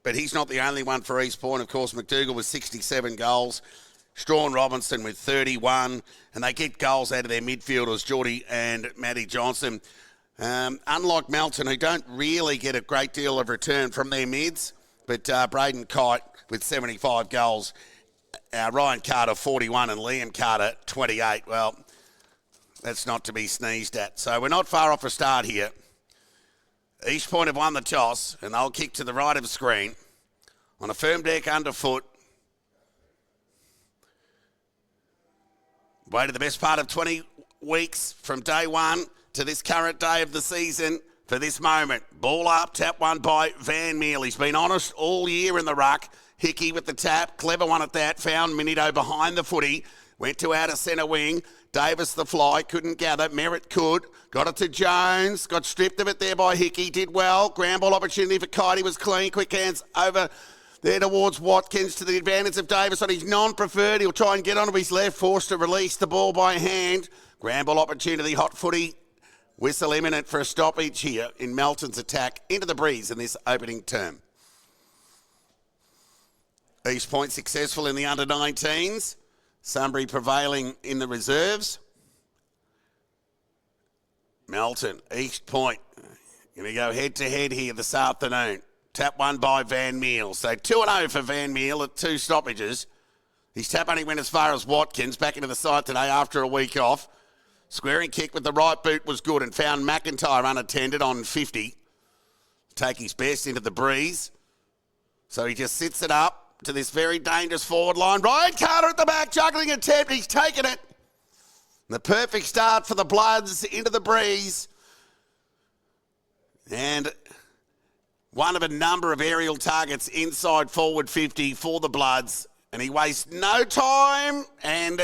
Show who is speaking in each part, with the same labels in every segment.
Speaker 1: but he's not the only one for East Point. Of course, McDougall with 67 goals. Strawn Robinson with 31, and they get goals out of their midfielders, Geordie and Matty Johnson. Unlike Melton, who don't really get a great deal of return from their mids, but Braden Kite with 75 goals, Ryan Carter 41 and Liam Carter 28. Well, that's not to be sneezed at. So we're not far off a start here. East Point have won the toss, and they'll kick to the right of the screen on a firm deck underfoot. Waited the best part of 20 weeks from day one to this current day of the season for this moment. Ball up, tap one by Van Meel. He's been honest all year in the ruck. Hickey with the tap, clever one at that. Found Minito behind the footy. Went to outer centre wing. Davis the fly, couldn't gather. Merritt could. Got it to Jones. Got stripped of it there by Hickey. Did well. Ground ball opportunity for Kite. He was clean. Quick hands over there towards Watkins to the advantage of Davis on his non-preferred. He'll try and get onto his left, forced to release the ball by hand. Ground ball opportunity, hot footy. Whistle imminent for a stoppage here in Melton's attack into the breeze in this opening term. East Point successful in the under-19s. Sunbury prevailing in the reserves. Melton, East Point, going to go head-to-head here this afternoon. Tap one by Van Meel. So 2-0 for Van Meel at 2 stoppages. His tap only went as far as Watkins, back into the side today after a week off. Squaring kick with the right boot was good and found McIntyre unattended on 50. Take his best into the breeze. So he just sits it up to this very dangerous forward line. Ryan Carter at the back, juggling attempt. He's taken it. The perfect start for the Bloods into the breeze. And one of a number of aerial targets inside forward 50 for the Bloods. And he wastes no time. And,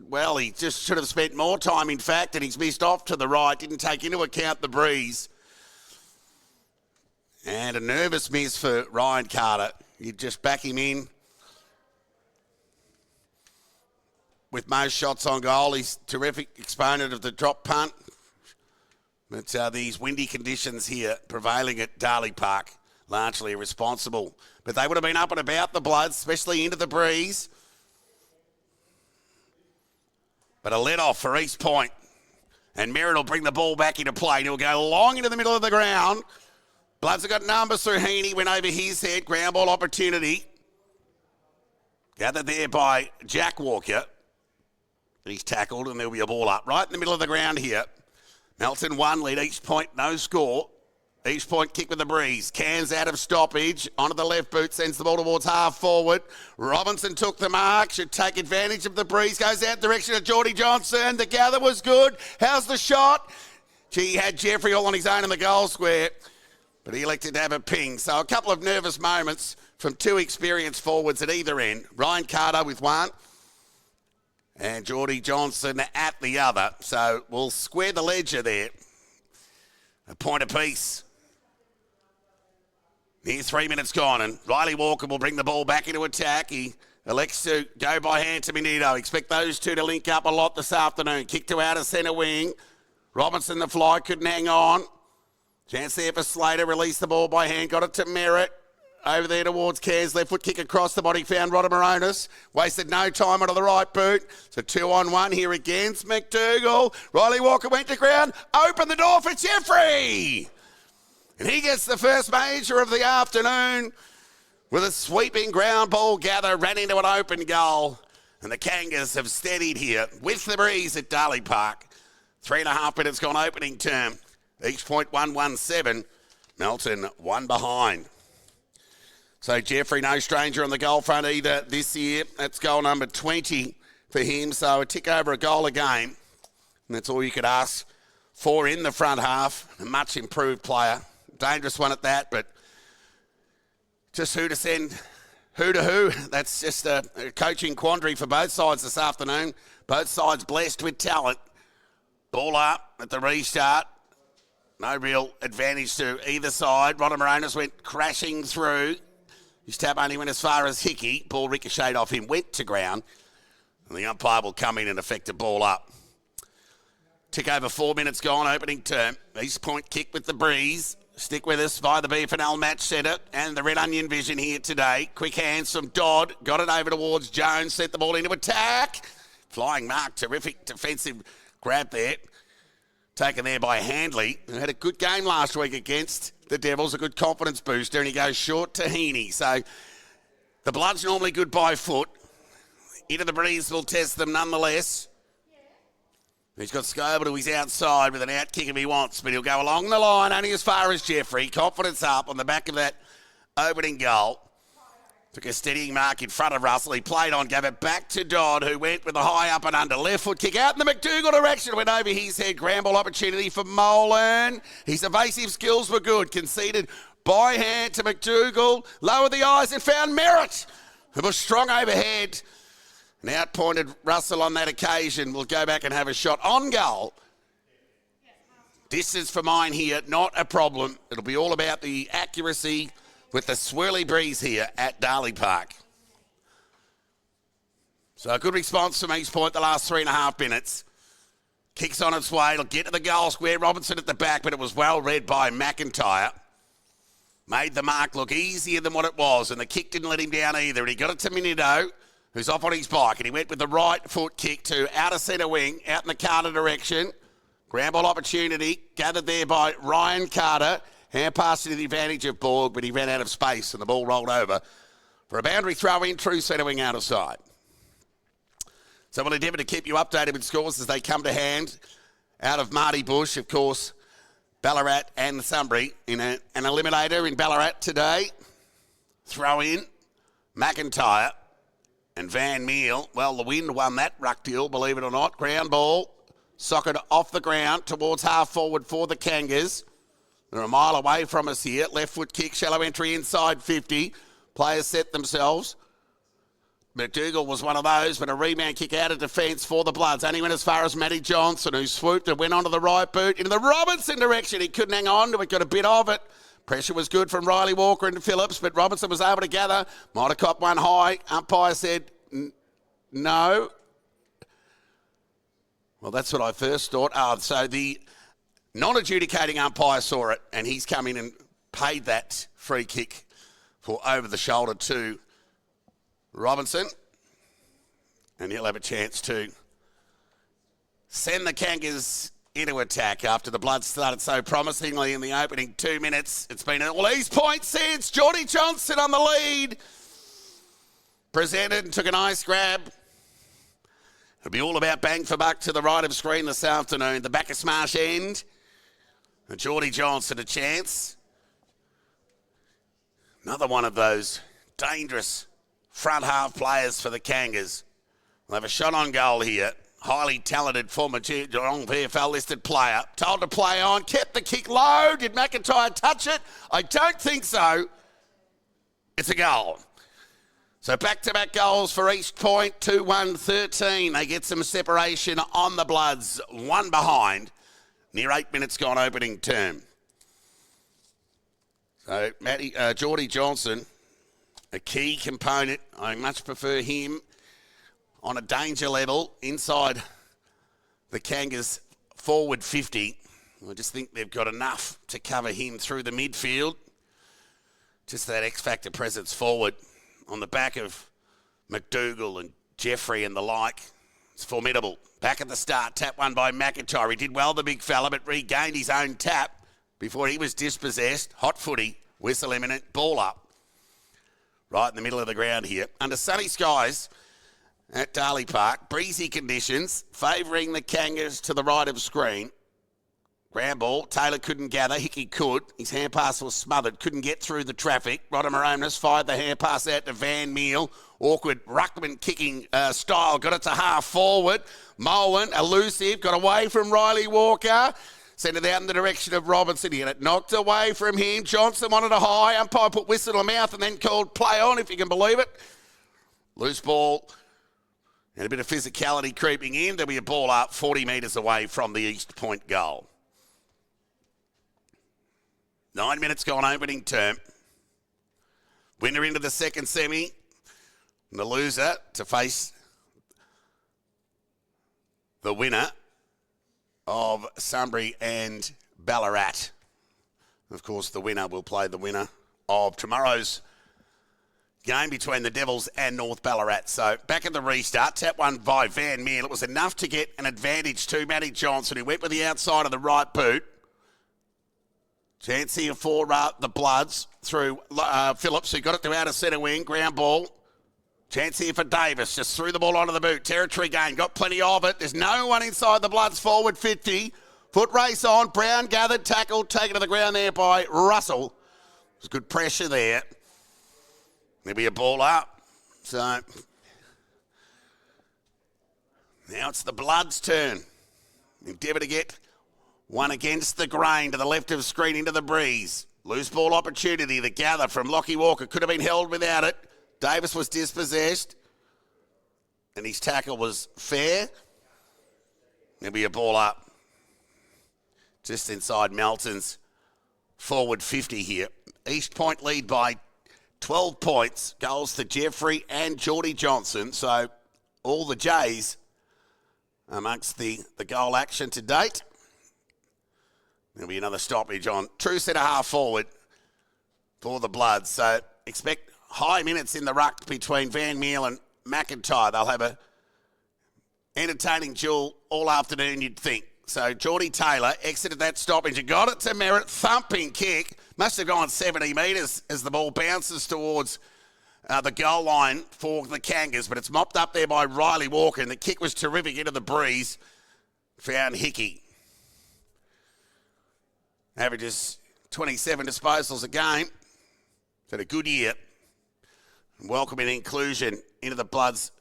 Speaker 1: well, he just should have spent more time, in fact. And he's missed off to the right. Didn't take into account the breeze. And a nervous miss for Ryan Carter. You just back him in. With most shots on goal, he's a terrific exponent of the drop punt. But these windy conditions here prevailing at Darley Park, largely responsible. But they would have been up and about the Bloods, especially into the breeze. But a let off for East Point. And Merritt will bring the ball back into play. He'll go long into the middle of the ground. Bloods have got numbers through Heaney, went over his head. Ground ball opportunity. Gathered there by Jack Walker. He's tackled and there'll be a ball up. Right in the middle of the ground here. Melton 1 lead, East Point no score. East Point kick with the breeze. Cairns out of stoppage. Onto the left boot, sends the ball towards half forward. Robinson took the mark, should take advantage of the breeze. Goes out direction of Geordie Johnson. The gather was good. How's the shot? Gee, he had Jeffrey all on his own in the goal square, but he elected to have a ping. So a couple of nervous moments from 2 experienced forwards at either end. Ryan Carter with 1 and Geordie Johnson at the other. So we'll square the ledger there. A point apiece. Near 3 minutes gone, and Riley Walker will bring the ball back into attack. He elects to go by hand to Minito. Expect those two to link up a lot this afternoon. Kick to outer centre wing. Robinson the fly, couldn't hang on. Chance there for Slater, released the ball by hand, got it to Merritt. Over there towards Cairns, left foot kick across the body, found Rodamaronis. Wasted no time onto the right boot. So 2-on-1 here against McDougall. Riley Walker went to ground, opened the door for Jeffrey. And he gets the first major of the afternoon with a sweeping ground ball gather, ran into an open goal. And the Kangas have steadied here with the breeze at Darley Park. 3.5 minutes gone opening term. Each point 1-1-7. Melton 1 behind. So Jeffrey, no stranger on the goal front either this year. That's goal number 20 for him. So a tick over a goal a game. And that's all you could ask for in the front half. A much improved player. Dangerous one at that, but just who to send, who to who. That's just a coaching quandary for both sides this afternoon. Both sides blessed with talent. Ball up at the restart. No real advantage to either side. Rodamaronis went crashing through. His tap only went as far as Hickey. Ball ricocheted off him, went to ground. And the umpire will come in and effect a ball up. Tick over 4 minutes gone, opening term. East Point kick with the breeze. Stick with us via the BFNL Match Centre and the Red Onion Vision here today. Quick hands from Dodd. Got it over towards Jones. Set the ball into attack. Flying mark. Terrific defensive grab there. Taken there by Handley, who had a good game last week against the Devils. A good confidence booster. And he goes short to Heaney. So the blood's normally good by foot. Into the breeze will test them nonetheless. He's got Scoble to his outside with an out kick if he wants, but he'll go along the line only as far as Jeffrey. Confidence up on the back of that opening goal. Took a steadying mark in front of Russell. He played on, gave it back to Dodd, who went with a high up and under. Left foot kick out in the McDougall direction. Went over his head. Grand ball opportunity for Melton. His evasive skills were good. Conceded by hand to McDougall. Lowered the eyes and found Merritt, who was strong overhead. And outpointed Russell on that occasion. Will go back and have a shot on goal. Distance for mine here, not a problem. It'll be all about the accuracy with the swirly breeze here at Darley Park. So a good response from East Point the last 3.5 minutes. Kicks on its way. It'll get to the goal square. Robinson at the back, but it was well read by McIntyre. Made the mark look easier than what it was, and the kick didn't let him down either. And he got it to Minito, who's off on his bike, and he went with the right foot kick to outer centre wing, out in the Carter direction. Ground ball opportunity, gathered there by Ryan Carter. Hand pass to the advantage of Borg, but he ran out of space, and the ball rolled over for a boundary throw in, true centre wing out of side. So we'll endeavour to keep you updated with scores as they come to hand. Out of Marty Bush, of course, Ballarat and Sunbury in an eliminator in Ballarat today. Throw in, McIntyre. And Van Meel, well, the wind won that ruck deal, believe it or not. Ground ball, socket off the ground towards half forward for the Kangas. They're a mile away from us here. Left foot kick, shallow entry inside 50. Players set themselves. McDougall was one of those, but a rebound kick out of defence for the Bloods. Only went as far as Matty Johnson, who swooped and went onto the right boot into the Robinson direction. He couldn't hang on to it, got a bit of it. Pressure was good from Riley Walker and Phillips, but Robinson was able to gather. Might have copped one high. Umpire said no. Well, that's what I first thought. So the non-adjudicating umpire saw it, and he's come in and paid that free kick for over the shoulder to Robinson. And he'll have a chance to send the Kangas into attack after the Bloods started so promisingly in the opening 2 minutes. It's been all East Point since. Geordie Johnson on the lead. Presented and took a nice grab. It'll be all about bang for buck to the right of screen this afternoon. The back of Smash end. And Geordie Johnson a chance. Another one of those dangerous front half players for the Kangas. They'll have a shot on goal here. Highly talented former Geelong VFL listed player. Told to play on. Kept the kick low. Did McIntyre touch it? I don't think so. It's a goal. So back-to-back goals for East Point. 2-1-13. They get some separation on the Bloods. One behind. Near 8 minutes gone opening term. So Geordie Johnson, a key component. I much prefer him on a danger level inside the Kangas forward 50. I just think they've got enough to cover him through the midfield. Just that X-factor presence forward on the back of McDougall and Jeffrey and the like. It's formidable. Back at the start, tap one by McIntyre. He did well, the big fella, but regained his own tap before he was dispossessed. Hot footy, whistle imminent, ball up. Right in the middle of the ground here. Under sunny skies at Darley Park, breezy conditions, favouring the Kangas to the right of screen. Ground ball, Taylor couldn't gather, Hickey could. His hand pass was smothered, couldn't get through the traffic. Rodham fired the hand pass out to Van Meel. Awkward ruckman kicking style, got it to half forward. Mullen, elusive, got away from Riley Walker. Sent it out in the direction of Robinson. He had it knocked away from him. Johnson wanted a high. Umpire put whistle to the mouth and then called play on, if you can believe it. Loose ball and a bit of physicality creeping in. There'll be a ball up 40 metres away from the East Point goal. 9 minutes gone opening term. Winner into the second semi. And the loser to face the winner of Sunbury and Ballarat. Of course, the winner will play the winner of tomorrow's game between the Devils and North Ballarat. So back at the restart, tap one by Van Meer. It was enough to get an advantage to Matty Johnson, who went with the outside of the right boot. Chance here for the Bloods through Phillips, who got it to outer centre wing. Ground ball. Chance here for Davis. Just threw the ball onto the boot. Territory gain. Got plenty of it. There's no one inside the Bloods forward 50. Foot race on. Brown gathered, tackled, taken to the ground there by Russell. There's good pressure there. There'll be a ball up. So now it's the Bloods' turn. Endeavour to get one against the grain to the left of screen into the breeze. Loose ball opportunity. The gather from Lockie Walker could have been held without it. Davis was dispossessed, and his tackle was fair. There'll be a ball up just inside Melton's forward 50 here. East Point lead by 12 points. Goals to Jeffrey and Geordie Johnson. So all the Jays amongst the goal action to date. There'll be another stoppage on true centre half forward for the Bloods. So expect high minutes in the ruck between Van Meel and McIntyre. They'll have a entertaining duel all afternoon, you'd think. So Geordie Taylor exited that stoppage and got it to Merritt. Thumping kick. Must have gone 70 metres as the ball bounces towards the goal line for the Kangas, but it's mopped up there by Riley Walker, and the kick was terrific into the breeze. Found Hickey. Averages 27 disposals a game. Had a good year. Welcoming inclusion into the Bloods'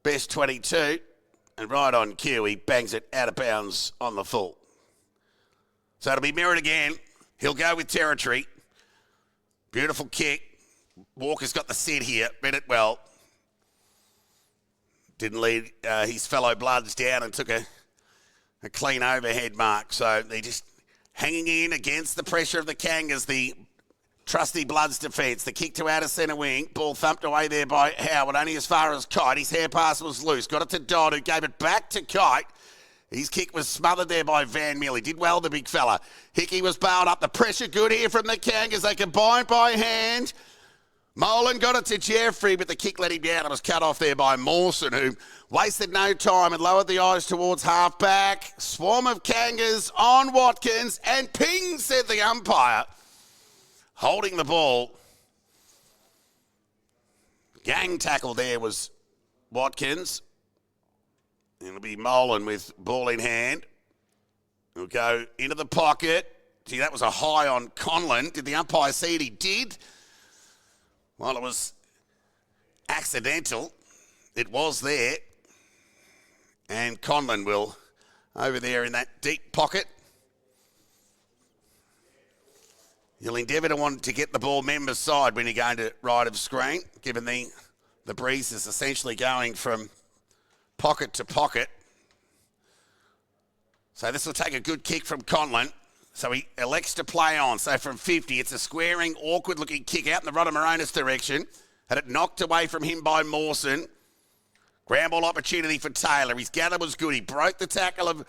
Speaker 1: best 22. And right on cue, he bangs it out of bounds on the full. So it'll be Merritt again. He'll go with territory. Beautiful kick. Walker's got the set here. Read it well. Didn't lead his fellow Bloods down and took a clean overhead mark. So they're just hanging in against the pressure of the Kangas, the trusty Bloods defence. The kick to outer centre wing. Ball thumped away there by Howard, only as far as Kite. His hair pass was loose. Got it to Dodd, who gave it back to Kite. His kick was smothered there by Van Meel. He did well, the big fella. Hickey was bailed up. The pressure good here from the Kangas. They combined by hand. Molan got it to Jeffrey, but the kick let him down. It was cut off there by Mawson, who wasted no time and lowered the eyes towards half-back. Swarm of Kangas on Watkins, and ping, said the umpire. Holding the ball. Gang tackle there was Watkins. It'll be Molan with ball in hand. He'll go into the pocket. Gee, that was a high on Conlon. Did the umpire see it? He did. Well, it was accidental. It was there. And Conlon will, over there in that deep pocket, he'll endeavour to want to get the ball member's side when you're going to right of screen, given the breeze is essentially going from pocket to pocket. So this will take a good kick from Conlon. So he elects to play on. So from 50, it's a squaring, awkward-looking kick out in the Rodamoronis direction. Had it knocked away from him by Mawson. Ground ball opportunity for Taylor. His gather was good. He broke the tackle of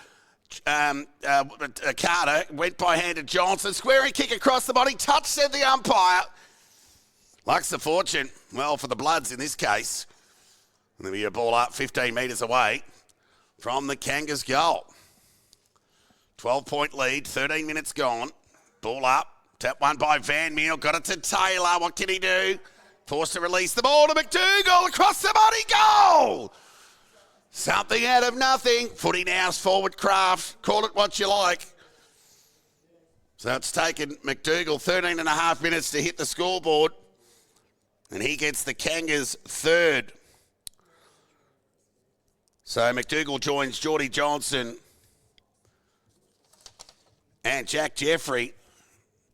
Speaker 1: Carter. Went by hand to Johnson. Squaring kick across the body. Touch, said the umpire. Luck's the fortune. Well, for the Bloods in this case. There'll be a ball up 15 metres away from the Kangas goal. 12-point lead, 13 minutes gone. Ball up, tap one by Van Meel, got it to Taylor. What can he do? Forced to release the ball to McDougall, across the body, goal! Something out of nothing. Footy now's forward craft, call it what you like. So it's taken McDougall 13 and a half minutes to hit the scoreboard, and he gets the Kangas third. So McDougall joins Geordie Johnson and Jack Jeffrey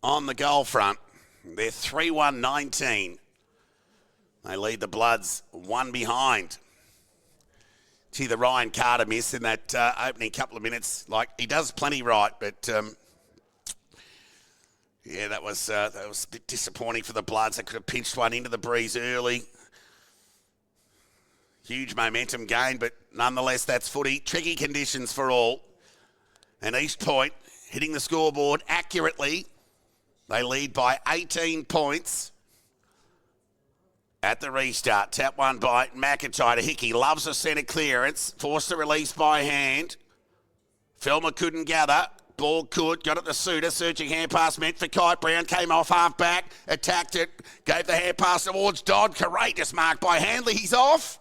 Speaker 1: on the goal front. They're 3-1-19. They lead the Bloods one behind. Gee, the Ryan Carter miss in that opening couple of minutes. Like, he does plenty right, but yeah, that was a bit disappointing for the Bloods. They could have pinched one into the breeze early. Huge momentum gain, but nonetheless, that's footy. Tricky conditions for all. And East Point hitting the scoreboard accurately They lead by 18 points at the restart. Tap one by McIntyre to Hickey. Loves a centre clearance. Forced to release by hand. Filmer couldn't gather. Ball good. Got it to Suter. Searching hand pass meant for Kite. Brown came off half back. Attacked it. Gave the hand pass towards Dodd. Courageous mark by Handley. He's off.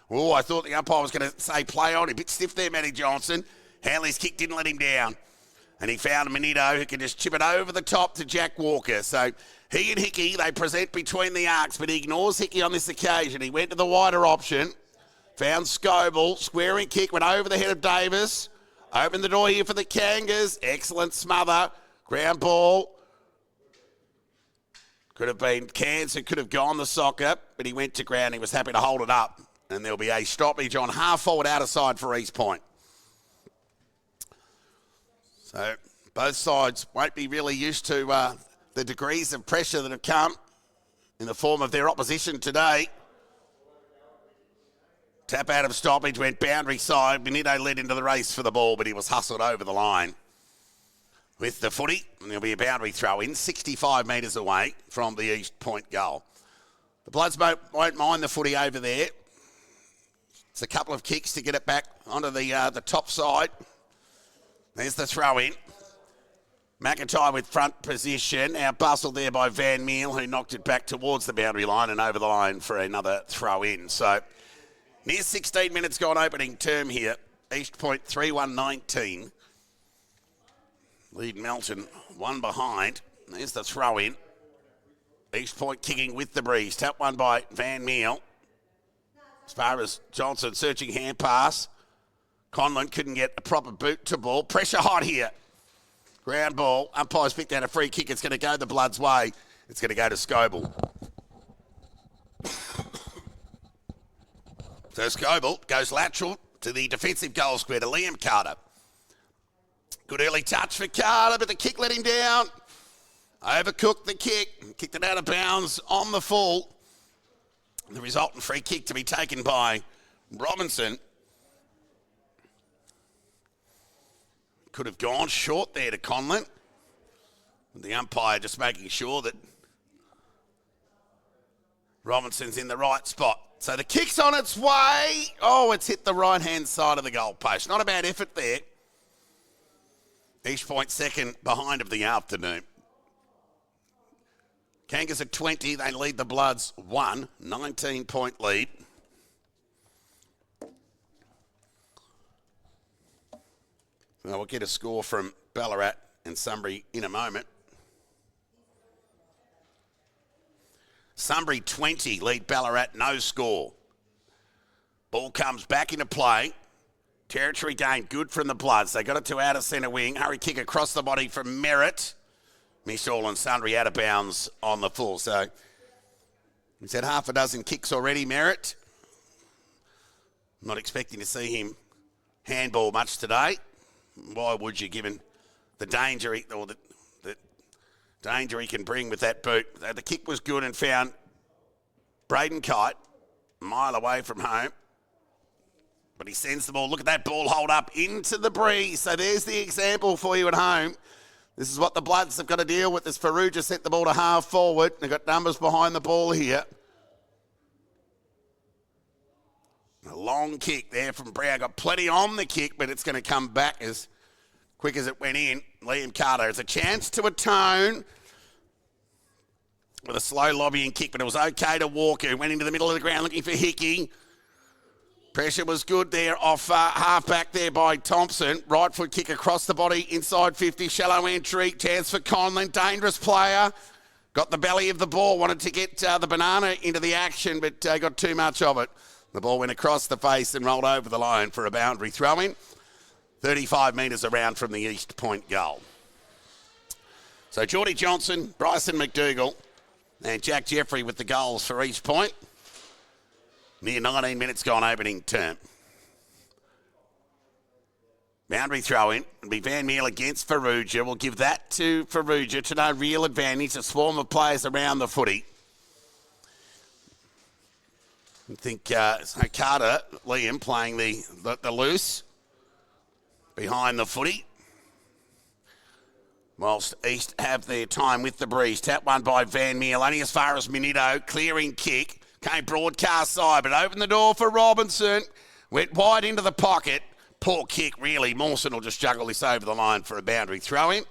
Speaker 1: Oh, I thought the umpire was going to say play on. A bit stiff there, Matty Johnson. Handley's kick didn't let him down. And he found Manito who can just chip it over the top to Jack Walker. So he and Hickey, they present between the arcs, but he ignores Hickey on this occasion. He went to the wider option. Found Scoble. Squaring kick. Went over the head of Davis. Opened the door here for the Kangas. Excellent smother. Ground ball. Could have been Cairns who could have gone the socket, but he went to ground. He was happy to hold it up. And there'll be a stoppage on half forward outer side for East Point. So both sides won't be really used to the degrees of pressure that have come in the form of their opposition today. Tap out of stoppage, went boundary side. Benito led into the race for the ball, but he was hustled over the line with the footy. And there'll be a boundary throw in, 65 metres away from the East Point goal. The Bloods won't mind the footy over there. It's a couple of kicks to get it back onto the top side. There's the throw in. McIntyre with front position. Now bustled there by Van Meel, who knocked it back towards the boundary line and over the line for another throw in. So near 16 minutes gone opening term here. East Point 3-1-19. Lead Melton one behind. There's the throw in. East Point kicking with the breeze. Tap one by Van Meel. As far as Johnson searching hand pass. Conlon couldn't get a proper boot to ball. Pressure hot here. Ground ball. Umpire's picked out a free kick. It's going to go the Bloods' way. It's going to go to Scoble. So Scoble goes lateral to the defensive goal square to Liam Carter. Good early touch for Carter, but the kick let him down. Overcooked the kick. Kicked it out of bounds on the full. The resultant free kick to be taken by Robinson. Could have gone short there to Conlon. The umpire just making sure that Robinson's in the right spot. So the kick's on its way. Oh, it's hit the right-hand side of the goalpost. Not a bad effort there. East Point second behind of the afternoon. Kangas at 20. They lead the Bloods 1. 19-point lead. Well, we'll get a score from Ballarat and Sunbury in a moment. Sunbury 20, lead Ballarat, no score. Ball comes back into play. Territory gain, good from the Bloods. They got it to outer centre wing. Hurry kick across the body from Merritt. Missed all and Sundry out of bounds on the full. So he's had half a dozen kicks already, Merritt. Not expecting to see him handball much today. Why would you, given the danger or the danger he can bring with that boot? The kick was good and found Braden Kite a mile away from home. But he sends the ball. Look at that ball hold up into the breeze. So there's the example for you at home. This is what the Bloods have got to deal with as Farrugia sent the ball to half forward. They've got numbers behind the ball here. A long kick there from Brown. Got plenty on the kick, but it's going to come back as quick as it went in. Liam Carter has a chance to atone with a slow lobbying kick, but it was okay to Walker. Went into the middle of the ground looking for Hickey. Pressure was good there off half back there by Thompson. Right foot kick across the body, inside 50, shallow entry. Chance for Conlon, dangerous player. Got the belly of the ball, wanted to get the banana into the action, but got too much of it. The ball went across the face and rolled over the line for a boundary throw-in. 35 metres around from the East Point goal. So Geordie Johnson, Bryson McDougall and Jack Jeffrey with the goals for East Point. Near 19 minutes gone opening term. Boundary throw-in. It'll be Van Meel against Farrugia. We'll give that to Farrugia to no real advantage. A swarm of players around the footy. I think Carter, Liam, playing the loose behind the footy. whilst East have their time with the breeze. Tap one by Van Meal, only as far as Minito. Clearing kick. Came broadcast side, but opened the door for Robinson. Went wide into the pocket. Poor kick, really. Mawson will just juggle this over the line for a boundary throw-in.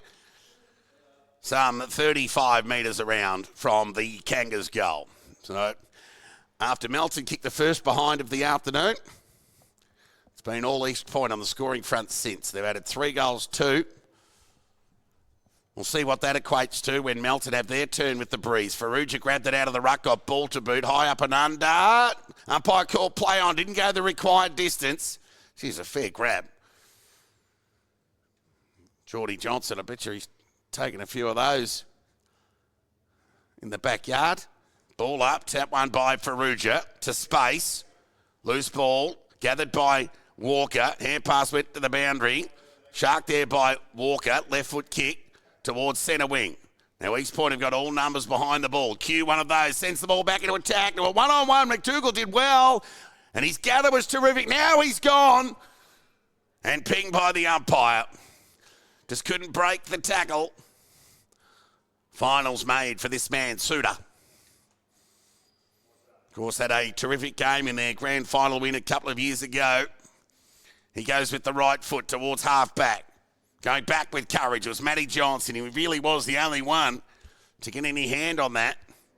Speaker 1: Some 35 metres around from the Kangas goal. So after Melton kicked the first behind of the afternoon, it's been all East Point on the scoring front since. They've added 3 goals, 2. We'll see what that equates to when Melton have their turn with the breeze. Farrugia grabbed it out of the ruck, got ball to boot, high up and under. Umpire called play on, didn't go the required distance. She's a fair grab. Geordie Johnson, I bet you he's taken a few of those in the backyard. Ball up, tap one by Farrugia to space. Loose ball, gathered by Walker. Hand pass went to the boundary. Shark there by Walker. Left foot kick towards centre wing. Now East Point have got all numbers behind the ball. Q, one of those, sends the ball back into attack. Now a one-on-one, McDougall did well. And his gather was terrific. Now he's gone. And pinged by the umpire. Just couldn't break the tackle. Finals made for this man, Suda. Of course, had a terrific game in their grand final win a couple of years ago. He goes with the right foot towards half-back. Going back with courage. It was Matty Johnson. He really was the only one to get any hand on that.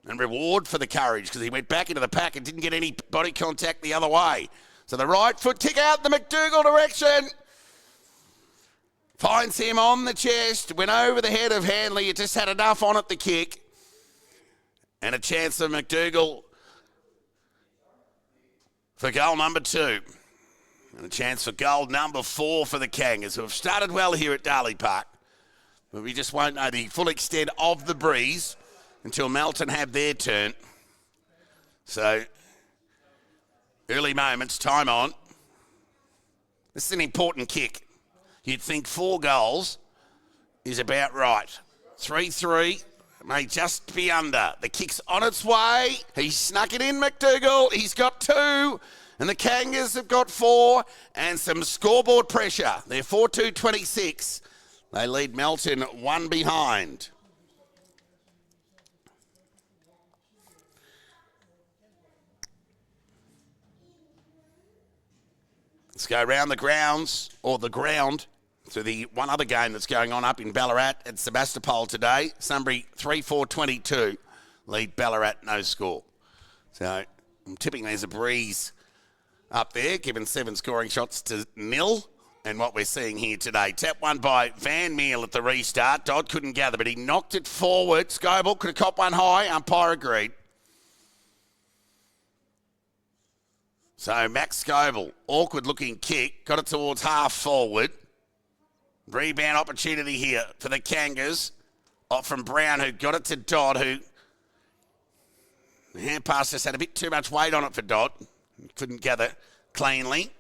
Speaker 1: And reward for the courage because he went back into the pack and didn't get any body contact the other way. So the right foot kick out the McDougall direction. Finds him on the chest. Went over the head of Hanley. It just had enough on it, the kick. And a chance of McDougall for goal number 2. And a chance for goal number 4 for the Kangas, who have started well here at Darley Park. But we just won't know the full extent of the breeze until Melton have their turn. So, early moments, time on. This is an important kick. You'd think 4 goals is about right. 3-3 may just be under. The kick's on its way. He snuck it in, McDougall. He's got 2. And the Kangas have got 4. And some scoreboard pressure. They're 4-2-26. They lead Melton 1 behind. Let's go around the grounds, or the ground, to the one other game that's going on up in Ballarat at Sebastopol today. Sunbury 3-4-22. Lead Ballarat, no score. So I'm tipping there's a breeze up there, given 7 scoring shots to 0. And what we're seeing here today. Tap one by Van Meal at the restart. Dodd couldn't gather, but he knocked it forward. Skybull could have copped one high. Umpire agreed. So Max Scoble, awkward looking kick, got it towards half forward. Rebound opportunity here for the Kangas. Off from Brown, who got it to Dodd, who the hand pass just had a bit too much weight on it for Dodd. Couldn't gather cleanly.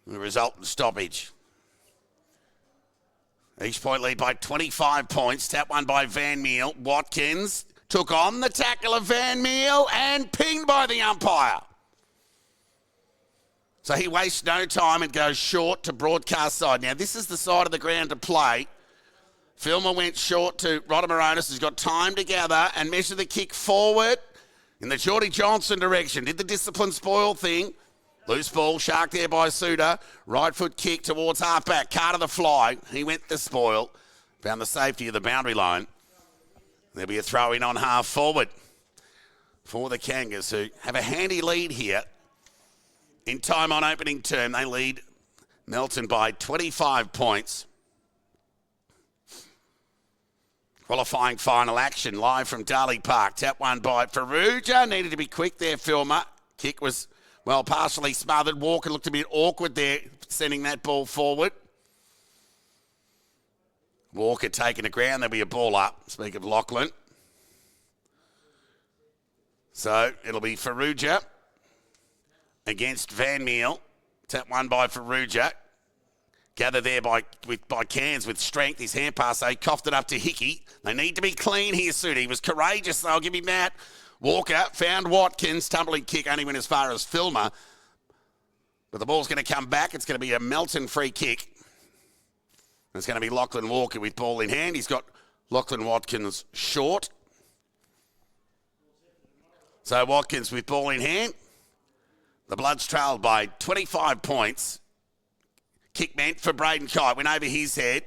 Speaker 1: The resultant stoppage. East Point lead by 25 points. Tap one by Van Meal. Watkins took on the tackle of Van Meal and pinged by the umpire. So he wastes no time and goes short to broadcast side. Now, this is the side of the ground to play. Filmer went short to Rodamoronis, who's got time to gather and measure the kick forward in the Geordie Johnson direction. Did the discipline spoil thing. Loose ball, Shark there by Suda. Right foot kick towards halfback. Carter the fly. He went the spoil. Found the safety of the boundary line. There'll be a throw in on half forward for the Kangas, who have a handy lead here. In time on opening term, they lead Melton by 25 points. Qualifying final action live from Darley Park. Tap one by Farrugia. Needed to be quick there, Filmer. Kick was, well, partially smothered. Walker looked a bit awkward there, sending that ball forward. Walker taking the ground. There'll be a ball up. Speak of Lachlan. So it'll be Farrugia against Van Meal. Tap one by Farrugia. Gathered there by Cairns with strength. His hand pass, they coughed it up to Hickey. They need to be clean here soon. He was courageous, I'll give him that. Walker found Watkins. Tumbling kick only went as far as Filmer. But the ball's going to come back. It's going to be a Melton free kick. It's going to be Lachlan Walker with ball in hand. He's got Lachlan Watkins short. So Watkins with ball in hand. The Bloods trailed by 25 points. Kick meant for Braden Kite. Went over his head.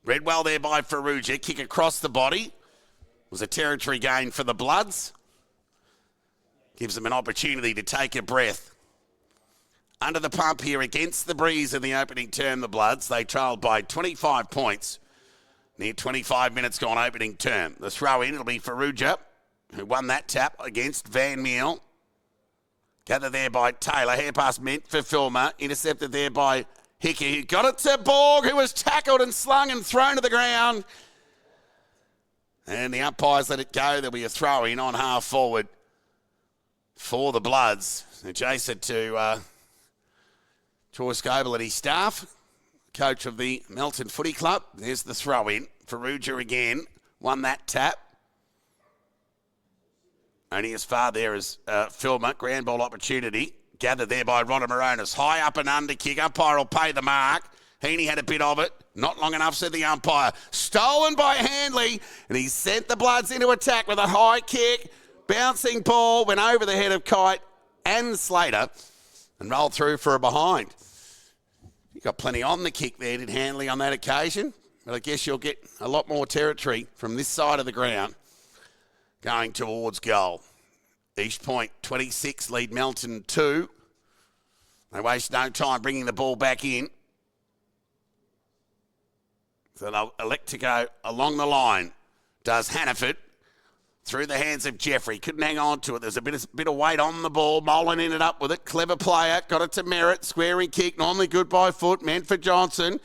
Speaker 1: Read well there by Ferrugia. Kick across the body. Was a territory gain for the Bloods. Gives them an opportunity to take a breath. Under the pump here against the breeze in the opening term, the Bloods. They trailed by 25 points. Near 25 minutes gone opening term. The throw in, it'll be Ferrugia, who won that tap against Van Meel. Gathered there by Taylor. Hair pass meant for Filmer. Intercepted there by Hickey, who got it to Borg, who was tackled and slung and thrown to the ground. And the umpires let it go. There'll be a throw in on half forward for the Bloods. Adjacent to Troy Scoble and his staff, coach of the Melton Footy Club. There's the throw in. Ferrugia again won that tap. Only as far there as Filmer. Grand ball opportunity. Gathered there by Ronda Moronis. High up and under kick. Umpire will pay the mark. Heaney had a bit of it. Not long enough, said the umpire. Stolen by Handley. And he sent the Bloods into attack with a high kick. Bouncing ball. Went over the head of Kite and Slater. And rolled through for a behind. He got plenty on the kick there, did Handley on that occasion. But I guess you'll get a lot more territory from this side of the ground. Going towards goal. East Point 26, lead Melton 2. They waste no time bringing the ball back in. So they'll elect to go along the line. Does Hannaford. Through the hands of Jeffrey. Couldn't hang on to it. There's a bit of weight on the ball. Molan ended up with it. Clever player. Got it to Merritt. Squaring kick. Normally good by foot. Meant for Johnson.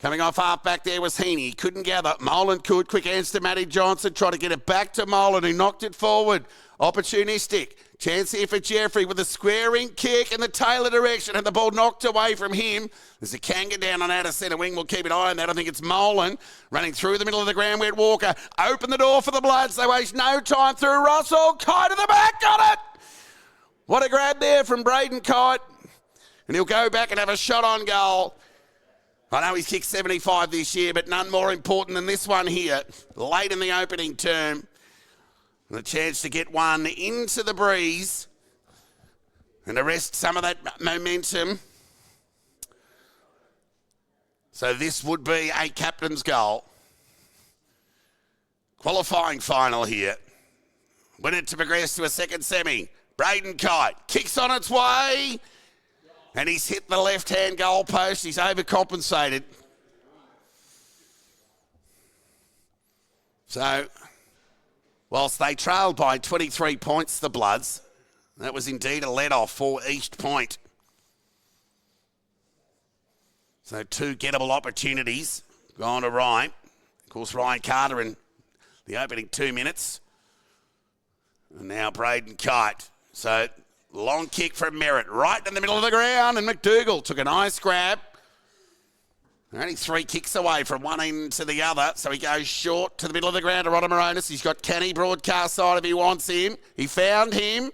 Speaker 1: Coming off half back there was Heaney. He couldn't gather. Molan could. Quick hands to Matty Johnson. Try to get it back to Molan, who knocked it forward. Opportunistic. Chance here for Jeffrey with a squaring kick in the Taylor direction, and the ball knocked away from him. There's a Kanga down on outer centre wing. We'll keep an eye on that. I think it's Molan running through the middle of the ground. Where Walker open the door for the Bloods. They waste no time through Russell. Kite to the back. Got it. What a grab there from Braden Kite. And he'll go back and have a shot on goal. I know he's kicked 75 this year, but none more important than this one here. Late in the opening term. And a chance to get one into the breeze and arrest some of that momentum. So this would be a captain's goal. Qualifying final here. Win it to progress to a second semi. Braden Kite kicks on its way. And he's hit the left-hand goal post. He's overcompensated. So, whilst they trailed by 23 points, the Bloods, that was indeed a let-off for East Point. So 2 gettable opportunities gone awry. Of course, Ryan Carter in the opening 2 minutes. And now Braden Kite. So long kick from Merritt, right in the middle of the ground, and McDougall took a nice grab. They're only 3 kicks away from one end to the other, so he goes short to the middle of the ground to Ronda Moronis. He's got Canny broadcast side if he wants him. He found him.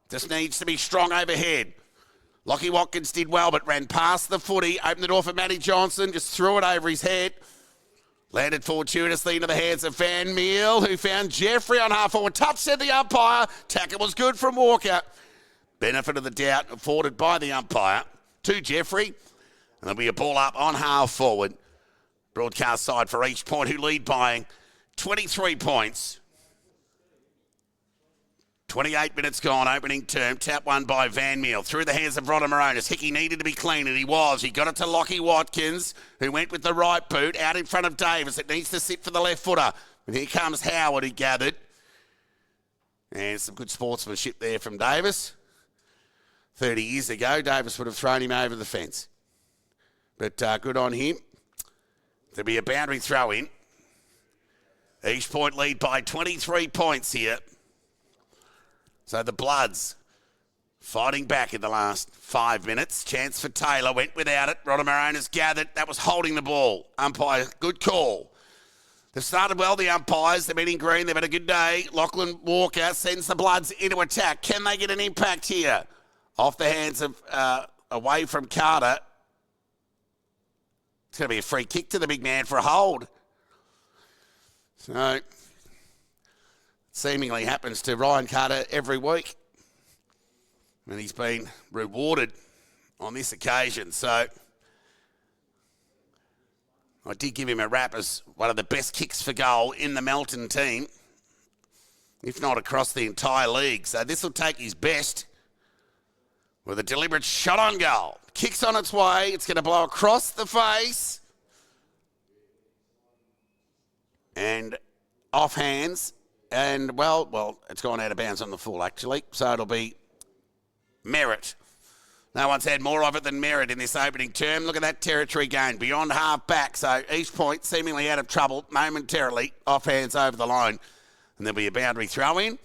Speaker 1: Just needs to be strong overhead. Lockie Watkins did well, but ran past the footy, opened the door for Matty Johnson, just threw it over his head. Landed fortuitously into the hands of Van Meel, who found Jeffrey on half forward. Touch, said the umpire. Tackle was good from Walker. Benefit of the doubt afforded by the umpire to Jeffrey. And there'll be a ball up on half forward. Broadcast side for East Point, who lead by 23 points. 28 minutes gone, opening term. Tap one by Van Meel. Through the hands of Ronda Moronis. Hickey needed to be clean, and he was. He got it to Lockie Watkins, who went with the right boot out in front of Davis. It needs to sit for the left footer. And here comes Howard, who gathered. And some good sportsmanship there from Davis. 30 years ago, Davis would have thrown him over the fence. But good on him. There'll be a boundary throw in. East Point lead by 23 points here. So the Bloods fighting back in the last 5 minutes. Chance for Taylor. Went without it. Ronda Moronis gathered. That was holding the ball. Umpire, good call. They've started well, the umpires. They've been in green. They've had a good day. Lachlan Walker sends the Bloods into attack. Can they get an impact here? Off the hands of, away from Carter It's going to be a free kick to the big man for a hold. So, seemingly happens to Ryan Carter every week. And he's been rewarded on this occasion. So, I did give him a rap as one of the best kicks for goal in the Melton team, if not across the entire league. So this will take his best with a deliberate shot on goal. Kicks on its way. It's going to blow across the face. And off hands. And, well, it's gone out of bounds on the full, actually. So it'll be Merritt. No one's had more of it than Merritt in this opening term. Look at that territory gain beyond half back. So East Point seemingly out of trouble momentarily. Off hands over the line. And there'll be a boundary throw in.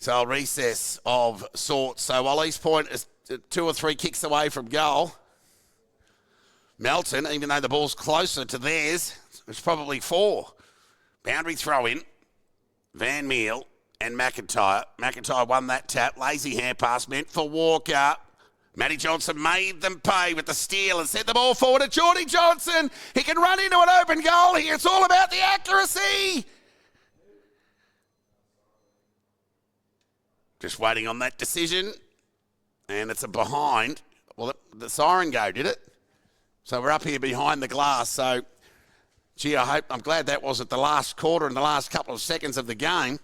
Speaker 1: So a recess of sorts. So while East Point is 2 or 3 kicks away from goal, Melton, even though the ball's closer to theirs, it's probably 4. Boundary throw in. Van Meel and McIntyre. McIntyre won that tap. Lazy hand pass meant for Walker. Matty Johnson made them pay with the steal and sent the ball forward to Geordie Johnson. He can run into an open goal here. It's all about the accuracy. Just waiting on that decision. And it's a behind. Well, the siren go, did it? So we're up here behind the glass. So, gee, I'm glad that wasn't the last quarter and the last couple of seconds of the game.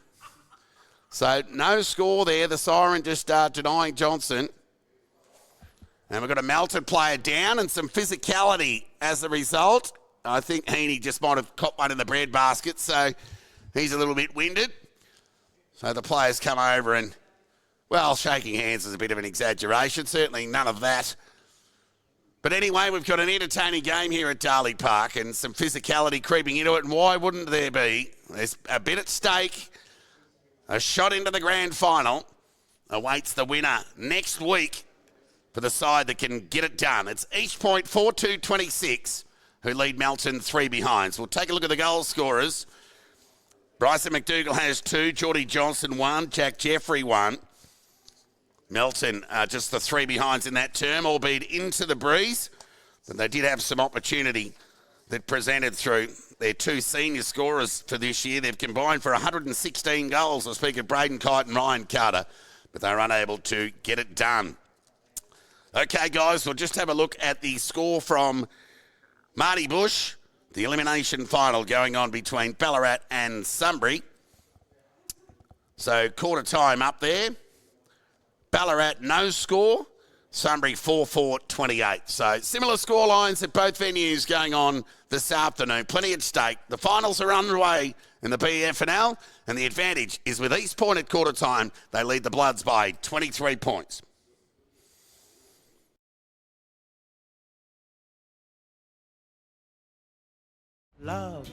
Speaker 1: So no score there. The siren just denying Johnson. And we've got a Melton player down and some physicality as a result. I think Heaney just might have caught one in the bread basket, so he's a little bit winded. So the players come over and, well, shaking hands is a bit of an exaggeration. Certainly none of that. But anyway, we've got an entertaining game here at Darley Park and some physicality creeping into it. And why wouldn't there be? There's a bit at stake. A shot into the grand final awaits the winner next week for the side that can get it done. It's East Point 4-2-26 who lead Melton 3 behinds. We'll take a look at the goal scorers. Bryson McDougall has 2, Geordie Johnson 1, Jack Jeffrey 1. Melton just the 3 behinds in that term, albeit into the breeze. But they did have some opportunity that presented through their 2 senior scorers for this year. They've combined for 116 goals. I speak of Braden Kite and Ryan Carter, but they were unable to get it done. Okay, guys, we'll just have a look at the score from Marty Bush, the elimination final going on between Ballarat and Sunbury. So quarter time up there. Ballarat no score, Sunbury 4-4-28. So similar score lines at both venues going on this afternoon. Plenty at stake. The finals are underway in the BFNL, and the advantage is with East Point at quarter time. They lead the Bloods by 23 points.
Speaker 2: Love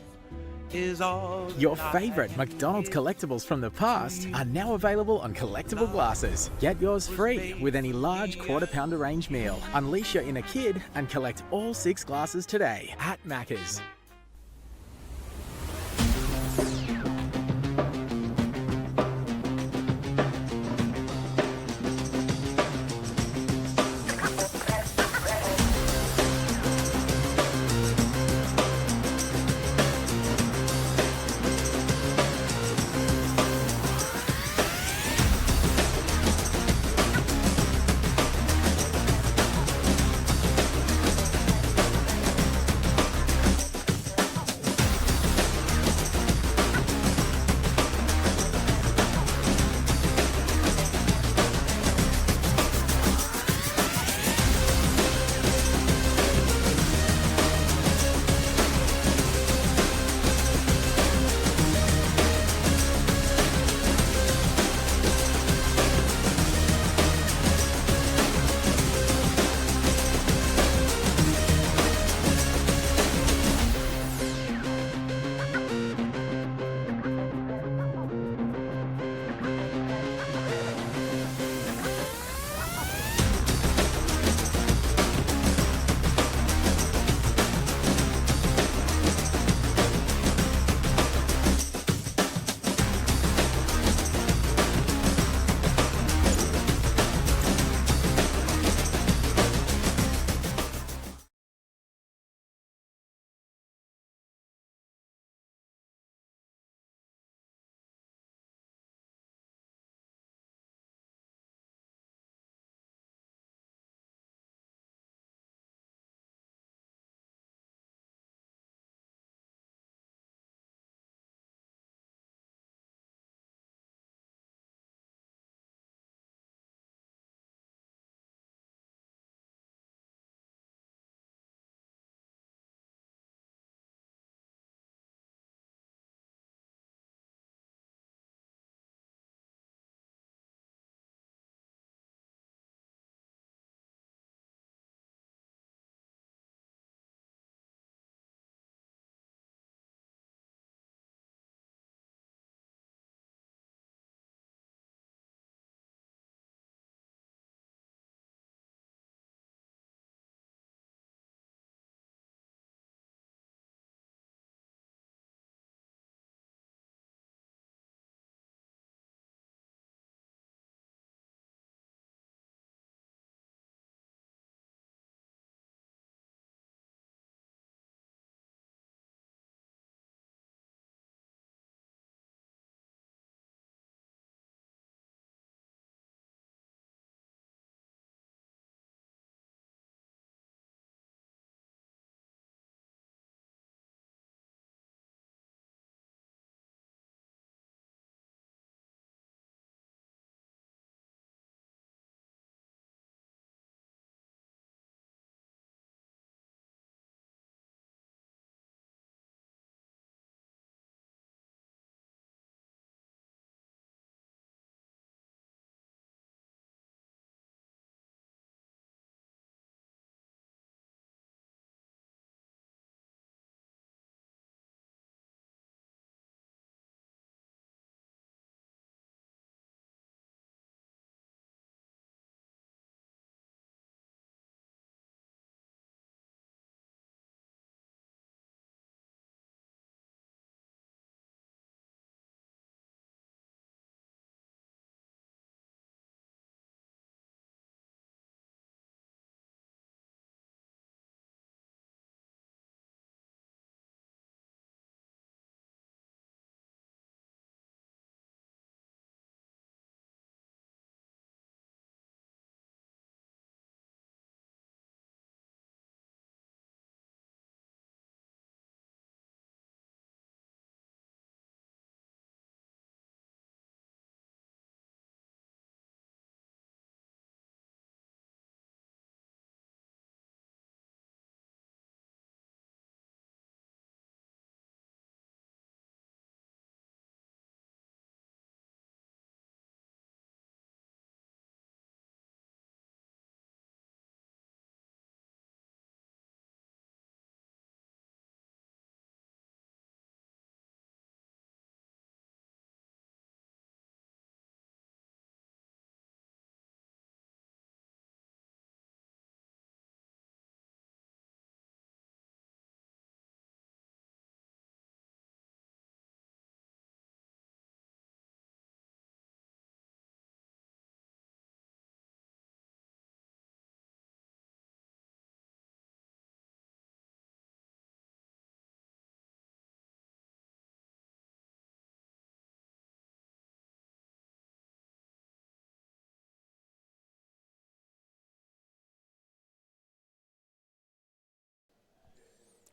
Speaker 2: is all.
Speaker 3: Your favourite McDonald's collectibles from the past are now available on collectible glasses. Get yours free with any large quarter pounder range meal. Unleash your inner kid and collect all 6 glasses today at Macca's.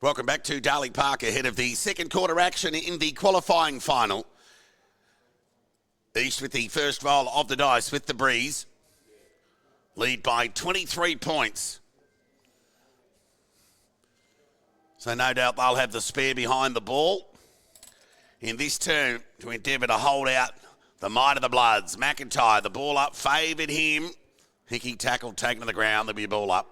Speaker 1: Welcome back to Darling Park ahead of the second quarter action in the qualifying final. East with the first roll of the dice with the breeze. Lead by 23 points. So no doubt they'll have the spare behind the ball in this turn to endeavour to hold out the might of the Bloods. McIntyre, the ball up, favoured him. Hickey tackle taken to the ground. There'll be a ball up.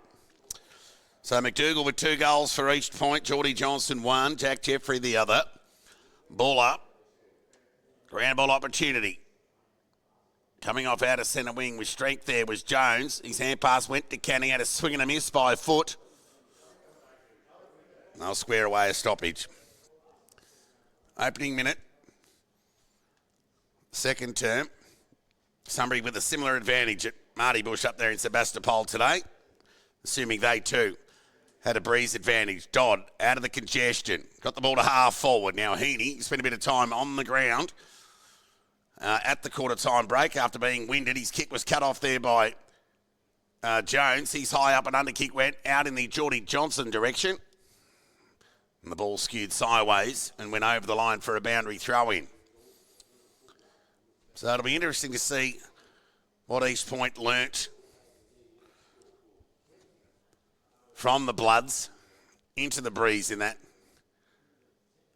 Speaker 1: So McDougall with 2 goals for each point. Geordie Johnson 1. Jack Jeffrey the other. Ball up. Ground ball opportunity. Coming off out of centre wing with strength there was Jones. His hand pass went to Canning. Had a swing and a miss by a foot. They'll square away a stoppage. Opening minute. Second term. Somebody with a similar advantage at Marty Bush up there in Sebastopol today. Assuming they too had a breeze advantage. Dodd out of the congestion. Got the ball to half forward. Now Heaney spent a bit of time on the ground at the quarter time break after being winded. His kick was cut off there by Jones. He's high up and under kick went out in the Geordie Johnson direction. And the ball skewed sideways and went over the line for a boundary throw in. So it'll be interesting to see what East Point learnt from the Bloods into the breeze in that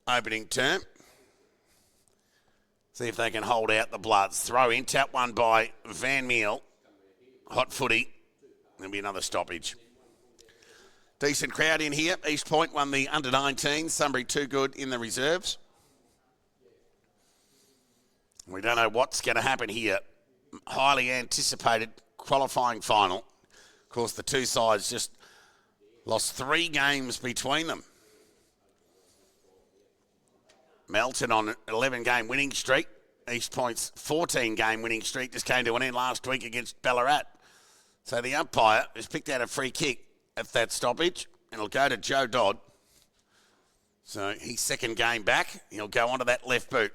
Speaker 1: opening term. See if they can hold out the Bloods. Throw in, tap one by Van Meel. Hot footy. There'll be another stoppage. Decent crowd in here. East Point won the under-19. Sunbury too good in the reserves. We don't know what's going to happen here. Highly anticipated qualifying final. Of course, the two sides just lost 3 games between them. Melton on an 11-game winning streak. East Point's 14-game winning streak just came to an end last week against Ballarat. So the umpire has picked out a free kick at that stoppage, and it'll go to Joe Dodd. So his second game back, he'll go onto that left boot.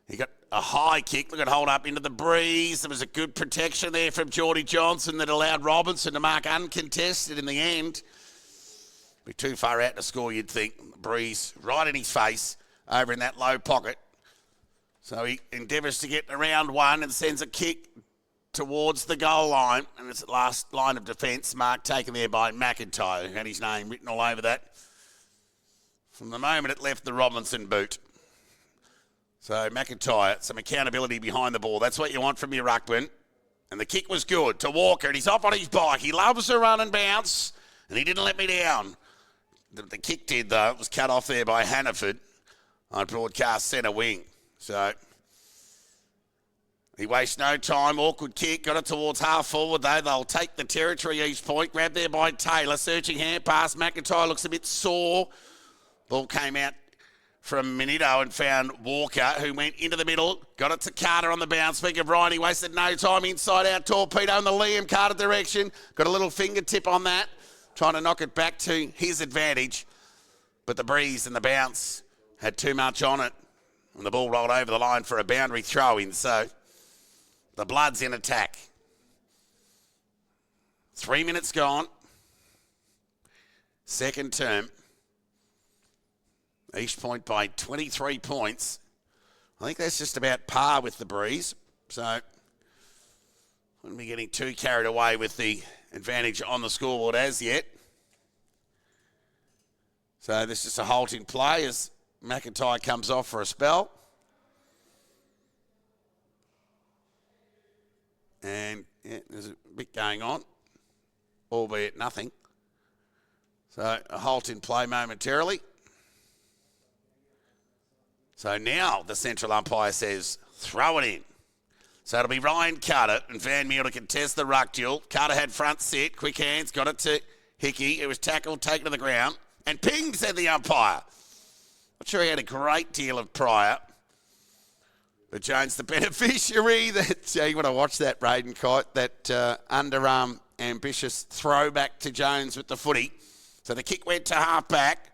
Speaker 1: He got a high kick. Look at hold up into the breeze. There was a good protection there from Geordie Johnson that allowed Robinson to mark uncontested in the end. Be too far out to score, you'd think. Breeze right in his face over in that low pocket. So he endeavours to get around one and sends a kick towards the goal line. And it's the last line of defence. Mark taken there by McIntyre, who had his name written all over that from the moment it left the Robinson boot. So McIntyre, some accountability behind the ball. That's what you want from your ruckman. And the kick was good to Walker, and he's off on his bike. He loves to run and bounce, and he didn't let me down. The kick did, though. It was cut off there by Hannaford on broadcast centre wing. So he wastes no time. Awkward kick. Got it towards half forward, though. They'll take the territory, East Point. Grabbed there by Taylor. Searching hand pass. McIntyre looks a bit sore. Ball came out from Minito and found Walker, who went into the middle. Got it to Carter on the bounce. Speaking of Ryan, he wasted no time. Inside out torpedo in the Liam Carter direction. Got a little fingertip on that. Trying to knock it back to his advantage. But the breeze and the bounce had too much on it. And the ball rolled over the line for a boundary throw-in. So the Bloods in attack. 3 minutes gone. Second term. East Point by 23 points. I think that's just about par with the breeze. So wouldn't be getting too carried away with the advantage on the scoreboard as yet. So this is a halt in play as McIntyre comes off for a spell. And yeah, there's a bit going on, albeit nothing. So a halt in play momentarily. So now the central umpire says, throw it in. So it'll be Ryan Carter and Van Meel to contest the ruck duel. Carter had front set, quick hands, got it to Hickey. It was tackled, taken to the ground, and pinged, said the umpire. Not sure he had a great deal of prior. But Jones, the beneficiary, that you want to watch that, Braden Kite, that underarm ambitious throwback to Jones with the footy. So the kick went to half back.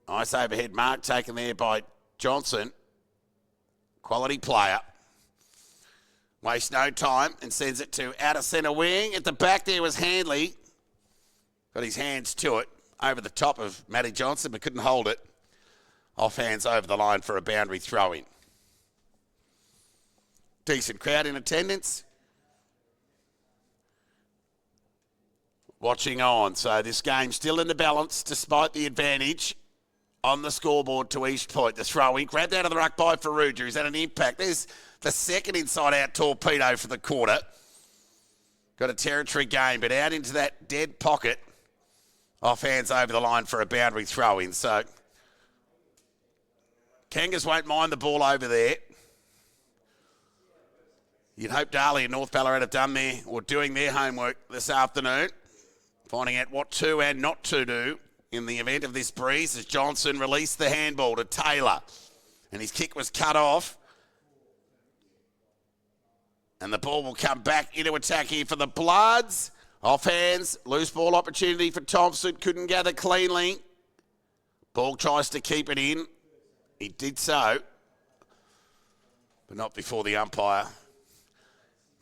Speaker 1: Nice overhead mark taken there by Johnson. Quality player. Wastes no time and sends it to outer centre wing. At the back there was Handley. Got his hands to it. over the top of Matty Johnson, but couldn't hold it. Off hands over the line for a boundary throw-in. Decent crowd in attendance. Watching on. So this game still in the balance despite the advantage on the scoreboard to East Point. The throw-in grabbed out of the ruck by Farrugia. Is that an impact? There's the second inside-out torpedo for the quarter. Got a territory gain, but out into that dead pocket. Off hands over the line for a boundary throw-in. So Kangas won't mind the ball over there. You'd hope Darley and North Ballarat have done their, or doing their homework this afternoon, finding out what to and not to do in the event of this breeze as Johnson released the handball to Taylor. And his kick was cut off. And the ball will come back into attack here for the Bloods. Off hands, loose ball opportunity for Thompson. Couldn't gather cleanly. Ball tries to keep it in. He did so, but not before the umpire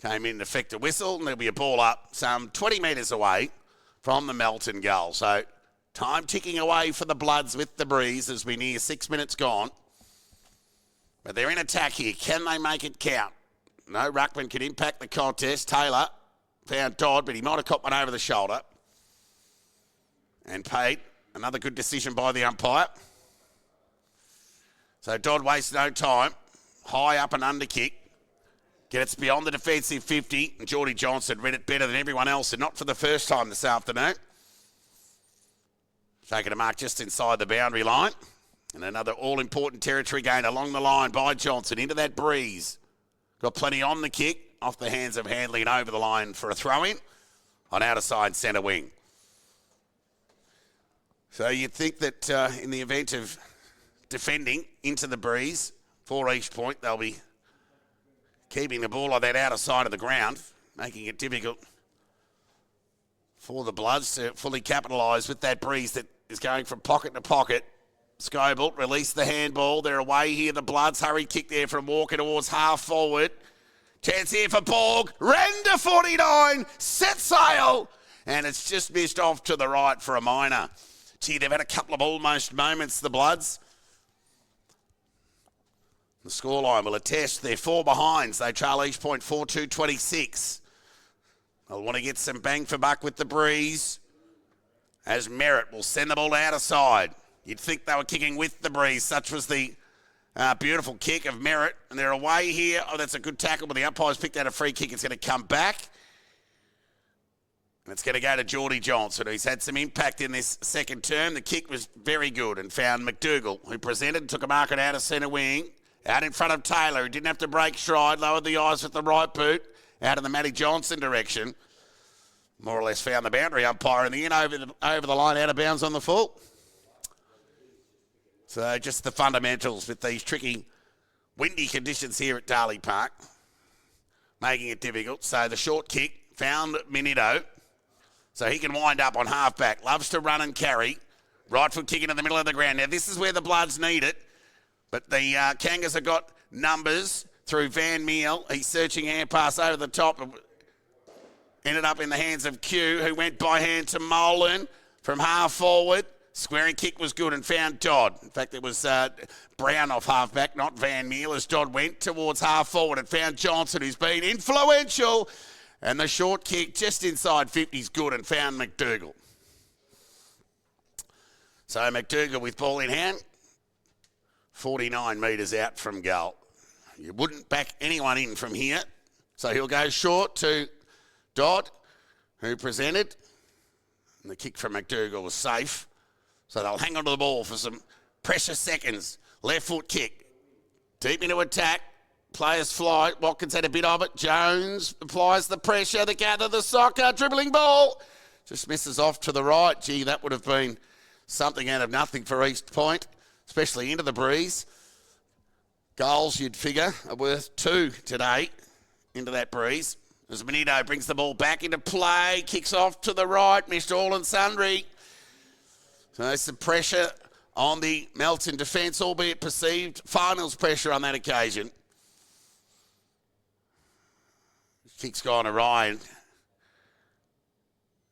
Speaker 1: came in to effect a whistle, and there'll be a ball up some 20 metres away from the Melton goal. So time ticking away for the Bloods with the breeze as we near 6 minutes gone. But they're in attack here. Can they make it count? No, Ruckman can impact the contest. Taylor found Dodd, but he might have caught one over the shoulder. And paid. Another good decision by the umpire. So Dodd wastes no time. High up and under kick. Gets beyond the defensive 50. And Geordie Johnson read it better than everyone else, and not for the first time this afternoon. Taking a mark just inside the boundary line. And another all-important territory gain along the line by Johnson into that breeze. Got plenty on the kick. Off the hands of Handley and over the line for a throw-in on outer side centre wing. So you'd think that in the event of defending into the breeze for East Point, they'll be keeping the ball on that outer side of the ground, making it difficult for the Bloods to fully capitalise with that breeze that is going from pocket to pocket. Scoble released the handball. They're away here. The Bloods hurry kick there from Walker towards half forward. Chance here for Borg. Render 49. Set sail. And it's just missed off to the right for a minor. Gee, they've had a couple of almost moments, the Bloods. The scoreline will attest their four behinds. They trail East Point 4-2-26. They'll want to get some bang for buck with the breeze as Merritt will send the ball out of side. You'd think they were kicking with the breeze. Such was the beautiful kick of Merritt. And they're away here. Oh, that's a good tackle, but the umpire's picked out a free kick. It's going to come back. And it's going to go to Geordie Johnson, who's had some impact in this second term. The kick was very good and found McDougall, who presented and took a market out of centre wing. Out in front of Taylor, who didn't have to break stride, lowered the eyes with the right boot, out in the Matty Johnson direction. More or less found the boundary umpire in the end, over the line, out of bounds on the full. So just the fundamentals with these tricky, windy conditions here at Darley Park, making it difficult. So the short kick found Minito, so he can wind up on half-back. Loves to run and carry. Right foot kick into the middle of the ground. Now, this is where the Bloods need it. But the Kangas have got numbers through Van Meel. He's searching hand pass over the top. Ended up in the hands of Q, who went by hand to Melton from half forward. Squaring kick was good and found Dodd. In fact, it was Brown off half-back, not Van Meel, as Dodd went towards half forward and found Johnson, who's been influential. And the short kick just inside 50 is good and found McDougall. So McDougall with ball in hand. 49 metres out from goal. You wouldn't back anyone in from here. So he'll go short to Dodd, who presented. And the kick from McDougall was safe. So they'll hang on to the ball for some precious seconds. Left foot kick. Deep into attack. Players fly. Watkins had a bit of it. Jones applies the pressure. The gather, the soccer. Dribbling ball. Just misses off to the right. Gee, that would have been something out of nothing for East Point, especially into the breeze. Goals, you'd figure, are worth 2 today into that breeze. As Benito brings the ball back into play, kicks off to the right, missed all and sundry. So there's some pressure on the Melton defence, albeit perceived finals pressure on that occasion. Kick's gone awry.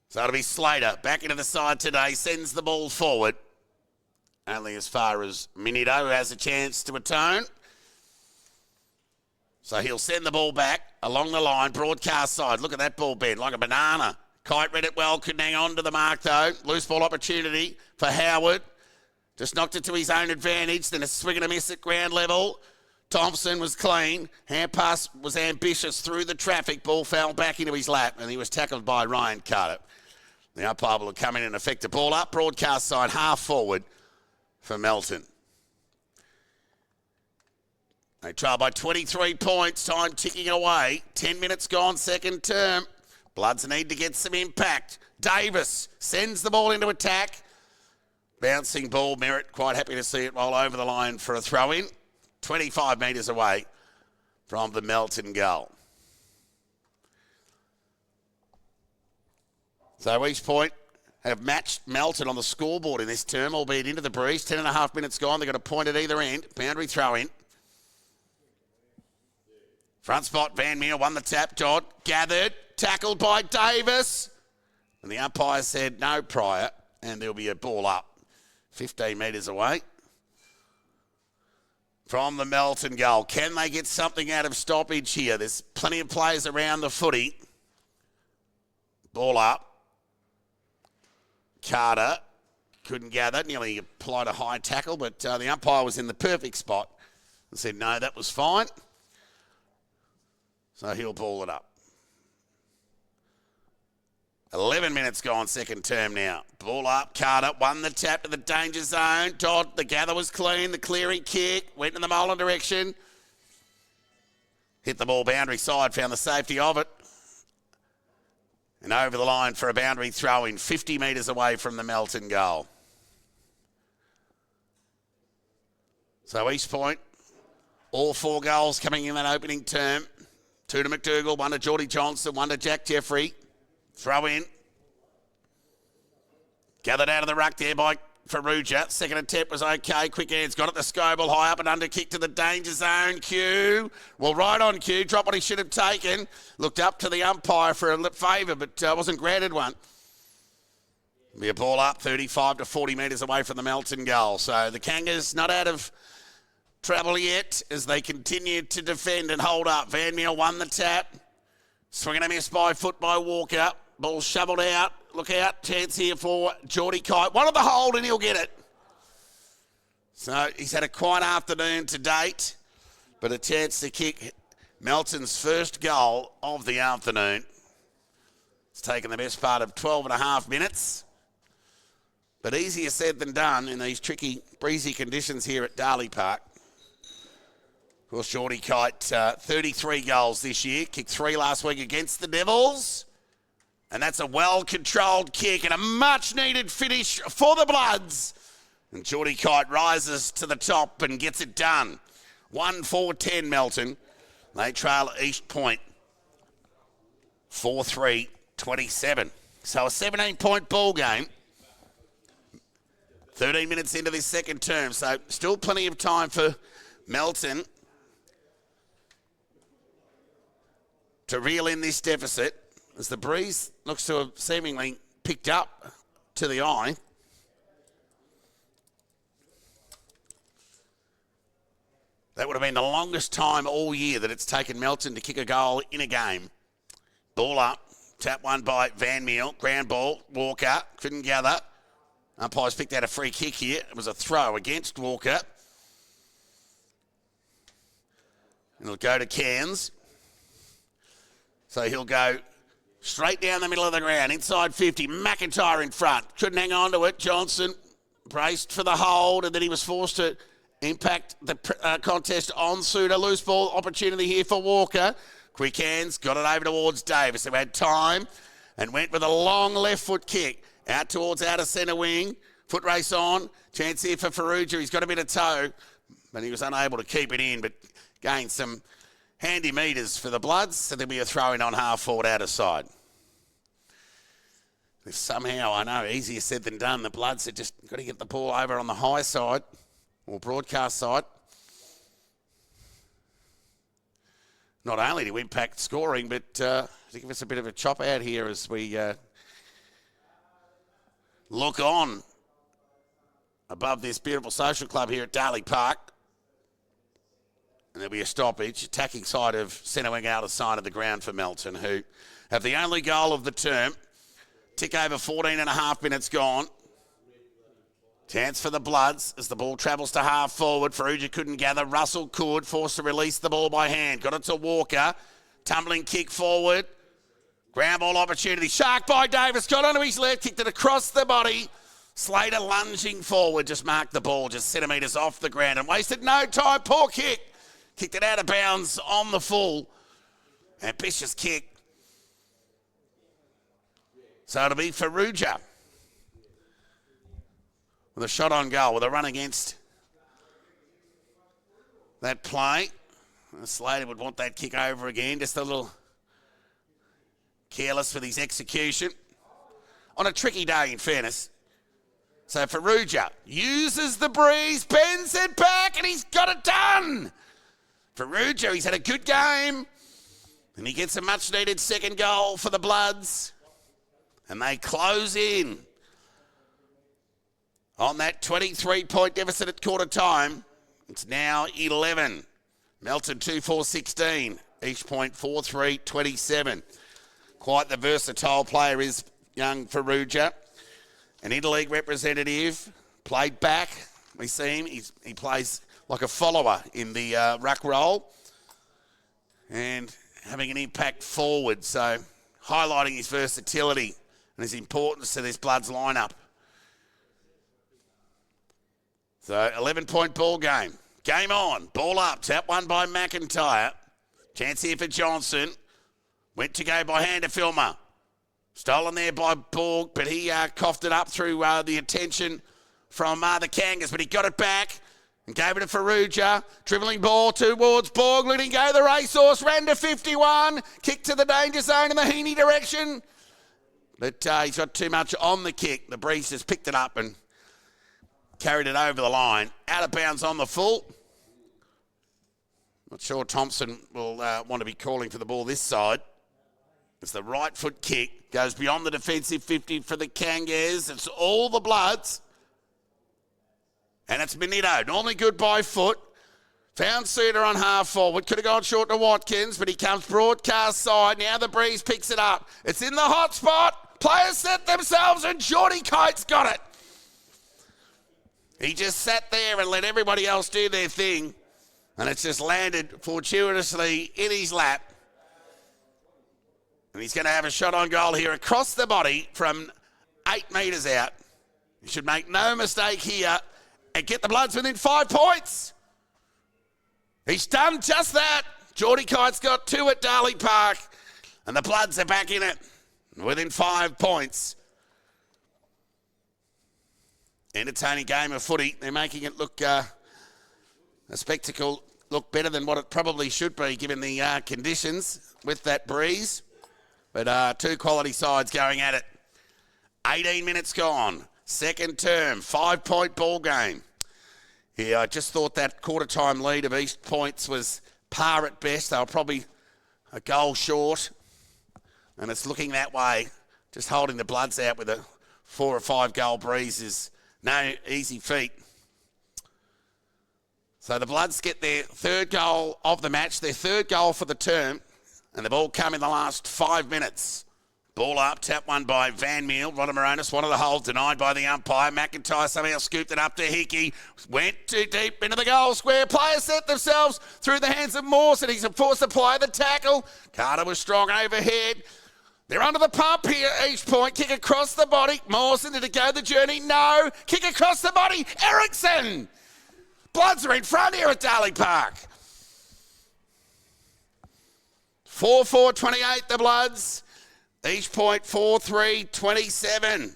Speaker 1: So it'll be Slater back into the side today, sends the ball forward. Only as far as Minito, who has a chance to atone. So he'll send the ball back along the line, broadcast side. Look at that ball bend, like a banana. Kite read it well, couldn't hang on to the mark though. Loose ball opportunity for Howard. Just knocked it to his own advantage, then a swing and a miss at ground level. Thompson was clean. Hand pass was ambitious through the traffic. Ball fell back into his lap and he was tackled by Ryan Carter. The umpire will come in and effect a ball up. Broadcast side half forward for Melton. They trail by 23 points. Time ticking away. 10 minutes gone, second term. Bloods need to get some impact. Davis sends the ball into attack. Bouncing ball, Merritt quite happy to see it roll over the line for a throw-in. 25 metres away from the Melton goal. So East Point have matched Melton on the scoreboard in this term, albeit into the breeze. 10.5 minutes gone. They've got a point at either end. Boundary throw-in. Front spot, Van Meer won the tap. Dodd gathered, tackled by Davis. And the umpire said no prior, and there'll be a ball up 15 metres away from the Melton goal. Can they get something out of stoppage here? There's plenty of players around the footy. Ball up. Carter couldn't gather, nearly applied a high tackle, but the umpire was in the perfect spot and said, no, that was fine. So he'll ball it up. 11 minutes gone, second term now. Ball up, Carter won the tap to the danger zone. Dodd, the gather was clean, the clearing kick, went in the Melton direction. Hit the ball boundary side, found the safety of it. And over the line for a boundary throw-in, 50 metres away from the Melton goal. So East Point, all 4 goals coming in that opening term. 2 to McDougall, 1 to Geordie Johnson, 1 to Jack Jeffrey. Throw in. Gathered out of the ruck there by Ferrugia. Second attempt was okay. Quick hands got it to Scoble. High up and under kick to the danger zone. Q. Well, right on Q. Dropped what he should have taken. Looked up to the umpire for a favour, but wasn't granted one. Be a ball up 35 to 40 metres away from the Melton goal. So the Kangas not out of trouble yet as they continue to defend and hold up. Van Meer won the tap. Swing and a miss by foot by Walker. Ball shoveled out. Look out. Chance here for Geordie Kite. One of the hold and he'll get it. So he's had a quiet afternoon to date, but a chance to kick Melton's first goal of the afternoon. It's taken the best part of 12.5 minutes, but easier said than done in these tricky, breezy conditions here at Darley Park. Of course, Geordie Kite, 33 goals this year. Kicked 3 last week against the Devils. And that's a well-controlled kick and a much-needed finish for the Bloods. And Geordie Kite rises to the top and gets it done. 1-4-10 Melton. They trail East Point 4-3-27. So a 17-point ball game. 13 minutes into this second term. So still plenty of time for Melton to reel in this deficit as the breeze looks to have seemingly picked up to the eye. That would have been the longest time all year that it's taken Melton to kick a goal in a game. Ball up, tap one by Van Meel, ground ball, Walker, couldn't gather. Umpires picked out a free kick here. It was a throw against Walker. And it'll go to Cairns. So he'll go straight down the middle of the ground, inside 50. McIntyre in front. Couldn't hang on to it. Johnson braced for the hold, and then he was forced to impact the contest on Suter. Loose ball opportunity here for Walker. Quick hands, got it over towards Davis, who had time and went with a long left foot kick out towards outer centre wing. Foot race on. Chance here for Ferrugia. He's got a bit of toe, but he was unable to keep it in, but gained some handy metres for the Bloods, so there'll be a throw-in on half-forward outer side. If somehow, I know, easier said than done, the Bloods have just got to get the ball over on the high side, or broadcast side. Not only to impact scoring, but to give us a bit of a chop out here as we look on above this beautiful social club here at Darley Park. And there'll be a stoppage. Attacking side of centre wing out of side of the ground for Melton, who have the only goal of the term. Tick over 14 and a half minutes gone. Chance for the Bloods as the ball travels to half forward. Ferrugia couldn't gather. Russell could. Forced to release the ball by hand. Got it to Walker. Tumbling kick forward. Ground ball opportunity. Shark by Davis. Got onto his left. Kicked it across the body. Slater lunging forward. Just marked the ball just centimetres off the ground and wasted no time. Poor kick. Kicked it out of bounds on the full. Ambitious kick. So it'll be Ferrugia with a shot on goal, with a run against that play. Slater would want that kick over again, just a little careless with his execution. On a tricky day, in fairness. So Ferrugia uses the breeze, bends it back, and he's got it done. Ferrugia, he's had a good game, and he gets a much-needed second goal for the Bloods. And they close in on that 23-point deficit at quarter time. It's now 11. Melton 2-4-16. Each point 4-3-27. Quite the versatile player is young Ferrugia. An interleague representative. Played back. We see him. He plays like a follower in the ruck role. And having an impact forward. So highlighting his versatility and his importance to this Bloods lineup. So 11-point ball game. Game on. Ball up. Tap one by McIntyre. Chance here for Johnson. Went to go by hand to Filmer. Stolen there by Borg, but he coughed it up through the attention from the Kangas, but he got it back and gave it to Ferrugia. Dribbling ball towards Borg, letting go the racehorse, ran to 51, kicked to the danger zone in the Heaney direction. But he's got too much on the kick. The breeze just picked it up and carried it over the line. Out of bounds on the full. Not sure Thompson will want to be calling for the ball this side. It's the right foot kick. Goes beyond the defensive 50 for the Kangas. It's all the Bloods. And it's Benito. Normally good by foot. Found Suter on half forward. Could have gone short to Watkins, but he comes broadcast side. Now the breeze picks it up. It's in the hot spot. Players set themselves and Geordie Kite's got it. He just sat there and let everybody else do their thing. And it's just landed fortuitously in his lap. And he's going to have a shot on goal here across the body from 8 metres out. He should make no mistake here and get the Bloods within 5 points. He's done just that. Geordie Kite's got 2 at Darley Park. And the Bloods are back in it within 5 points. Entertaining game of footy. They're making it look a spectacle, look better than what it probably should be given the conditions with that breeze. But 2 quality sides going at it. 18 minutes gone. Second term. 5-point ball game. Yeah, I just thought that quarter-time lead of East Points was par at best. They were probably a goal short. And it's looking that way. Just holding the Bloods out with a 4 or 5 goal breeze is no easy feat. So the Bloods get their 3rd goal of the match, their 3rd goal for the term. And the ball come in the last 5 minutes. Ball up, tap one by Van Meel. Rodamoronis, one of the holes, denied by the umpire. McIntyre somehow scooped it up to Hickey. Went too deep into the goal square. Players set themselves through the hands of Mawson. He's forced to apply the tackle. Carter was strong overhead. They're under the pump here at East Point. Kick across the body. Mawson, did it go the journey? No. Kick across the body. Erickson. Bloods are in front here at Darley Park. 4-4-28 the Bloods. Each point 4-3-27.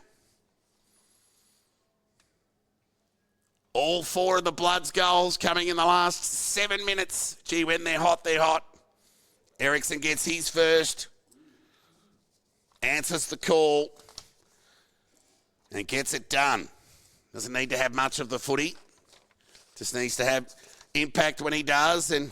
Speaker 1: All 4 of the Bloods goals coming in the last 7 minutes. Gee, when they're hot, they're hot. Erickson gets his first. Answers the call. And gets it done. Doesn't need to have much of the footy. Just needs to have impact when he does. And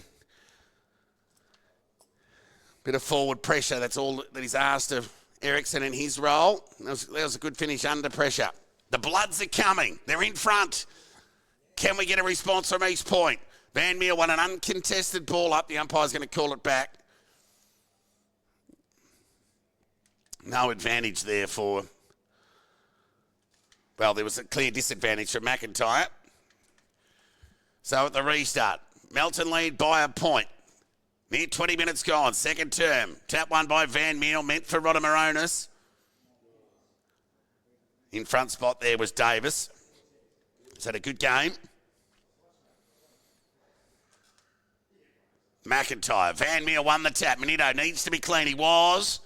Speaker 1: bit of forward pressure, that's all that he's asked of Erickson in his role. That was a good finish under pressure. The Bloods are coming. They're in front. Can we get a response from East Point? Van Meer won an uncontested ball up. The umpire's going to call it back. No advantage there for... Well, there was a clear disadvantage for McIntyre. So at the restart, Melton lead by a point. Near 20 minutes gone. Second term. Tap one by Van Meer, meant for Rodamaronis. In front spot there was Davis. He's had a good game. McIntyre. Van Meer won the tap. Manito needs to be clean. He was.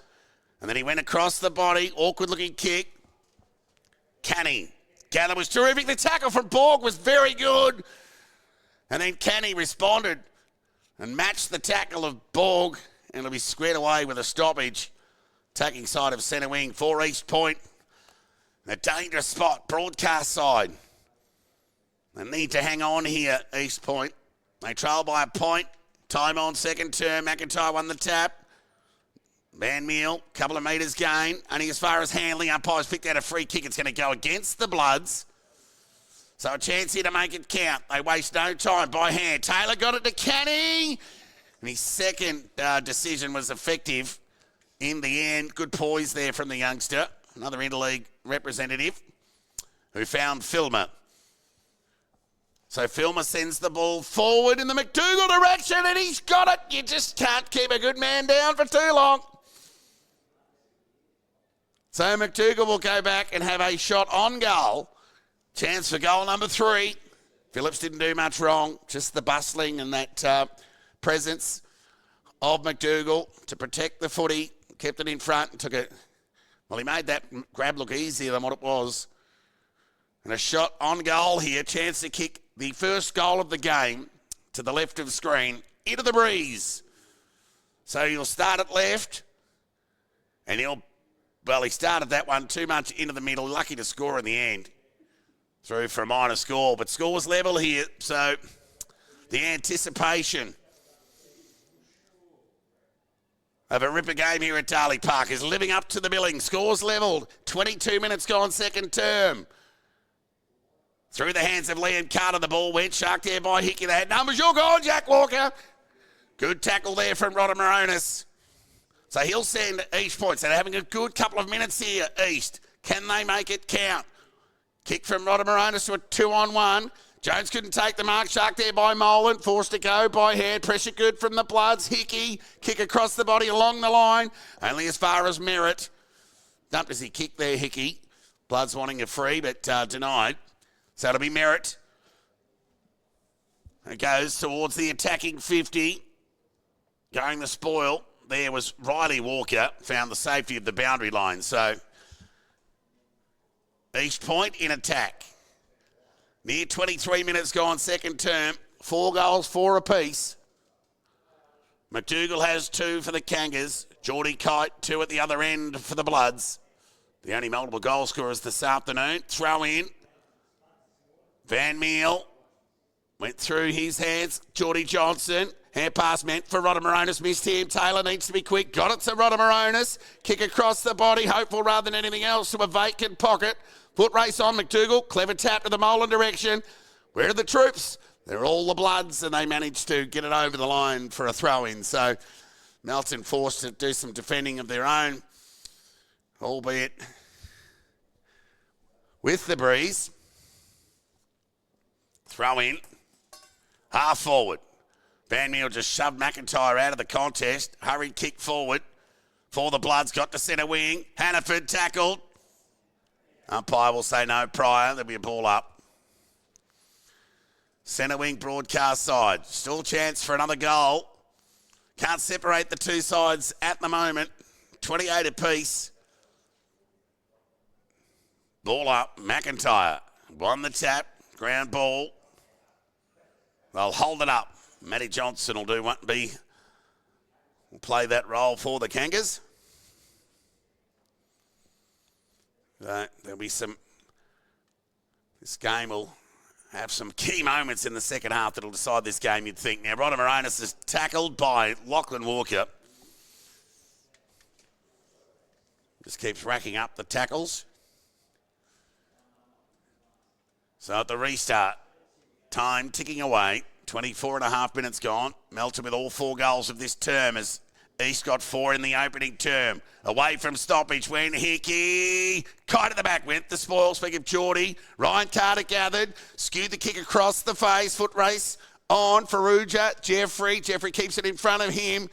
Speaker 1: And then he went across the body. Awkward looking kick. Canny. Gather was terrific. The tackle from Borg was very good. And then Canny responded and matched the tackle of Borg. And it'll be squared away with a stoppage. Taking side of centre wing for East Point. A dangerous spot. Broadcast side. They need to hang on here, East Point. They trail by a point. Time on second term. McIntyre won the tap. Van Meer, couple of metres gain. Only as far as handling. Umpires picked out a free kick. It's going to go against the Bloods. So a chance here to make it count. They waste no time by hand. Taylor got it to Canny. And his second decision was effective in the end. Good poise there from the youngster. Another interleague representative who found Filmer. So Filmer sends the ball forward in the McDougall direction and he's got it. You just can't keep a good man down for too long. So McDougall will go back and have a shot on goal. Chance for goal number 3. Phillips didn't do much wrong. Just the bustling and that presence of McDougall to protect the footy. Kept it in front and took it. Well, he made that grab look easier than what it was. And a shot on goal here. Chance to kick the first goal of the game to the left of the screen into the breeze. So he'll start at left and he started that one too much into the middle. Lucky to score in the end. Through for a minor score, but scores level here. So the anticipation of a ripper game here at Darley Park is living up to the billing. Scores levelled. 22 minutes gone second term. Through the hands of Liam Carter, the ball went. Shark there by Hickey. They had numbers. You're gone, Jack Walker. Good tackle there from Rodamaronis. So he'll send East Point. So they're having a good couple of minutes here, East. Can they make it count? Kick from Rodamaronis to a 2-on-1. Jones couldn't take the mark. Shark there by Melton. Forced to go by Head. Pressure good from the Bloods. Hickey. Kick across the body along the line. Only as far as Merritt. Dumped as he kicked there, Hickey. Bloods wanting a free, but denied. So it'll be Merritt. It goes towards the attacking 50. Going the spoil. There was Riley Walker. Found the safety of the boundary line. So East Point in attack. Near 23 minutes gone second term. 4 goals, 4 apiece. McDougall has 2 for the Kangas. Geordie Kite 2 at the other end for the Bloods. The only multiple goal scorers this afternoon. Throw in. Van Meer went through his hands. Geordie Johnson. Hand pass meant for Rodamaronis. Missed him. Taylor needs to be quick. Got it to Rodamaronis. Kick across the body. Hopeful rather than anything else to a vacant pocket. Foot race on McDougall. Clever tap to the Melton direction. Where are the troops? They're all the Bloods and they managed to get it over the line for a throw-in. So Melton forced to do some defending of their own, albeit with the breeze. Throw in. Half forward. Van Meer just shoved McIntyre out of the contest. Hurried kick forward for the Bloods. Got to centre wing. Hannaford tackled. Umpire will say no prior. There'll be a ball up. Centre wing broadcast side. Still chance for another goal. Can't separate the two sides at the moment. 28 apiece. Ball up. McIntyre won the tap. Ground ball. They'll hold it up. Matty Johnson will play that role for the Kangas. There'll be this game will have some key moments in the second half that'll decide this game, you'd think. Now, Rodamaronis is tackled by Lachlan Walker. Just keeps racking up the tackles. So at the restart, time ticking away. 24 and a half minutes gone. Melton with all 4 goals of this term as East got 4 in the opening term. Away from stoppage went Hickey. Kite at the back went the spoil. Speak of Geordie. Ryan Carter gathered. Skewed the kick across the face. Foot race on. Faruja. Jeffrey. Jeffrey keeps it in front of him.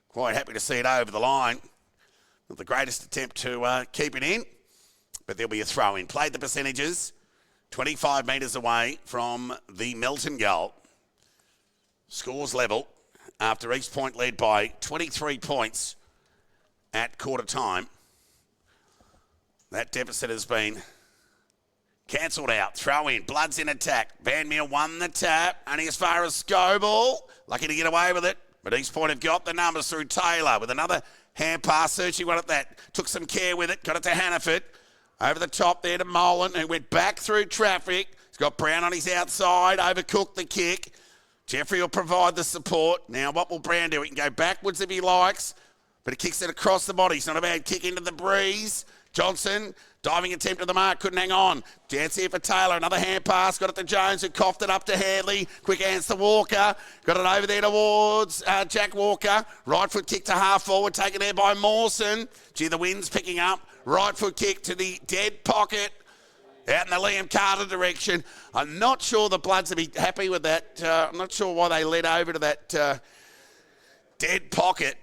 Speaker 1: Quite happy to see it over the line. Not the greatest attempt to keep it in, but there'll be a throw in. Played the percentages. 25 metres away from the Melton goal. Scores level after East Point led by 23 points at quarter time. That deficit has been cancelled out. Throw in. Bloods in attack. Van Meer won the tap. Only as far as Scoble. Lucky to get away with it. But East Point have got the numbers through Taylor with another hand pass. Searching one at that. Took some care with it. Got it to Hannaford. Over the top there to Molin, who went back through traffic. He's got Brown on his outside. Overcooked the kick. Jeffrey will provide the support. Now, what will Brown do? He can go backwards if he likes, but he kicks it across the body. It's not a bad kick into the breeze. Johnson, diving attempt at the mark, couldn't hang on. Chance here for Taylor. Another hand pass. Got it to Jones, who coughed it up to Hadley. Quick hands to Walker. Got it over there towards Jack Walker. Right foot kick to half forward, taken there by Mawson. Gee, the wind's picking up. Right foot kick to the dead pocket. Out in the Liam Carter direction. I'm not sure the Bloods will be happy with that. I'm not sure why they led over to that dead pocket.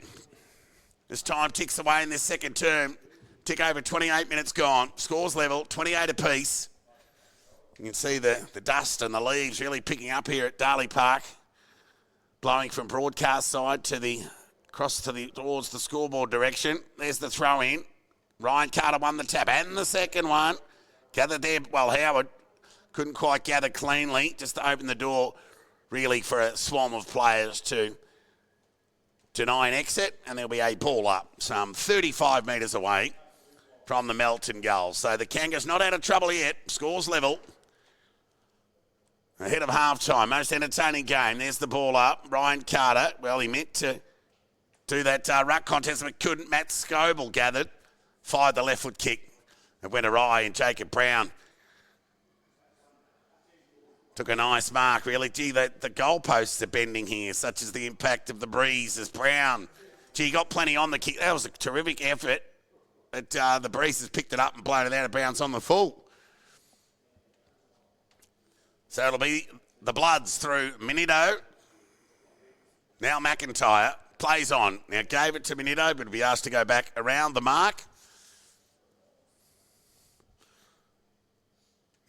Speaker 1: As time ticks away in this second term. Tick over 28 minutes gone. Scores level, 28 apiece. You can see the dust and the leaves really picking up here at Darley Park. Blowing from broadcast side to the across to the towards the scoreboard direction. There's the throw in. Ryan Carter won the tap and the second one. Gathered there, well, Howard couldn't quite gather cleanly, just to open the door really for a swarm of players to deny an exit, and there'll be a ball up some 35 metres away from the Melton goal. So the Kangas not out of trouble yet. Scores level. Ahead of half-time. Most entertaining game. There's the ball up. Ryan Carter, well, he meant to do that ruck contest, but couldn't. Matt Scoble gathered. Fired the left foot kick. It went awry, and Jacob Brown took a nice mark, really. Gee, the goalposts are bending here, such as the impact of the breeze as Brown. Gee, he got plenty on the kick. That was a terrific effort. But the breeze has picked it up and blown it out of bounds on the full. So it'll be the Bloods through Minito. Now McIntyre plays on. Now gave it to Minito, but he'll be asked to go back around the mark.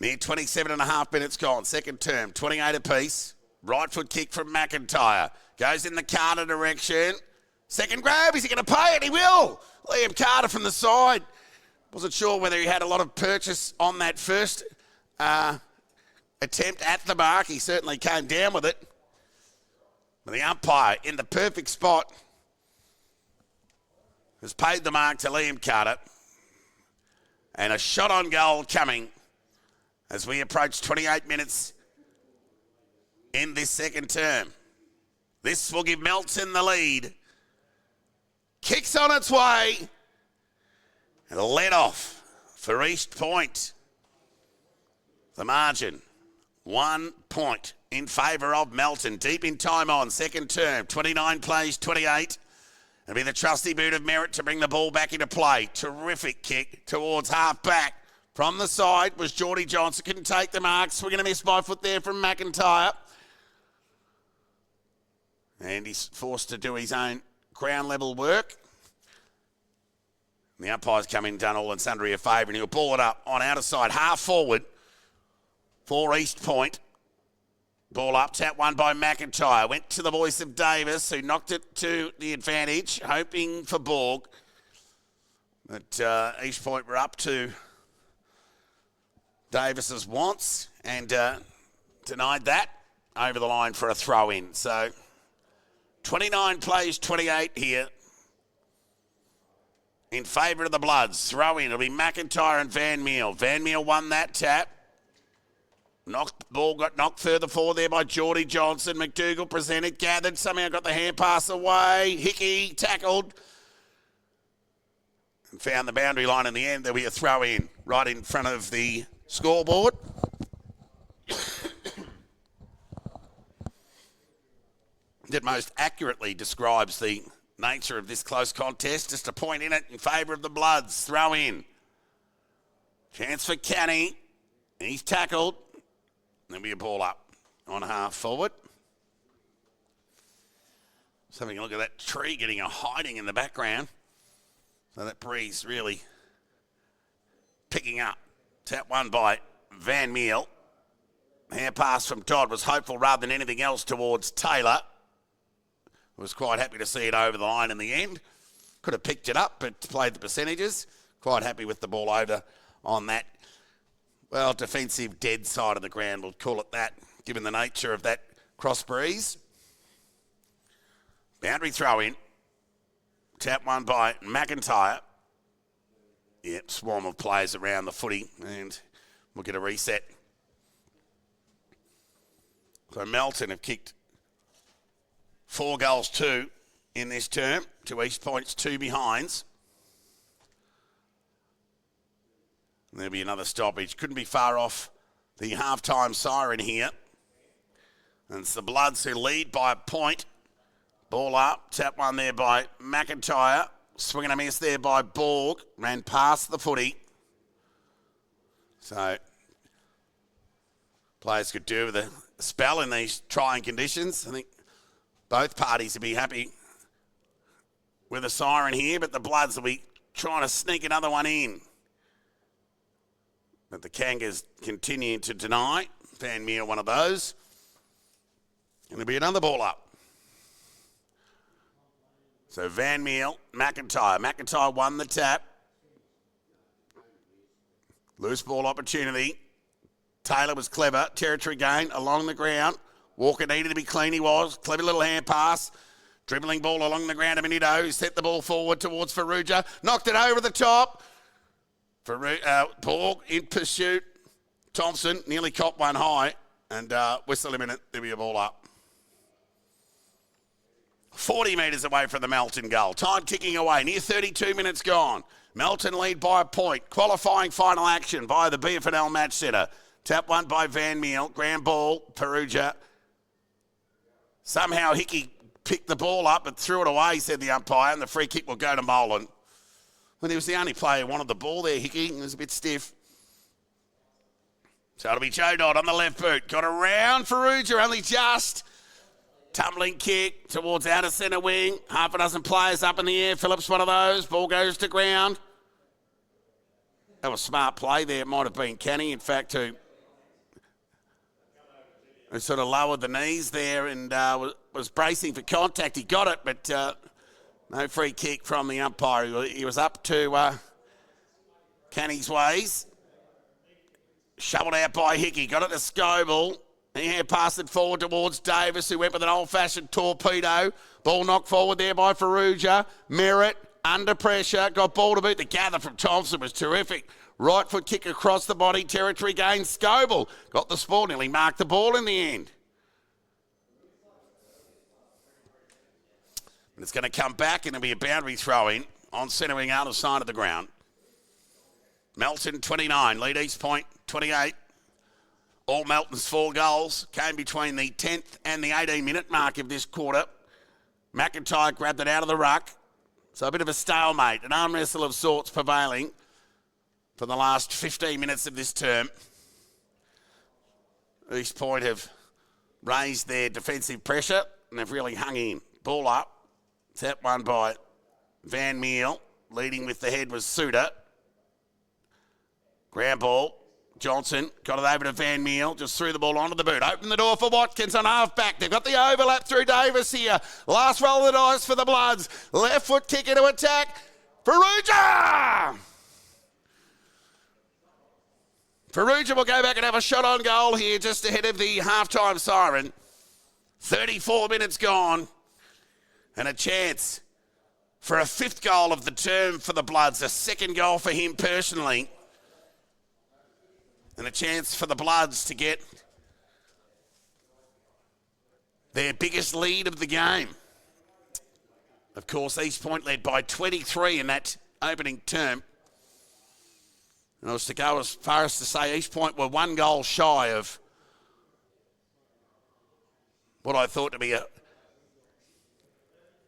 Speaker 1: Near 27 and a half minutes gone. Second term, 28 apiece. Right foot kick from McIntyre. Goes in the Carter direction. Second grab. Is he going to pay it? He will. Liam Carter from the side. Wasn't sure whether he had a lot of purchase on that first attempt at the mark. He certainly came down with it. But the umpire in the perfect spot has paid the mark to Liam Carter. And a shot on goal coming as we approach 28 minutes in this second term. This will give Melton the lead. Kicks on its way. And let off for East Point. The margin, 1 point in favour of Melton. Deep in time on, second term, 29 plays, 28. It'll be the trusty boot of Merritt to bring the ball back into play. Terrific kick towards half back. From the side was Geordie Johnson. Couldn't take the mark. Swinging a miss by foot there from McIntyre. And he's forced to do his own ground level work. And the umpire's come in, done all and sundry a favour, and he'll ball it up on outer side, half forward for East Point. Ball up, tap one by McIntyre. Went to the voice of Davis, who knocked it to the advantage, hoping for Borg. But East Point were up to Davis's wants and denied that over the line for a throw in. So 29 plays, 28 here in favour of the Bloods. Throw in, it'll be McIntyre and Van Meel. Van Meel won that tap. Ball got knocked further forward there by Geordie Johnson. McDougall presented, gathered, somehow got the hand pass away. Hickey tackled and found the boundary line in the end. There'll be a throw in right in front of the scoreboard. that most accurately describes the nature of this close contest. Just a point in it in favour of the Bloods. Throw in. Chance for Canny. He's tackled. There'll be a ball up on half forward. Just having a look at that tree getting a hiding in the background. So that breeze really picking up. Tap one by Van Meel. Hand pass from Todd was hopeful rather than anything else towards Taylor. Was quite happy to see it over the line in the end. Could have picked it up, but played the percentages. Quite happy with the ball over on that, well, defensive dead side of the ground, we'll call it that, given the nature of that cross breeze. Boundary throw in. Tap one by McIntyre. Yep, swarm of players around the footy, and we'll get a reset. So Melton have kicked 4 goals, 2 in this term to East Point's 2 behinds. And there'll be another stoppage. Couldn't be far off the halftime siren here. And it's the Bloods who lead by a point. Ball up. Tap one there by McIntyre. Swing and a miss there by Borg. Ran past the footy. So players could do with a spell in these trying conditions. I think both parties would be happy with a siren here, but the Bloods will be trying to sneak another one in. But the Kangas continue to deny. Van Meer, one of those. And there'll be another ball up. So Van Meel, McIntyre. McIntyre won the tap. Loose ball opportunity. Taylor was clever. Territory gain along the ground. Walker needed to be clean, he was. Clever little hand pass. Dribbling ball along the ground a minute. He set the ball forward towards Farrugia. Knocked it over the top. Borg in pursuit. Thompson nearly copped one high. And whistle a minute, there'll be a ball up. 40 metres away from the Melton goal. Time ticking away. Near 32 minutes gone. Melton lead by a point. Qualifying final action by the BFNL match centre. Tap one by Van Meel. Grand ball, Perugia. Somehow Hickey picked the ball up and threw it away, said the umpire, and the free kick will go to Melton. Well, he was the only player who wanted the ball there, Hickey. It was a bit stiff. So it'll be Joe Dodd on the left boot. Got around Farrugia, only just. Tumbling kick towards outer centre wing. Half a dozen players up in the air. Phillips one of those. Ball goes to ground. That was smart play there. It might have been Canny, in fact, who sort of lowered the knees there and was bracing for contact. He got it, but no free kick from the umpire. He was up to Canny's ways. Shoveled out by Hickey. Got it to Scoble. He passed it forward towards Davis, who went with an old-fashioned torpedo. Ball knocked forward there by Farrugia. Merritt, under pressure, got ball to boot. The gather from Thompson was terrific. Right foot kick across the body, territory gain. Scoble got the sport, nearly marked the ball in the end. And it's going to come back and there'll be a boundary throw-in on centre wing out of side of the ground. Melton 29, lead East Point 28. All Melton's 4 goals came between the 10th and the 18-minute mark of this quarter. McIntyre grabbed it out of the ruck. So a bit of a stalemate, an arm wrestle of sorts prevailing for the last 15 minutes of this term. East Point have raised their defensive pressure and they've really hung in. Ball up. Tap one by Van Meel. Leading with the head was Suter. Ground ball. Johnson got it over to Van Meel, just threw the ball onto the boot. Open the door for Watkins on half-back. They've got the overlap through Davis here. Last roll of the dice for the Bloods. Left foot kick into attack. Farrugia! Farrugia will go back and have a shot on goal here just ahead of the half-time siren. 34 minutes gone. And a chance for a 5th goal of the term for the Bloods. A 2nd goal for him personally. And a chance for the Bloods to get their biggest lead of the game. Of course, East Point led by 23 in that opening term. And I was to go as far as to say East Point were 1 goal shy of what I thought to be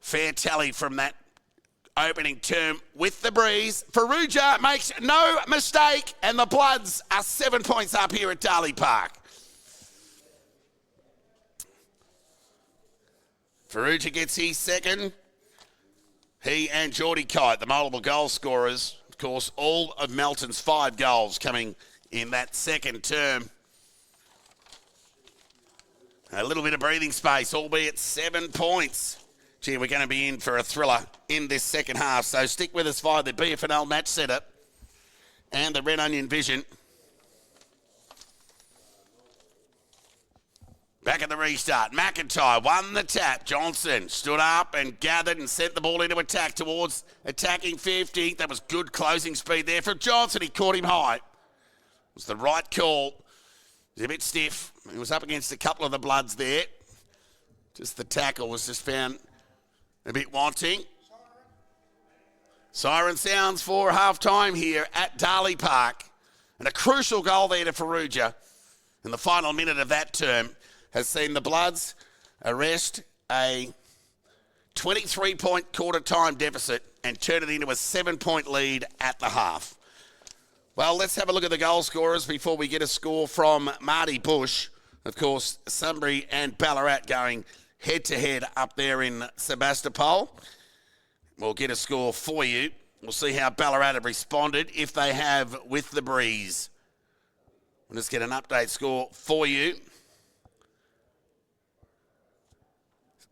Speaker 1: fair tally from that opening term with the breeze. Farrugia makes no mistake, and the Bloods are 7 points up here at Darley Park. Farrugia gets his second. He and Geordie Kite, the multiple goal scorers. Of course, all of Melton's 5 goals coming in that second term. A little bit of breathing space, albeit 7 points. Gee, we're going to be in for a thriller in this second half. So stick with us via the BFNL match setup and the Red Onion Vision. Back at the restart, McIntyre won the tap. Johnson stood up and gathered and sent the ball into attack towards attacking 50. That was good closing speed there from Johnson. He caught him high. It was the right call. He was a bit stiff. He was up against a couple of the Bloods there. Just the tackle was just found a bit wanting. Siren sounds for half-time here at Darley Park. And a crucial goal there to Farrugia in the final minute of that term has seen the Bloods arrest a 23-point quarter-time deficit and turn it into a 7-point lead at the half. Well, let's have a look at the goal scorers before we get a score from Marty Bush. Of course, Sunbury and Ballarat going head-to-head up there in Sebastopol. We'll get a score for you. We'll see how Ballarat have responded, if they have, with the breeze. We'll just get an update score for you.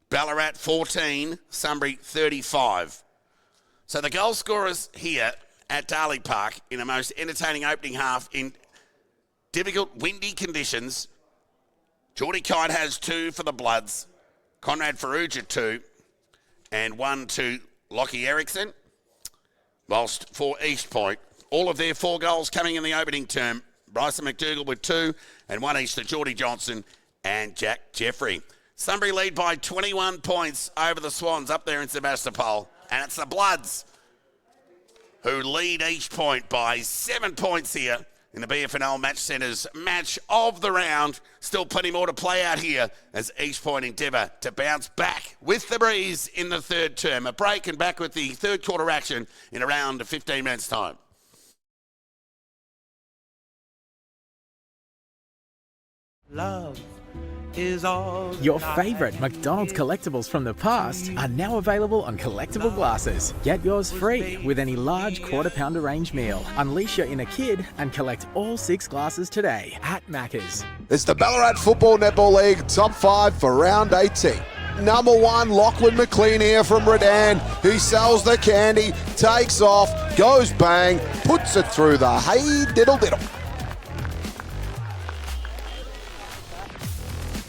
Speaker 1: Ballarat 14, Sunbury 35. So the goal scorers here at Darley Park in a most entertaining opening half in difficult windy conditions. Geordie Kite has 2 for the Bloods. Conrad Farrugia 2. And 1 to Lockie Erickson. Whilst for East Point, all of their 4 goals coming in the opening term. Bryson McDougall with 2 and 1 each to Geordie Johnson and Jack Jeffrey. Sunbury lead by 21 points over the Swans up there in Sebastopol. And it's the Bloods who lead East Point by 7 points here in the BFNL Match Centre's match of the round. Still plenty more to play out here as East Point endeavour to bounce back with the breeze in the third term. A break and back with the third quarter action in around 15 minutes' time.
Speaker 2: Love is all
Speaker 3: Your
Speaker 2: that
Speaker 3: favourite
Speaker 2: I
Speaker 3: McDonald's
Speaker 2: need.
Speaker 3: collectibles from the past are now available on collectible glasses. Get yours free with any large quarter-pounder range meal. Unleash your inner kid and collect all 6 glasses today at Macca's.
Speaker 4: It's the Ballarat Football Netball League Top 5 for round 18. Number 1, Lachlan McLean here from Redan. He sells the candy, takes off, goes bang, puts it through the hey diddle diddle.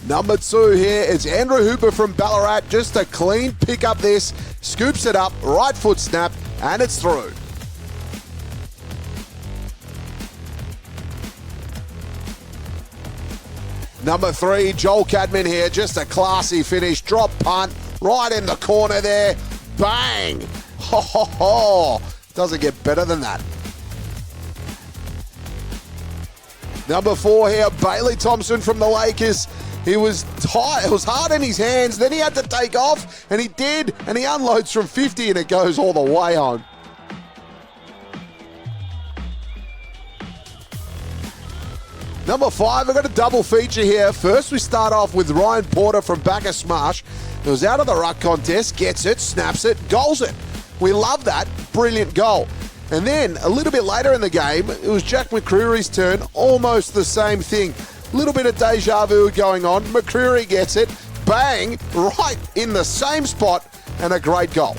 Speaker 4: Number 2 here is Andrew Hooper from Ballarat. Just a clean pick up this, scoops it up, right foot snap, and it's through. Number 3, Joel Cadman here. Just a classy finish, drop punt, right in the corner there. Bang! Ho, ho, ho. Doesn't get better than that. Number 4 here, Bailey Thompson from the Lakers. He was tight, it was hard in his hands, then he had to take off, and he did, and he unloads from 50 and it goes all the way home. Number 5, we've got a double feature here. First we start off with Ryan Porter from Bacchus Smash. He was out of the ruck contest, gets it, snaps it, goals it. We love that, brilliant goal. And then a little bit later in the game, it was Jack McCreary's turn, almost the same thing. Little bit of deja vu going on. McCreary gets it, bang, right in the same spot, and a great goal.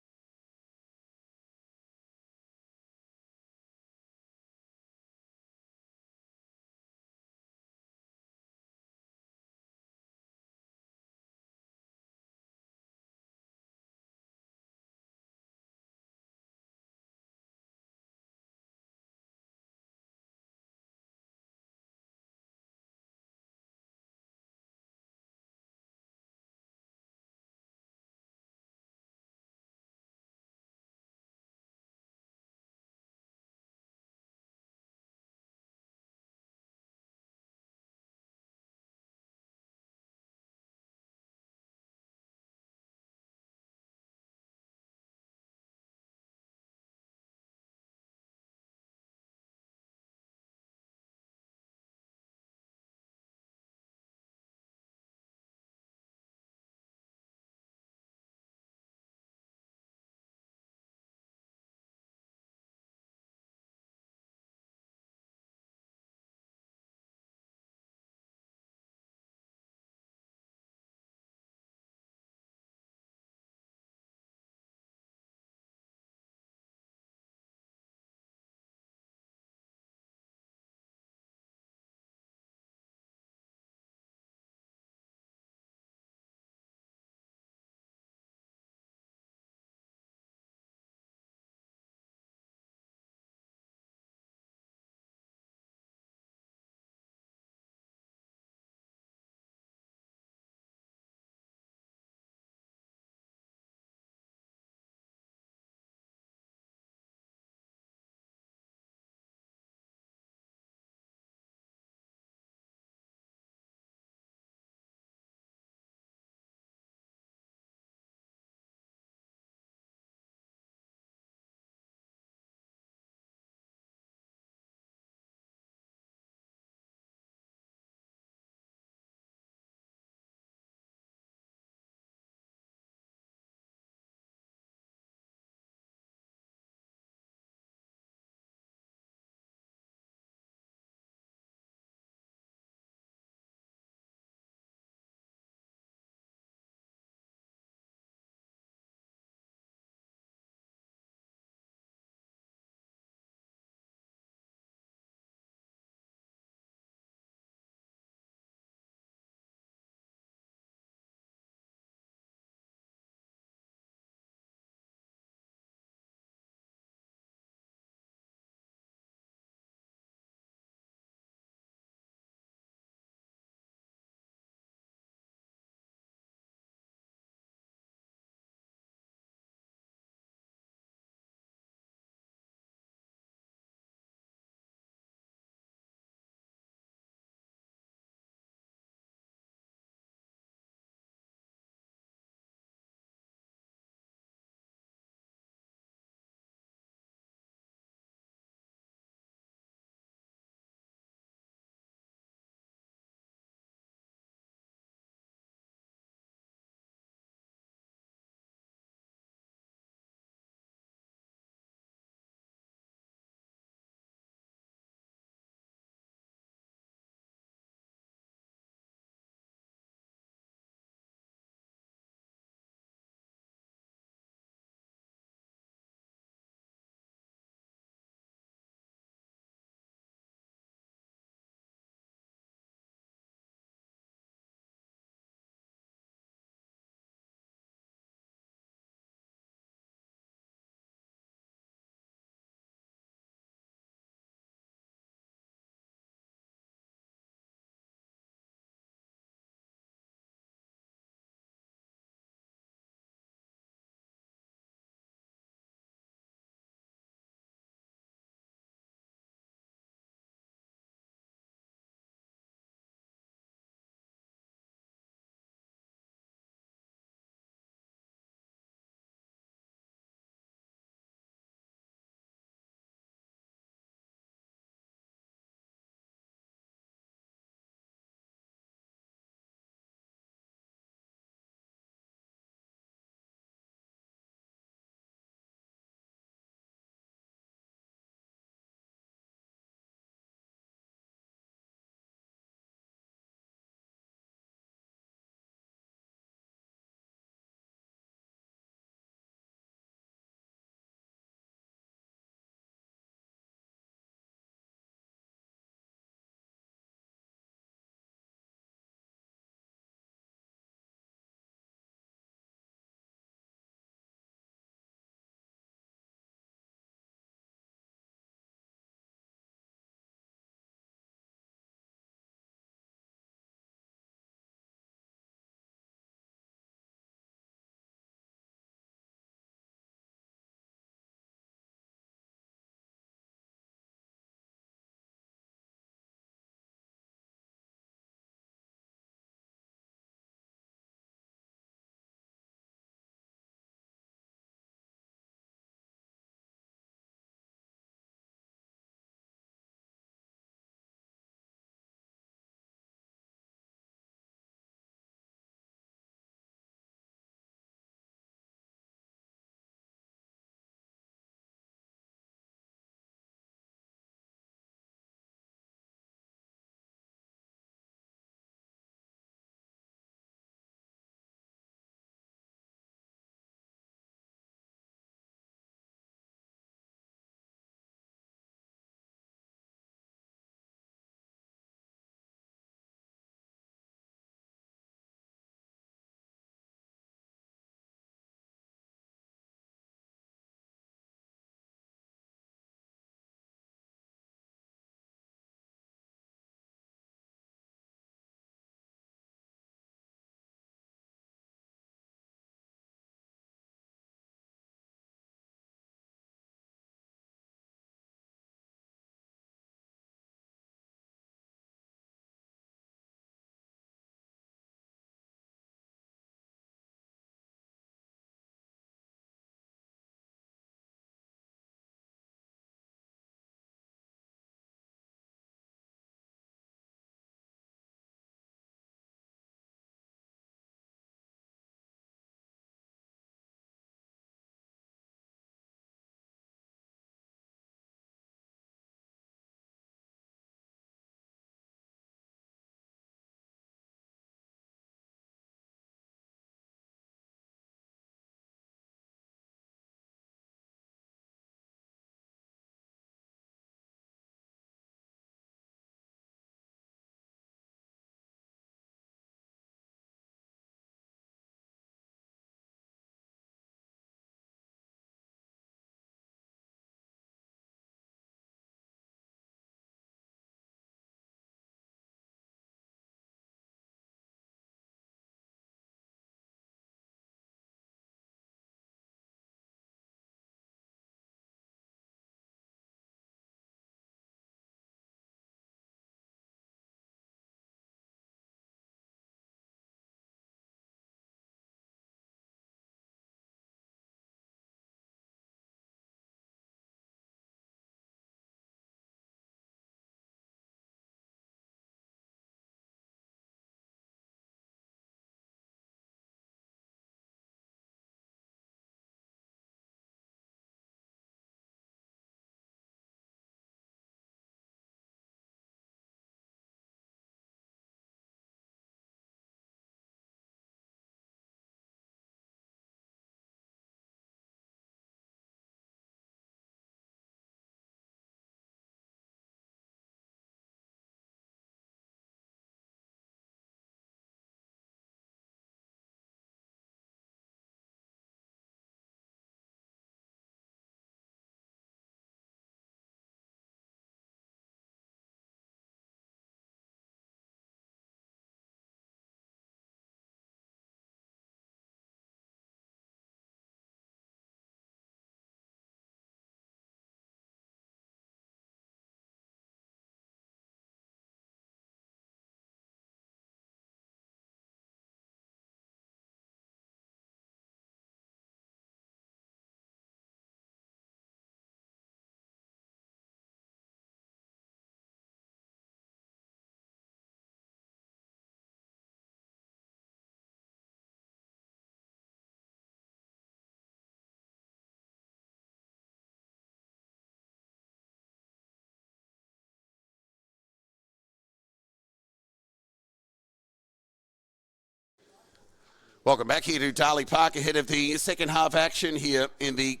Speaker 1: Welcome back here to Darley Park ahead of the second half action here in the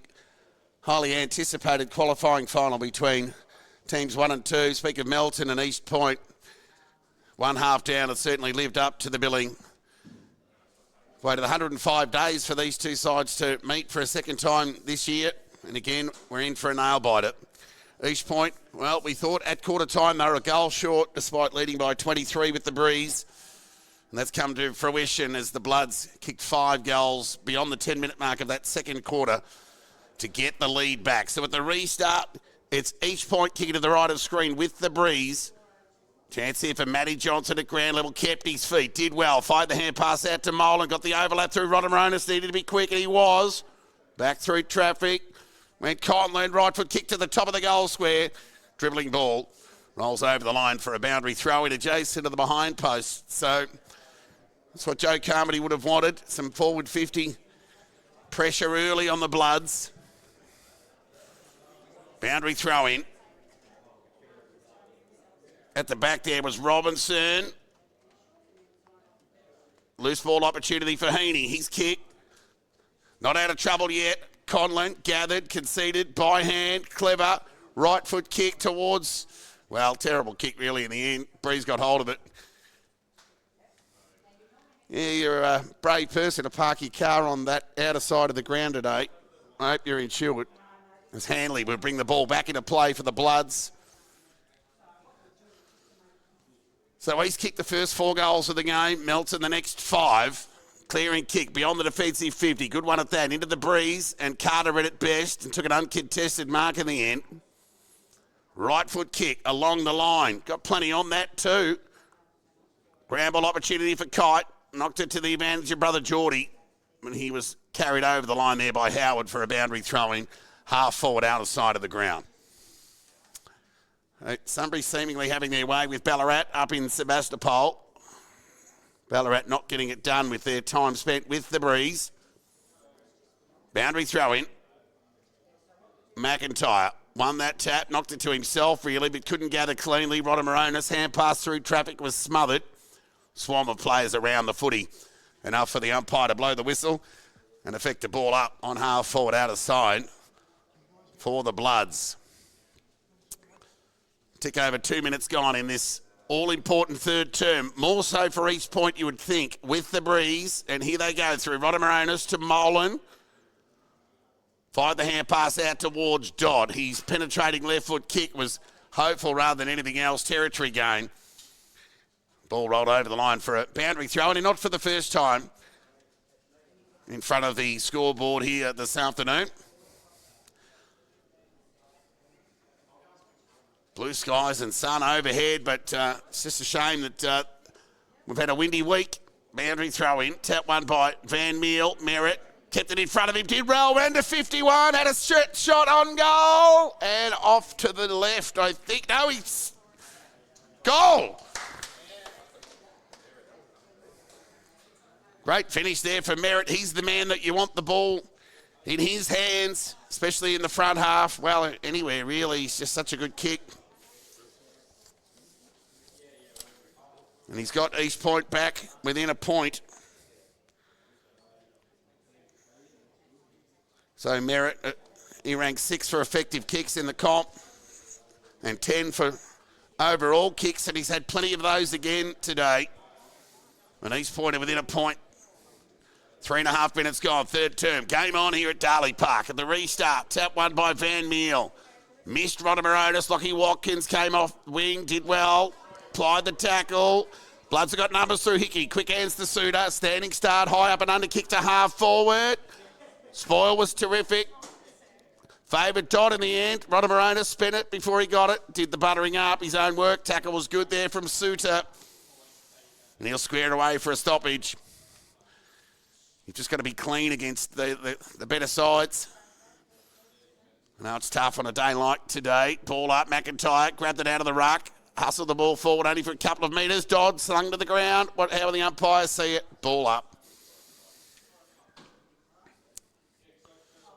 Speaker 1: highly anticipated qualifying final between teams 1 and 2. Speak of Melton and East Point. 1 half down, it certainly lived up to the billing. Waited 105 days for these two sides to meet for a second time this year. And again, we're in for a nail-biter. East Point, well, we thought at quarter time they were a goal short despite leading by 23 with the breeze. And that's come to fruition as the Bloods kicked 5 goals beyond the 10-minute mark of that second quarter to get the lead back. So at the restart, it's East Point kicking to the right of screen with the breeze. Chance here for Matty Johnson at ground level, kept his feet, did well. Fired the hand pass out to Melton, got the overlap through Rodamaronis, needed to be quick, and he was. Back through traffic, went Conlon, right foot kick to the top of the goal square. Dribbling ball, rolls over the line for a boundary throw in adjacent to the behind post. So that's what Joe Carmody would have wanted, some forward 50 pressure early on the Bloods. Boundary throw in. At the back there was Robinson. Loose ball opportunity for Heaney. He's kicked. Not out of trouble yet. Conlon gathered, conceded, by hand, clever. Right foot kick towards, well, terrible kick really in the end. Breeze got hold of it. Yeah, you're a brave person to park your car on that outer side of the ground today. I hope you're insured. As Hanley will bring the ball back into play for the Bloods. So he's kicked the first 4 goals of the game. Melton the next 5. Clearing kick beyond the defensive 50. Good one at that. Into the breeze, and Carter read it best and took an uncontested mark in the end. Right foot kick along the line. Got plenty on that too. Ground ball opportunity for Kite. Knocked it to the advantage of brother Geordie. And he was carried over the line there by Howard for a boundary throw-in. Half forward out of sight of the ground. Sunbury seemingly having their way with Ballarat up in Sebastopol. Ballarat not getting it done with their time spent with the breeze. Boundary throw in. McIntyre won that tap, knocked it to himself really, but couldn't gather cleanly. Rodamaronis, hand pass through traffic, was smothered. Swarm of players around the footy. Enough for the umpire to blow the whistle and effect the ball up on half forward out of side for the Bloods. Tick over 2 minutes gone in this all-important third term. More so for East Point, you would think, with the breeze. And here they go through Rodamaronis to Melton. Fired the hand pass out towards Dodd. His penetrating left foot kick was hopeful rather than anything else. Territory gain. Ball rolled over the line for a boundary throw, and not for the first time in front of the scoreboard here this afternoon. Blue skies and sun overhead, but it's just a shame that we've had a windy week. Boundary throw in, tap one by Van Meel, Merritt, kept it in front of him, did well, ran to 51, had a stretch shot on goal, and off to the left, I think. No, he's goal. Great finish there for Merritt. He's the man that you want the ball in his hands, especially in the front half. Well, anywhere really. He's just such a good kick. And he's got East Point back within a point. So Merritt, he ranks 6 for effective kicks in the comp and 10 for overall kicks, and he's had plenty of those again today. And East Point are within a point. 3.5 minutes gone, third term. Game on here at Darley Park. At the restart, tap one by Van Meel. Missed Rodamaronis. Lockie Watkins came off wing, did well. Applied the tackle. Bloods have got numbers through Hickey. Quick hands to Suter. Standing start, high up and under kick to half forward. Spoil was terrific. Favoured Dodd in the end. Rodamaronis spent it before he got it. Did the buttering up. His own work. Tackle was good there from Suter. And he'll square it away for a stoppage. You've just got to be clean against the better sides. Now it's tough on a day like today. Ball up, McIntyre grabbed it out of the ruck. Hustled the ball forward only for a couple of metres. Dodd slung to the ground. How will the umpires see it? Ball up.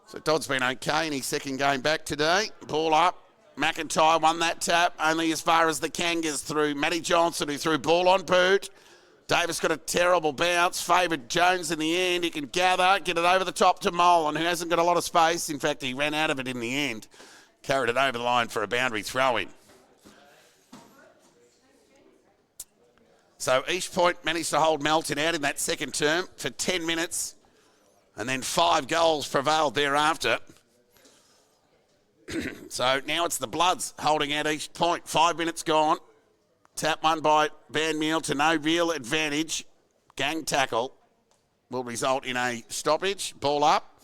Speaker 1: So Dodd's been okay in his second game back today. Ball up. McIntyre won that tap only as far as the Kangas through Matty Johnson, who threw ball on boot. Davis got a terrible bounce. Favoured Jones in the end. He can gather, get it over the top to Melton, who hasn't got a lot of space. In fact, he ran out of it in the end. Carried it over the line for a boundary throw-in. So East Point managed to hold Melton out in that second term for 10 minutes, and then 5 goals prevailed thereafter. So now it's the Bloods holding out East Point. 5 minutes gone. Tap one by Van Meel to no real advantage. Gang tackle will result in a stoppage. Ball up.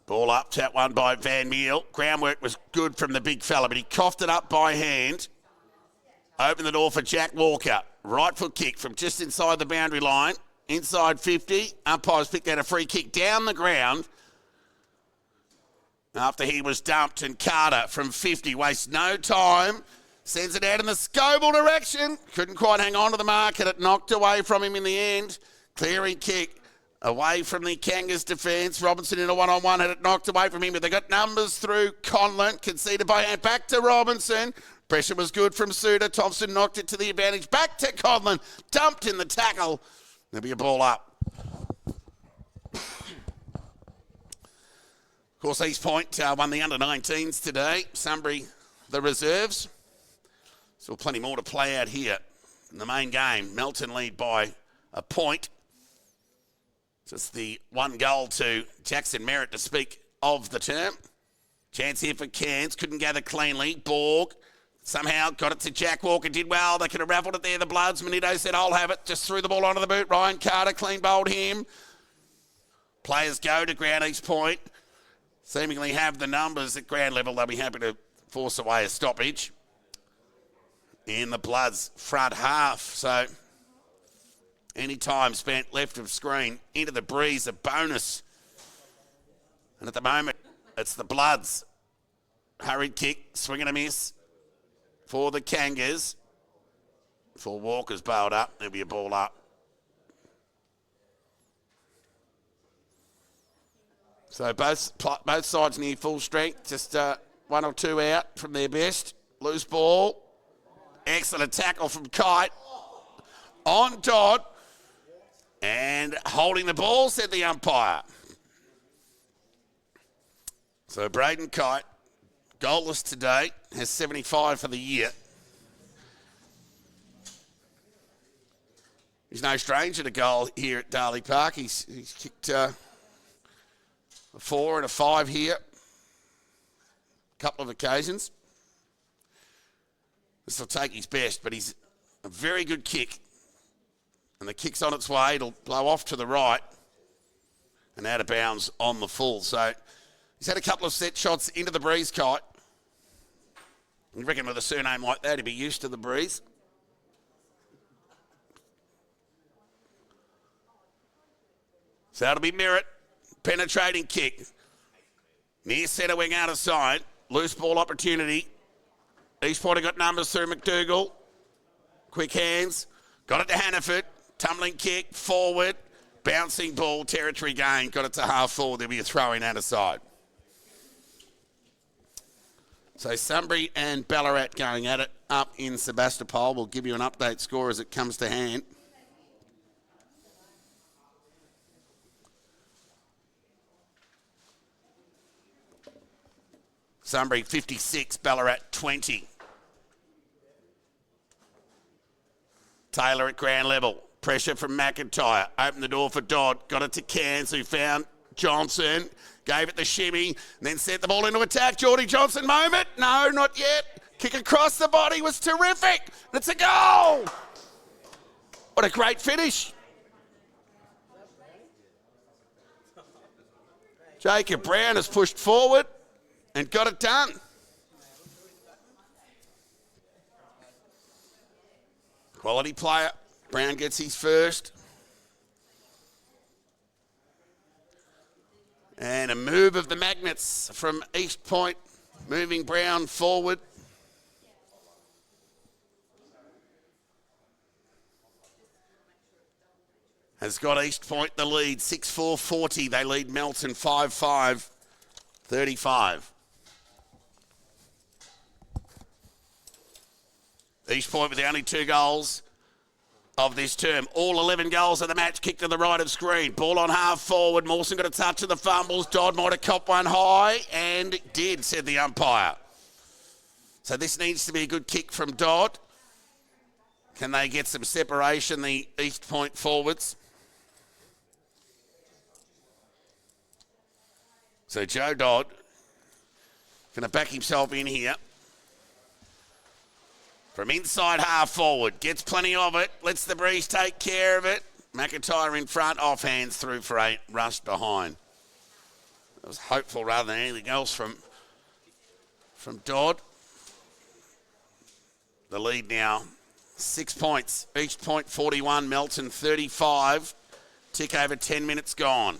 Speaker 1: Ball up, tap one by Van Meel. Groundwork was good from the big fella, but he coughed it up by hand. Open the door for Jack Walker. Right foot kick from just inside the boundary line. Inside 50. Umpires picked out a free kick down the ground after he was dumped, and Carter from 50 wastes no time. Sends it out in the Scoble direction. Couldn't quite hang on to the mark, and it knocked away from him in the end. Clearing kick away from the Kangas defence. Robinson in a one-on-one, had it knocked away from him, but they got numbers through. Conlon conceded by hand. Back to Robinson. Pressure was good from Suter. Thompson knocked it to the advantage. Back to Conlon. Dumped in the tackle. There'll be a ball up. Of course, East Point won the under-19s today. Sunbury, the reserves. Still plenty more to play out here in the main game. Melton lead by a point. Just the 1 goal to Jackson Merritt to speak of the term. Chance here for Cairns. Couldn't gather cleanly. Borg somehow got it to Jack Walker. Did well. They could have raffled it there, the Bloods. Manito said, I'll have it. Just threw the ball onto the boot. Ryan Carter clean bowled him. Players go to ground East Point. Seemingly have the numbers at ground level. They'll be happy to force away a stoppage in the Bloods' front half. So any time spent left of screen into the breeze, a bonus. And at the moment, it's the Bloods. Hurried kick, swing and a miss for the Kangas. Before Walker's bailed up, there'll be a ball up. So both sides near full strength, just 1 or 2 out from their best. Loose ball. Excellent tackle from Kite. On Dodd. And holding the ball, said the umpire. So Braden Kite, goalless today, has 75 for the year. He's no stranger to goal here at Darley Park. He's kicked a 4 and a 5 here. A couple of occasions. This will take his best, but he's a very good kick. And the kick's on its way. It'll blow off to the right and out of bounds on the full. So he's had a couple of set shots into the breeze, Kite. You reckon with a surname like that, he'd be used to the breeze. So that'll be Merritt. Penetrating kick. Near centre wing out of sight. Loose ball opportunity. East Point got numbers through McDougall. Quick hands. Got it to Hannaford. Tumbling kick. Forward. Bouncing ball. Territory gain. Got it to half forward. There'll be a throw in out of side. So Sunbury and Ballarat going at it up in Sebastopol. We'll give you an update score as it comes to hand. Sunbury 56, Ballarat 20. Taylor at ground level. Pressure from McIntyre. Opened the door for Dodd. Got it to Cairns, who found Johnson. Gave it the shimmy. And then sent the ball into attack. Geordie Johnson moment. No, not yet. Kick across the body was terrific. And it's a goal. What a great finish. Jacob Brown has pushed forward and got it done. Quality player. Brown gets his first. And a move of the Magnets from East Point, moving Brown forward. Has got East Point the lead, 6-4-40. They lead Melton 5-5-35. East Point with the only 2 goals of this term. All 11 goals of the match kicked to the right of screen. Ball on half forward. Mawson got a touch of the fumbles. Dodd might have copped one high, and did, said the umpire. So this needs to be a good kick from Dodd. Can they get some separation, the East Point forwards? So Joe Dodd going to back himself in here. From inside half forward. Gets plenty of it. Lets the breeze take care of it. McIntyre in front. Off hands through for 8. Rushed behind. It was hopeful rather than anything else from Dodd. The lead now. 6 points. Each point 41. Melton 35. Tick over 10 minutes gone.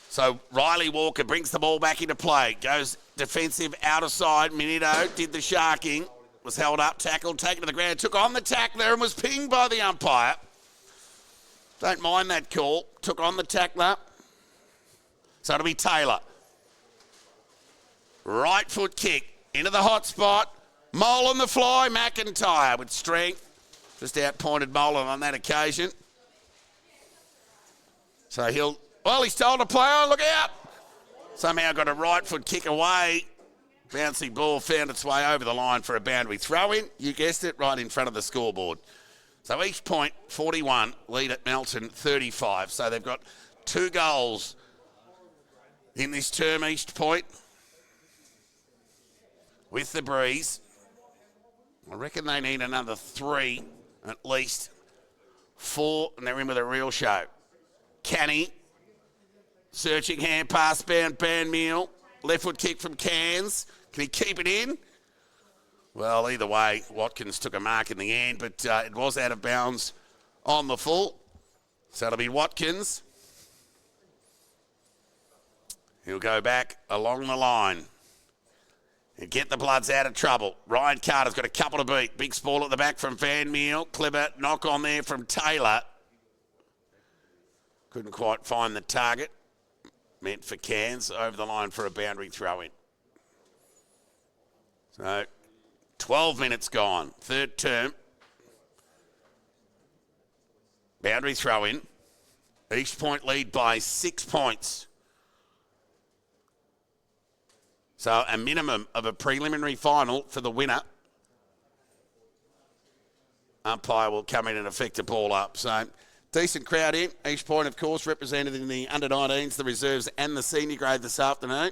Speaker 1: So Riley Walker brings the ball back into play. Goes defensive outer side. Minito did the sharking. Was held up, tackled, taken to the ground, took on the tackler and was pinged by the umpire. Don't mind that call. Took on the tackler. So it'll be Taylor. Right foot kick into the hot spot. Mole on the fly. McIntyre with strength. Just outpointed Molan on that occasion. So he's told to play on, look out. Somehow got a right foot kick away. Bouncing ball found its way over the line for a boundary throw-in. You guessed it, right in front of the scoreboard. So East Point 41, lead at Melton 35. So they've got 2 goals in this term, East Point. With the breeze. I reckon they need another 3 at least. 4, and they're in with a real show. Canny. Searching hand pass, Banmeal. Left foot kick from Cairns. Can he keep it in? Well, either way, Watkins took a mark in the end, but it was out of bounds on the full. So it'll be Watkins. He'll go back along the line and get the Bloods out of trouble. Ryan Carter's got a couple to beat. Big ball at the back from Van Meal. Clever knock on there from Taylor. Couldn't quite find the target. Meant for Cairns, over the line for a boundary throw-in. So, 12 minutes gone. Third term. Boundary throw-in. East Point lead by 6 points. So, a minimum of a preliminary final for the winner. Umpire will come in and effect a ball up. So, decent crowd in. East Point, of course, represented in the under-19s, the reserves and the senior grade this afternoon.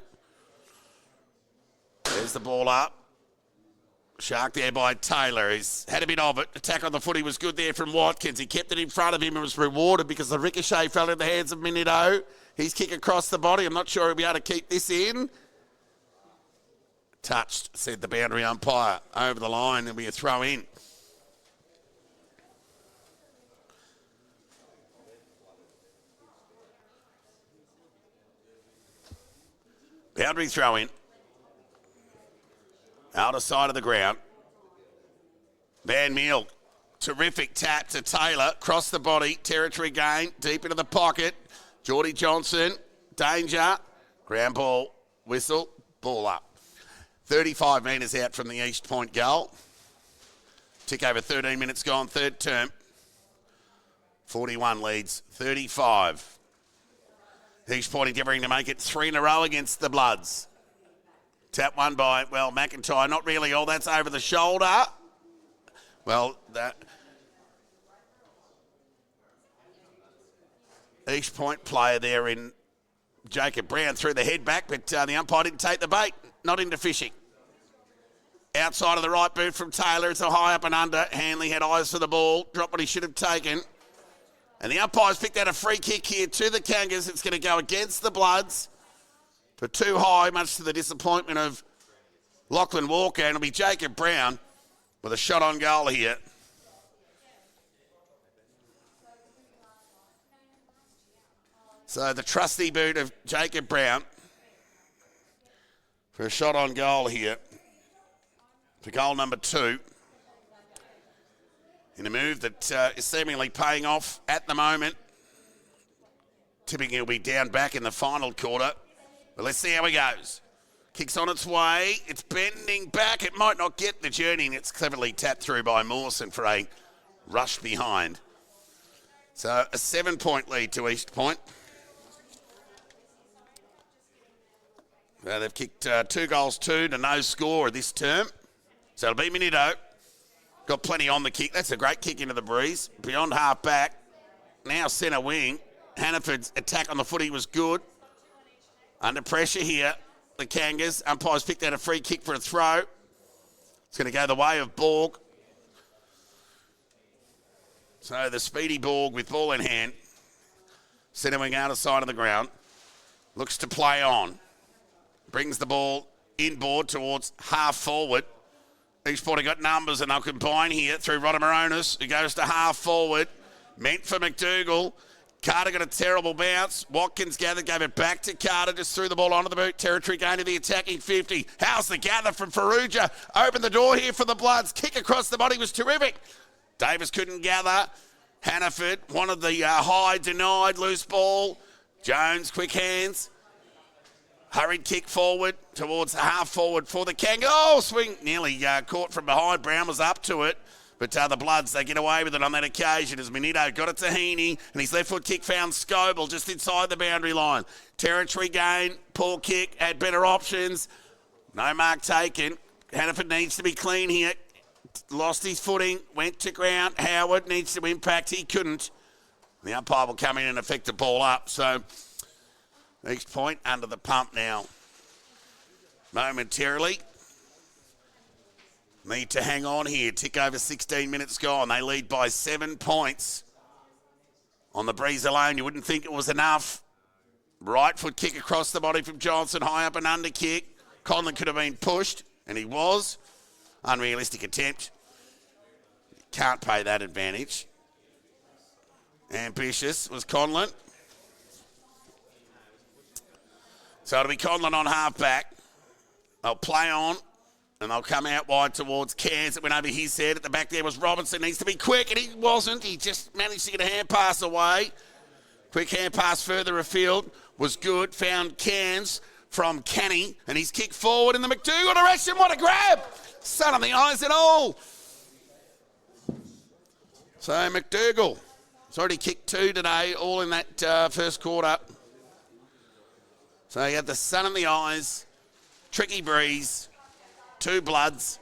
Speaker 1: There's the ball up. Shark there by Taylor. He's had a bit of it. Attack on the footy was good there from Watkins. He kept it in front of him and was rewarded because the ricochet fell in the hands of Minito. His kick across the body. I'm not sure he'll be able to keep this in. Touched, said the boundary umpire. Over the line, there'll be a throw in. Boundary throw in. Outer side of the ground. Van Meal. Terrific tap to Taylor. Cross the body. Territory gain. Deep into the pocket. Geordie Johnson. Danger. Ground ball. Whistle. Ball up. 35 metres out from the East Point goal. Tick over 13 minutes gone. Third term. 41 leads. 35. East Point endeavouring to make it 3 in a row against the Bloods. Tap one by, McIntyre. Not really all. That's over the shoulder. Well, that East Point player there in Jacob Brown threw the head back, but the umpire didn't take the bait. Not into fishing. Outside of the right boot from Taylor. It's a high up and under. Hanley had eyes for the ball. Dropped what he should have taken. And the umpire's picked out a free kick here to the Kangas. It's going to go against the Bloods for too high, much to the disappointment of Lachlan Walker. And it'll be Jacob Brown with a shot on goal here. So the trusty boot of Jacob Brown for a shot on goal here for goal number 2. In a move that is seemingly paying off at the moment. Tipping he'll be down back in the final quarter. But let's see how he goes. Kicks on its way. It's bending back. It might not get the journey, and it's cleverly tapped through by Mawson for a rush behind. So a 7-point lead to East Point. They've kicked 2-2 to no score this term. So it'll be Minito. Got plenty on the kick. That's a great kick into the breeze. Beyond half back. Now centre wing. Hannaford's attack on the footy was good. Under pressure here. The Kangas. Umpires picked out a free kick for a throw. It's going to go the way of Borg. So the speedy Borg with ball in hand. Centre wing out of side of the ground. Looks to play on. Brings the ball inboard towards half forward. East Point have got numbers and they'll combine here through Rodamaronis, who goes to half forward. Meant for McDougall. Carter got a terrible bounce. Watkins gathered, gave it back to Carter, just threw the ball onto the boot territory, going to the attacking 50. How's the gather from Farrugia? Opened the door here for the Bloods. Kick across the body was terrific. Davis couldn't gather. Hannaford wanted the high, denied, loose ball. Jones, quick hands. Hurried kick forward towards the half forward for the Kangas. Oh, swing nearly caught from behind. Brown was up to it. But the Bloods, they get away with it on that occasion as Minito got it to Heaney, and his left foot kick found Scoble just inside the boundary line. Territory gain, poor kick, had better options. No mark taken. Hannaford needs to be clean here. Lost his footing, went to ground. Howard needs to impact. He couldn't. The umpire will come in and affect the ball up. So East Point under the pump now momentarily. Need to hang on here. Tick over 16 minutes gone. They lead by 7 points. On the breeze alone, you wouldn't think it was enough. Right foot kick across the body from Johnson. High up and under kick. Conlon could have been pushed, and he was. Unrealistic attempt. Can't pay that advantage. Ambitious was Conlon. So it'll be Conlon on half back. They'll play on. And they'll come out wide towards Cairns. It went over his head. At the back there was Robinson. Needs to be quick, and he wasn't. He just managed to get a hand pass away. Quick hand pass further afield was good. Found Cairns from Canny, and he's kicked forward in the McDougall direction. What a grab! Sun on the eyes and all. So McDougall has already kicked 2 today, all in that first quarter. So you had the sun in the eyes, tricky breeze, 2 Bloods,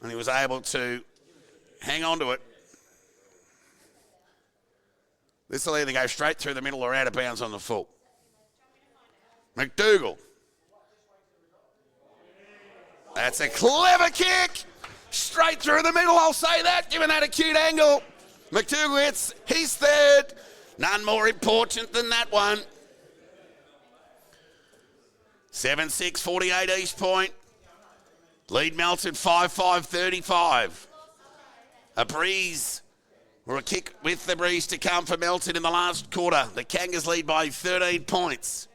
Speaker 1: and he was able to hang on to it. This will either go straight through the middle or out of bounds on the full. McDougall. That's a clever kick. Straight through the middle, I'll say that, given that acute angle. McDougall hits his third. None more important than that one. 7-6, 48 East Point. Lead Melton 5-5-35. A breeze or a kick with the breeze to come for Melton in the last quarter. The Kangas lead by 13 points.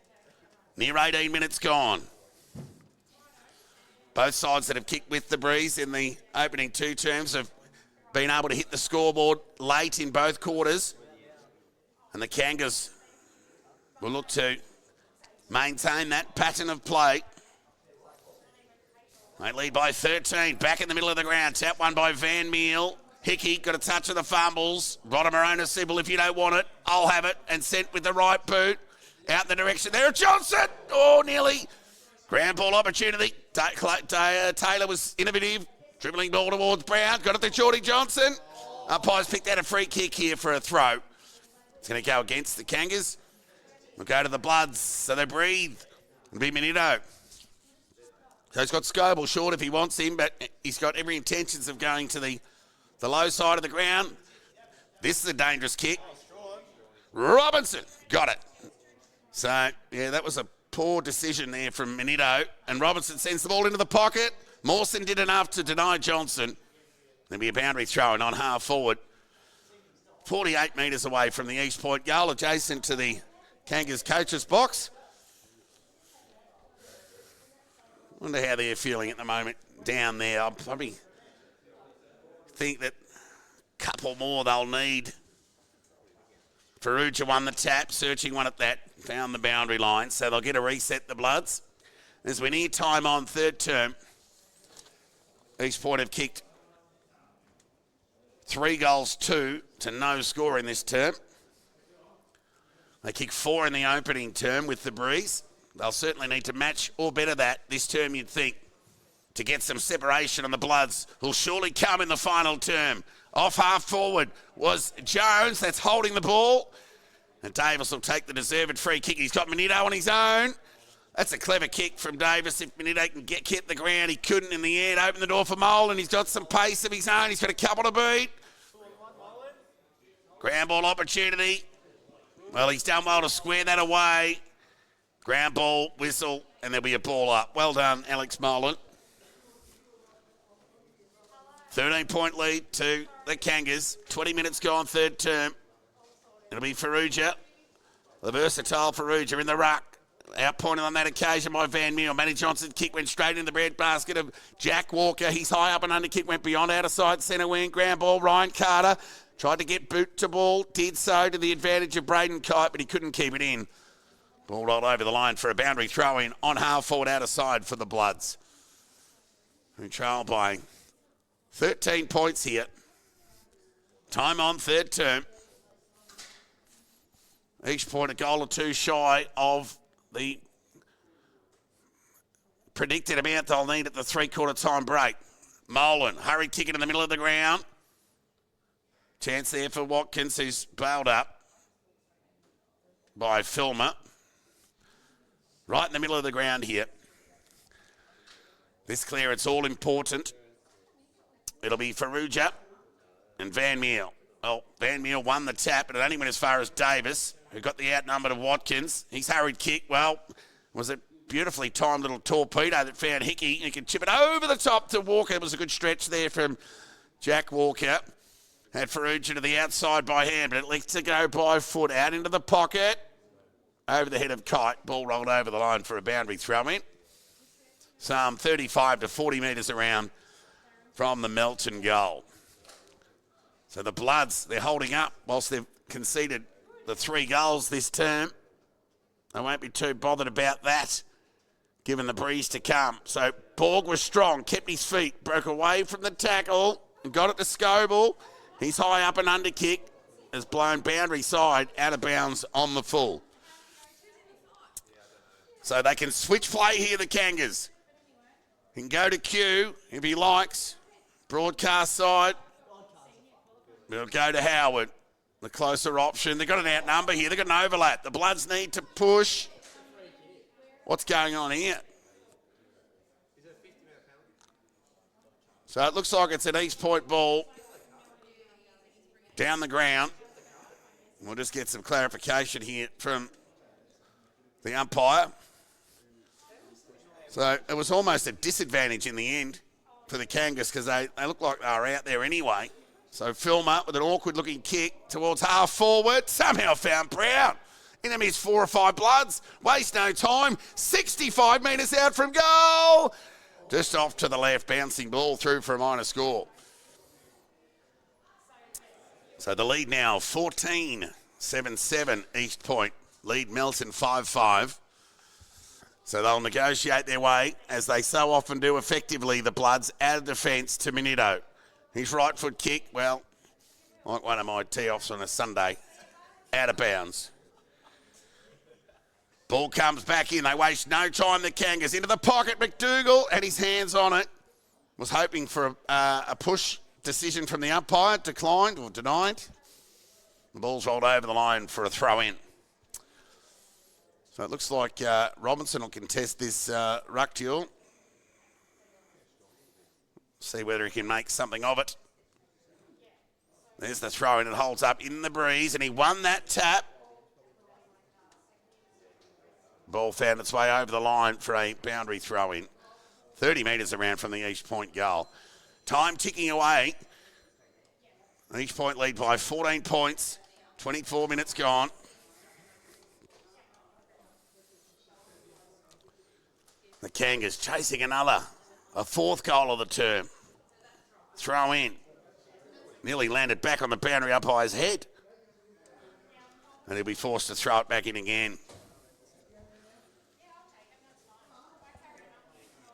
Speaker 1: Near 18 minutes gone. Both sides that have kicked with the breeze in the opening 2 terms have been able to hit the scoreboard late in both quarters. And the Kangas will look to maintain that pattern of play. They lead by 13. Back in the middle of the ground. Tap one by Van Meel. Hickey got a touch of the fumbles. Rodamaronis said, well, if you don't want it, I'll have it. And sent with the right boot. Out the direction there. Johnson! Oh, nearly. Ground ball opportunity. Taylor was innovative. Dribbling ball towards Brown. Got it to Geordie Johnson. Umpires picked out a free kick here for a throw. It's going to go against the Kangas. We'll go to the Bloods. So they breathe. It'll be Minito. So he's got Scoble short if he wants him, but he's got every intentions of going to the low side of the ground. This is a dangerous kick. Robinson got it. So, yeah, that was a poor decision there from Minito. And Robinson sends the ball into the pocket. Mawson did enough to deny Johnson. There'll be a boundary throw-in on half forward. 48 metres away from the East Point goal, adjacent to the Kangas coach's box. Wonder how they're feeling at the moment down there. I'll probably think that a couple more they'll need. Farrugia won the tap, searching one at that, found the boundary line, so they'll get a reset, the Bloods. As we near time on third term, East Point have kicked 3 goals, 2 to no score in this term. They kicked 4 in the opening term with the Breeze. They'll certainly need to match or better that this term, you'd think, to get some separation on the Bloods, who'll surely come in the final term. Off half forward was Jones. That's holding the ball. And Davis will take the deserved free kick. He's got Manito on his own. That's a clever kick from Davis. If Manito can get the ground, he couldn't in the end. Open the door for Melton. He's got some pace of his own. He's got a couple to beat. Ground ball opportunity. Well, he's done well to square that away. Ground ball, whistle, and there'll be a ball up. Well done, Alex Melton. 13-point lead to the Kangas. 20 minutes gone, third term. It'll be Farrugia. The versatile Farrugia in the ruck. Outpointed on that occasion by Van Meal. Matty Johnson's kick went straight in the breadbasket of Jack Walker. He's high up and under kick went beyond out of side centre wing. Ground ball, Ryan Carter. Tried to get boot to ball. Did so to the advantage of Braden Kite, but he couldn't keep it in. Ball rolled over the line for a boundary throw in on half forward out of side for the Bloods, who trail by 13 points here. Time on third term. Each point a goal or 2 shy of the predicted amount they'll need at the 3-quarter time break. Melton, hurry ticket in the middle of the ground. Chance there for Watkins, who's bailed up by Filmer. Right in the middle of the ground here. This clearance all important. It'll be Farrugia and Van Meal. Well, Van Meal won the tap, but it only went as far as Davis, who got the outnumbered of Watkins. His hurried kick, well, was a beautifully timed little torpedo that found Hickey. He could chip it over the top to Walker. It was a good stretch there from Jack Walker. Had Farrugia to the outside by hand, but it lets to go by foot out into the pocket. Over the head of Kite. Ball rolled over the line for a boundary throw in. Some 35 to 40 metres around from the Melton goal. So the Bloods, they're holding up whilst they've conceded the 3 goals this term. They won't be too bothered about that, given the breeze to come. So Borg was strong, kept his feet, broke away from the tackle, and got it to Scoble. He's high up and under kick, has blown boundary side out of bounds on the full. So they can switch play here, the Kangas. He can go to Q if he likes. Broadcast side. We'll go to Howard, the closer option. They've got an outnumber here. They've got an overlap. The Bloods need to push. What's going on here? So it looks like it's an East Point ball down the ground. We'll just get some clarification here from the umpire. So it was almost a disadvantage in the end for the Kangas because they looked like they were out there anyway. So Filmer with an awkward-looking kick towards half forward. Somehow found Brown. In them is 4 or 5 Bloods. Waste no time. 65 metres out from goal. Just off to the left, bouncing ball through for a minor score. So the lead now, 14-7-7 East Point. Lead Melton 5-5. So they'll negotiate their way, as they so often do effectively, the Bloods, out of defence to Manito. His right foot kick, well, like one of my tee-offs on a Sunday, out of bounds. Ball comes back in. They waste no time, the Kangas. Into the pocket, McDougall had his hands on it. Was hoping for a push decision from the umpire. Declined or denied. The ball's rolled over the line for a throw-in. So it looks like Robinson will contest this ruck duel. See whether he can make something of it. There's the throw in. It holds up in the breeze, and he won that tap. Ball found its way over the line for a boundary throw in. 30 metres around from the East Point goal. Time ticking away. East Point lead by 14 points. 24 minutes gone. The Kangas chasing a 4th goal of the term. Throw in. Nearly landed back on the boundary umpire's head. And he'll be forced to throw it back in again.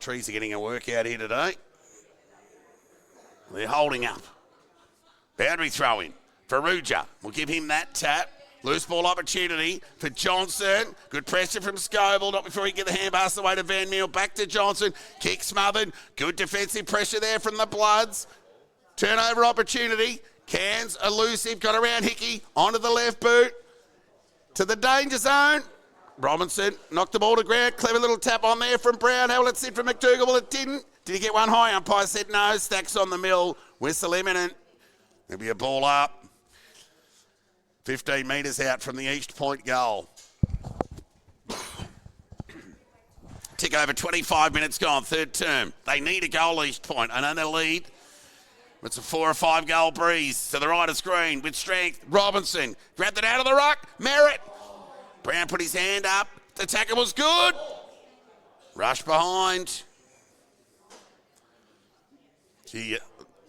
Speaker 1: Trees are getting a workout here today. They're holding up. Boundary throw in. Ferrugia will give him that tap. Loose ball opportunity for Johnson. Good pressure from Scoville. Not before he can get the hand pass away to Van Meel. Back to Johnson. Kick smothered. Good defensive pressure there from the Bloods. Turnover opportunity. Cairns elusive. Got around Hickey. Onto the left boot. To the danger zone. Robinson knocked the ball to ground. Clever little tap on there from Brown. How will it sit from McDougall? Well, it didn't. Did he get one high? Umpire said no. Stacks on the mill. Whistle imminent. There'll be a ball up. 15 metres out from the East Point goal. Tick over 25 minutes gone, third term. They need a goal, East Point. I know they lead. It's a 4 or 5 goal breeze to the right of screen with strength. Robinson grabbed it out of the ruck. Merritt. Brown put his hand up. The tackle was good. Rush behind. Gee,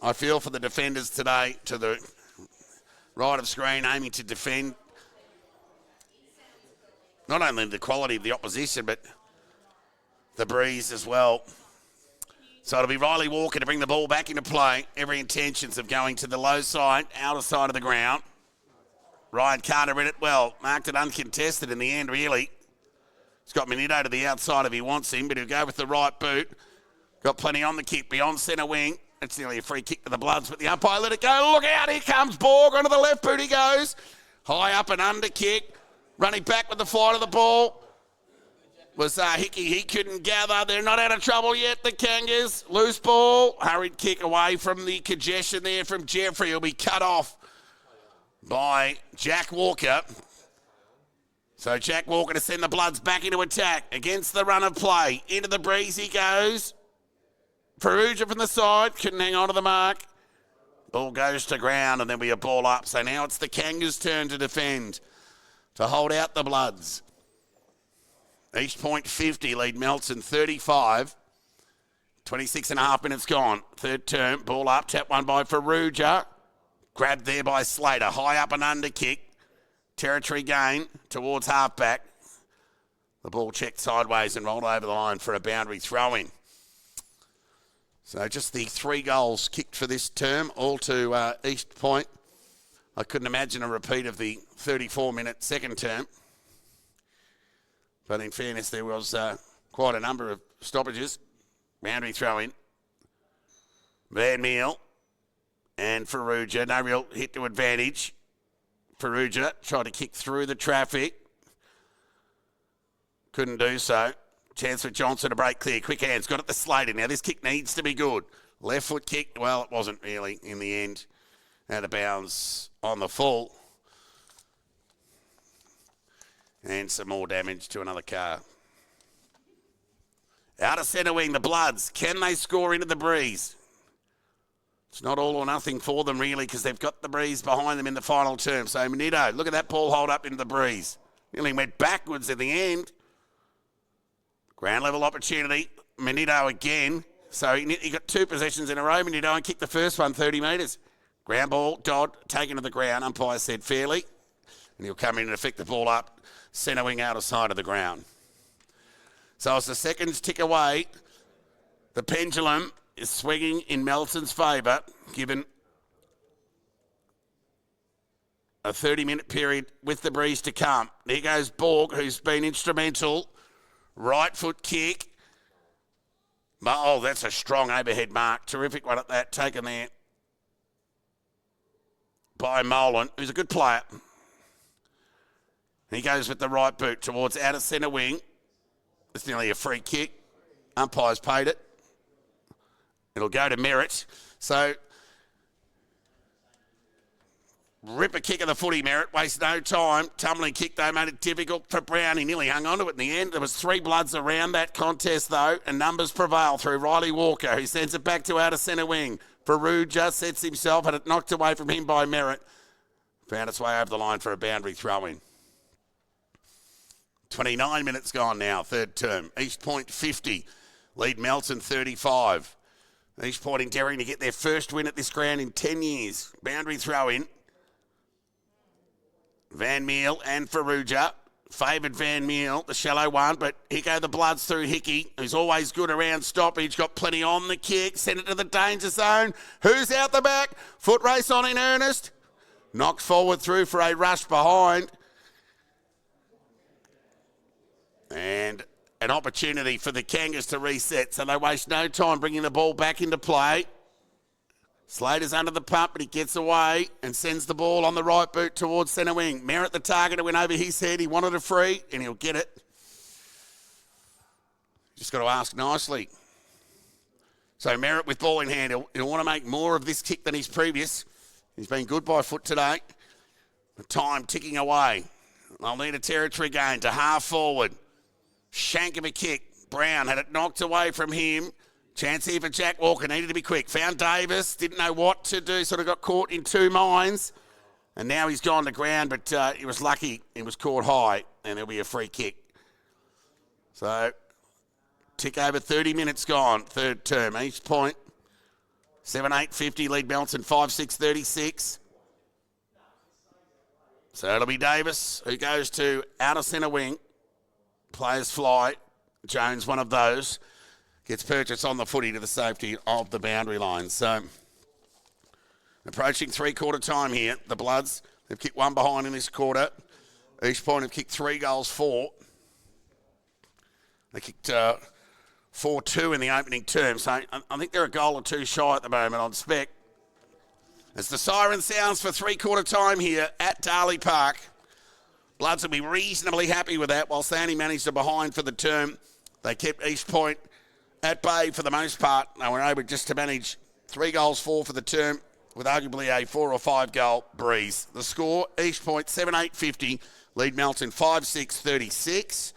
Speaker 1: I feel for the defenders today to the right of screen, aiming to defend not only the quality of the opposition, but the breeze as well. So it'll be Riley Walker to bring the ball back into play. Every intentions of going to the low side, outer side of the ground. Ryan Carter read it well. Marked it uncontested in the end, really. He's got Minito to the outside if he wants him, but he'll go with the right boot. Got plenty on the kick beyond centre wing. It's nearly a free kick to the Bloods, but the umpire let it go. Look out, here comes Borg. Onto the left boot he goes. High up and under kick. Running back with the flight of the ball was Hickey. He couldn't gather. They're not out of trouble yet, the Kangas. Loose ball. Hurried kick away from the congestion there from Jeffrey. He'll be cut off by Jack Walker. So Jack Walker to send the Bloods back into attack against the run of play. Into the breeze he goes. Ferrugia from the side, couldn't hang on to the mark. Ball goes to ground and there'll be a ball up. So now it's the Kangas' turn to defend, to hold out the Bloods. East Point 50, lead Melton 35. 26 and a half minutes gone. Third term, ball up, tap one by Ferrugia. Grabbed there by Slater, high up and under kick. Territory gain towards halfback. The ball checked sideways and rolled over the line for a boundary throw-in. So just the 3 goals kicked for this term, all to East Point. I couldn't imagine a repeat of the 34-minute second term. But in fairness, there was quite a number of stoppages. Boundary throw-in. Van Meel and Ferrugia. No real hit to advantage. Ferrugia tried to kick through the traffic. Couldn't do so. Chance for Johnson to break clear. Quick hands. Got it to Slater. Now this kick needs to be good. Left foot kick. Well, it wasn't really in the end. Out of bounds on the full. And some more damage to another car. Out of centre wing, the Bloods. Can they score into the breeze? It's not all or nothing for them, really, because they've got the breeze behind them in the final term. So, Minito, look at that ball hold up into the breeze. Nearly went backwards at the end. Ground level opportunity. Minito again. So, he got 2 possessions in a row. Minito and kicked the first one 30 metres. Ground ball, Dodd, taken to the ground. Umpire said fairly. And he'll come in and effect the ball up. Centre wing out of side of the ground. So, as the seconds tick away, the pendulum is swinging in Melton's favour, given a 30-minute period with the breeze to come. There goes Borg, who's been instrumental. Right foot kick. Oh, that's a strong overhead mark. Terrific one at that, taken there by Melton, who's a good player. He goes with the right boot towards outer centre wing. It's nearly a free kick. Umpire's paid it. It'll go to Merritt. So, rip a kick of the footy, Merritt. Waste no time. Tumbling kick, though, made it difficult for Brown. He nearly hung on to it in the end. There was 3 Bloods around that contest, though, and numbers prevail through Riley Walker, who sends it back to outer centre wing. Ferrugia sets himself, had it knocked away from him by Merritt. Found its way over the line for a boundary throw-in. 29 minutes gone now, third term. East Point 50, lead Melton 35. East Point endeavouring to get their first win at this ground in 10 years. Boundary throw in. Van Meel and Ferrugia. favoured Van Meel, the shallow one, but here go the Bloods through Hickey, who's always good around stoppage, got plenty on the kick, sent it to the danger zone. Who's out the back? Foot race on in earnest. Knocked forward through for a rush behind. And an opportunity for the Kangas to reset, so they waste no time bringing the ball back into play. Slater's under the pump, but he gets away and sends the ball on the right boot towards centre wing. Merritt, the target, went over his head. He wanted a free, and he'll get it. Just got to ask nicely. So Merritt with ball in hand. He'll want to make more of this kick than his previous. He's been good by foot today. The time ticking away. They'll need a territory gain to half forward. Shank of a kick. Brown had it knocked away from him. Chance here for Jack Walker. Needed to be quick. Found Davis. Didn't know what to do. Sort of got caught in two minds. And now he's gone to ground, but he was lucky. He was caught high, and there'll be a free kick. So, tick over 30 minutes gone. Third term. Each point. 7-8-50. Lead Melton 5-6-36. So it'll be Davis who goes to outer centre wing. Players fly. Jones, one of those. Gets purchased on the footy to the safety of the boundary line. So, approaching three-quarter time here. The Bloods, they've kicked one behind in this quarter. Each point have kicked 3 goals for. They kicked 4-2 in the opening term. So, I think they're a goal or two shy at the moment on spec. As the siren sounds for three-quarter time here at Darley Park. Bloods will be reasonably happy with that, whilst they only managed a behind for the term. They kept East Point at bay for the most part. They were able just to manage 3 goals for the term with arguably a 4 or 5 goal breeze. The score, East Point 7-8-50, lead Melton 5-6-36.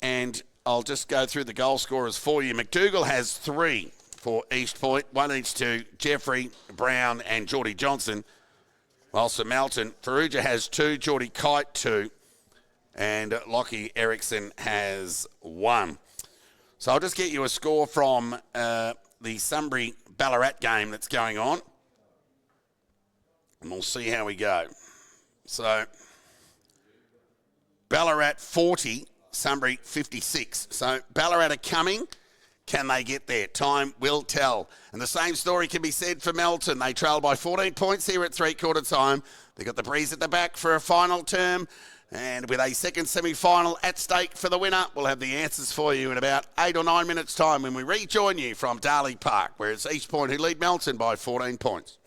Speaker 1: And I'll just go through the goal scorers for you. McDougall has 3 for East Point, 1 each to Jeffrey, Brown and Geordie Johnson. Whilst for Melton, Farrugia has 2, Geordie Kite 2, and Lockie Erickson has 1. So I'll just get you a score from the Sunbury-Ballarat game that's going on. And we'll see how we go. So, Ballarat 40, Sunbury 56. So, Ballarat are coming. Can they get there? Time will tell. And the same story can be said for Melton. They trail by 14 points here at three-quarter time. They've got the breeze at the back for a final term. And with a second semi-final at stake for the winner, we'll have the answers for you in about 8 or 9 minutes' time when we rejoin you from Darley Park, where it's East Point who lead Melton by 14 points.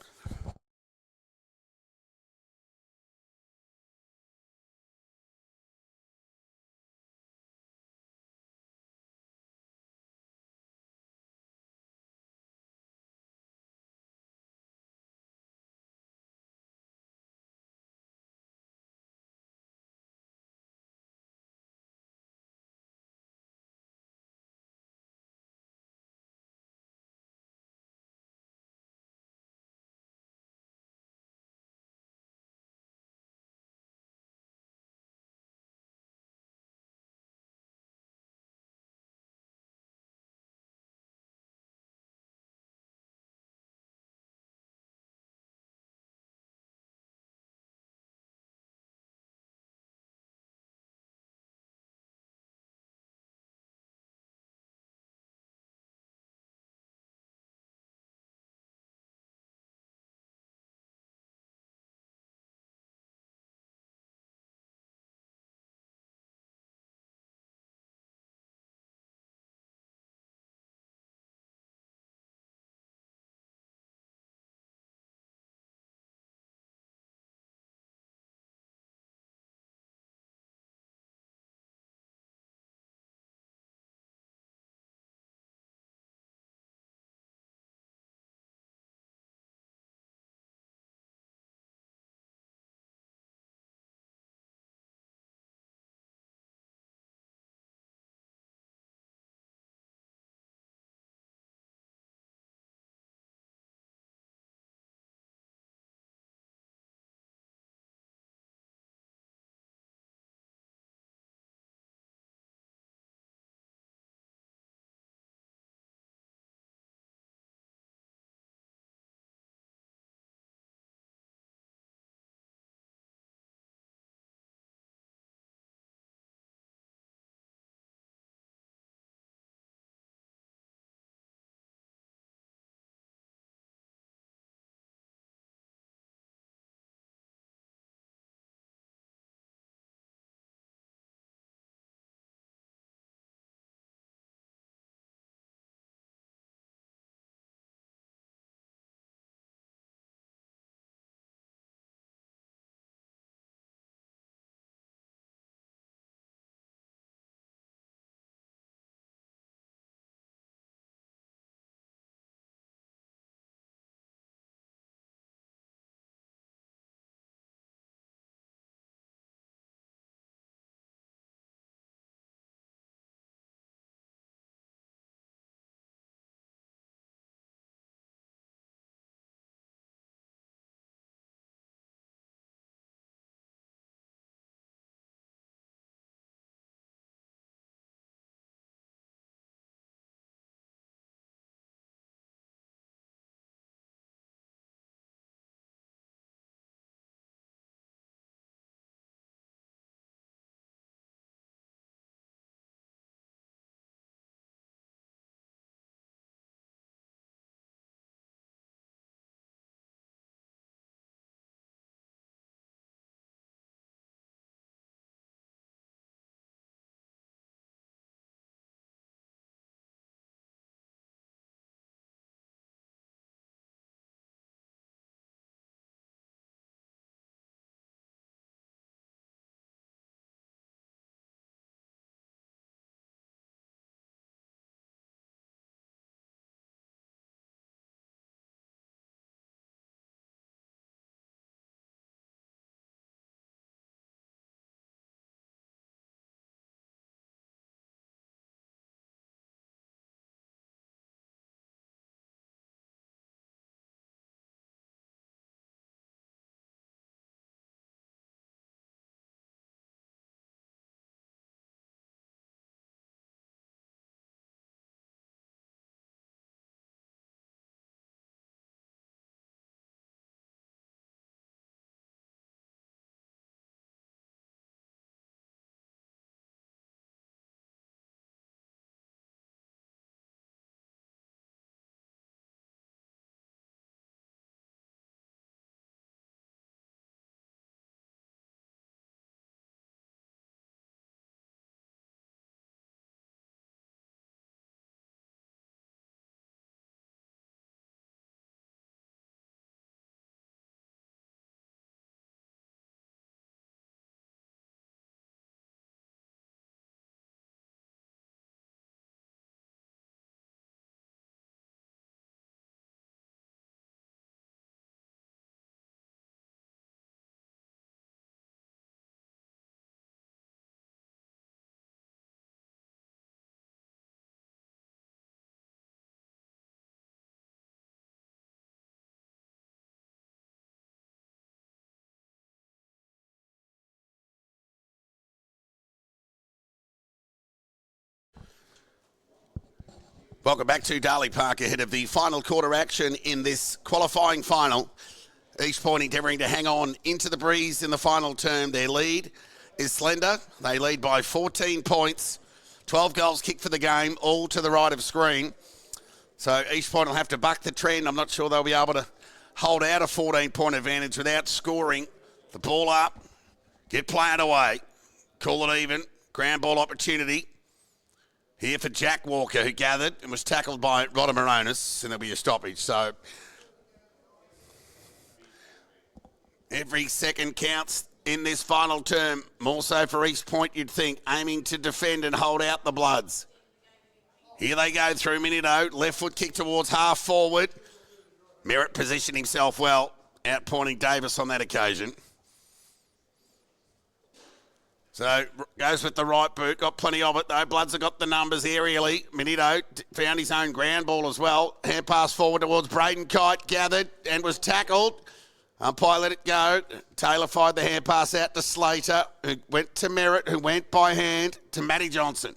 Speaker 1: Welcome back to Darley Park ahead of the final quarter action in this qualifying final. Each Point endeavouring to hang on into the breeze in the final term. Their lead is slender. They lead by 14 points. 12 goals kicked for the game, all to the right of screen. So East Point will have to buck the trend. I'm not sure they'll be able to hold out a 14-point advantage without scoring. The ball up, get played away, call it even. Ground ball opportunity. Here for Jack Walker, who gathered and was tackled by Rodder Moronis, and there'll be a stoppage. So every second counts in this final term, more so for East Point, you'd think, aiming to defend and hold out the Bloods. Here they go through Minito, left foot kick towards half forward. Merritt positioned himself well, outpointing Davis on that occasion. So goes with the right boot, got plenty of it though. Bloods have got the numbers aerially. Minito found his own ground ball as well. Hand pass forward towards Braden Kite, gathered and was tackled. Umpire let it go. Taylor fired the hand pass out to Slater, who went to Merritt, who went by hand to Matty Johnson.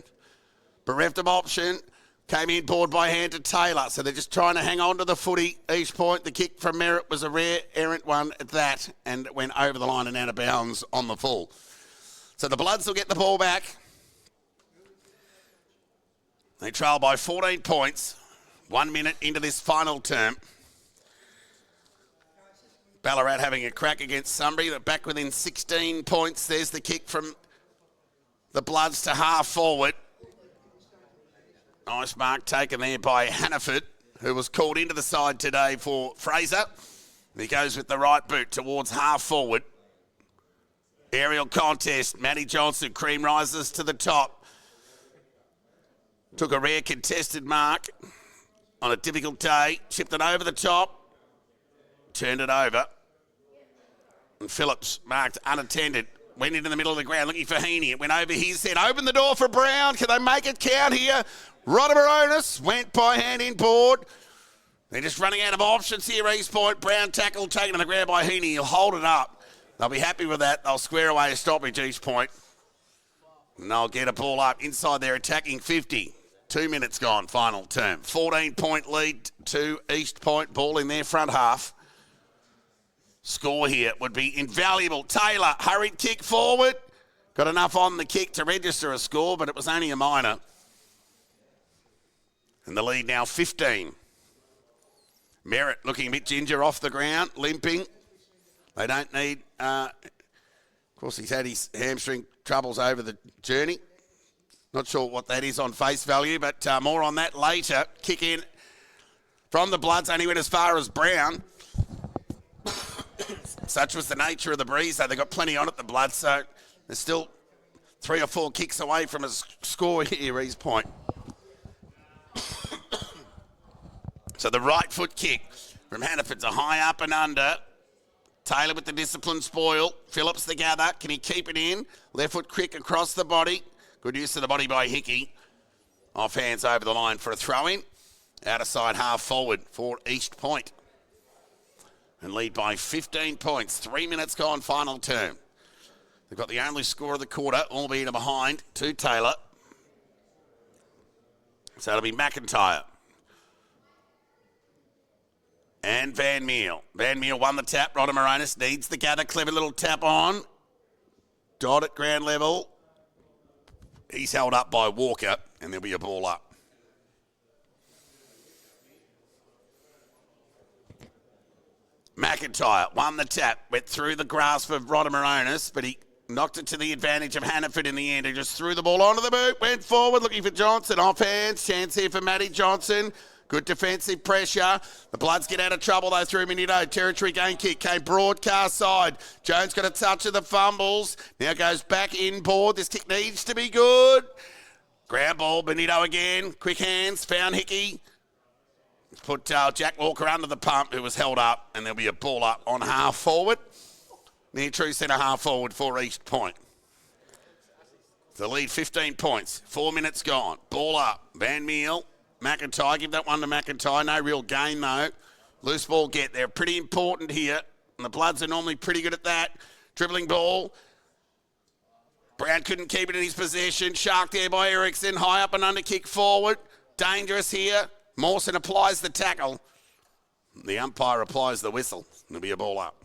Speaker 1: Bereft of option, came in board by hand to Taylor. So they're just trying to hang on to the footy. East Point, the kick from Merritt was a rare errant one at that and went over the line and out of bounds on the full. So the Bloods will get the ball back. They trail by 14 points, 1 minute into this final term. Ballarat having a crack against Sunbury. They're back within 16 points. There's the kick from the Bloods to half forward. Nice mark taken there by Hannaford, who was called into the side today for Fraser. He goes with the right boot towards half forward. Aerial contest, Matty Johnson, cream rises to the top. Took a rare contested mark on a difficult day, chipped it over the top, turned it over. And Phillips marked unattended, went into the middle of the ground looking for Heaney. It went over his head, opened the door for Brown. Can they make it count here? Rodder Moronis went by hand in board. They're just running out of options here, East Point. Brown tackle taken on the ground by Heaney. He'll hold it up. They'll be happy with that. They'll square away a stoppage, East Point. And they'll get a ball up inside their attacking 50. 2 minutes gone, final term. 14-point lead to East Point. Ball in their front half. Score here would be invaluable. Taylor, hurried kick forward. Got enough on the kick to register a score, but it was only a minor. And the lead now 15. Merritt looking a bit ginger off the ground, limping. They don't need, of course, he's had his hamstring troubles over the journey. Not sure what that is on face value, but more on that later. Kick in from the Bloods, only went as far as Brown. Such was the nature of the breeze, though. They got plenty on at the Bloods, so they're still 3 or 4 kicks away from a score here, East Point. So the right foot kick from Hannaford's a high up and under. Taylor with the discipline spoil. Phillips the gather. Can he keep it in? Left foot quick across the body. Good use of the body by Hickey. Off hands over the line for a throw-in. Out of side half forward for East Point. And lead by 15 points. 3 minutes gone, final term. They've got the only score of the quarter, albeit a behind to Taylor. So it'll be McIntyre. And Van Meel. Van Meel won the tap. Rodder Moronis needs the gather. Clever little tap on. Dot at ground level. He's held up by Walker, and there'll be a ball up. McIntyre won the tap. Went through the grasp of Rodder Moronis, but he knocked it to the advantage of Hannaford in the end. He just threw the ball onto the boot. Went forward looking for Johnson. Off hands. Chance here for Matty Johnson. Good defensive pressure. The Bloods get out of trouble though through Minito. Territory gain kick came broadcast side. Jones got a touch of the fumbles. Now goes back inboard. This kick needs to be good. Ground ball, Benito again. Quick hands, found Hickey. Put Jack Walker under the pump, who was held up, and there'll be a ball up on half forward. Near true centre half forward for East Point. The lead 15 points. 4 minutes gone. Ball up. Van Meel. McIntyre, give that one to McIntyre. No real gain, though. Loose ball get. They're pretty important here, and the Bloods are normally pretty good at that. Dribbling ball. Brown couldn't keep it in his possession. Shark there by Ericsson. High up and under kick forward. dangerous here. Mawson applies the tackle. The umpire applies the whistle. It'll be a ball up.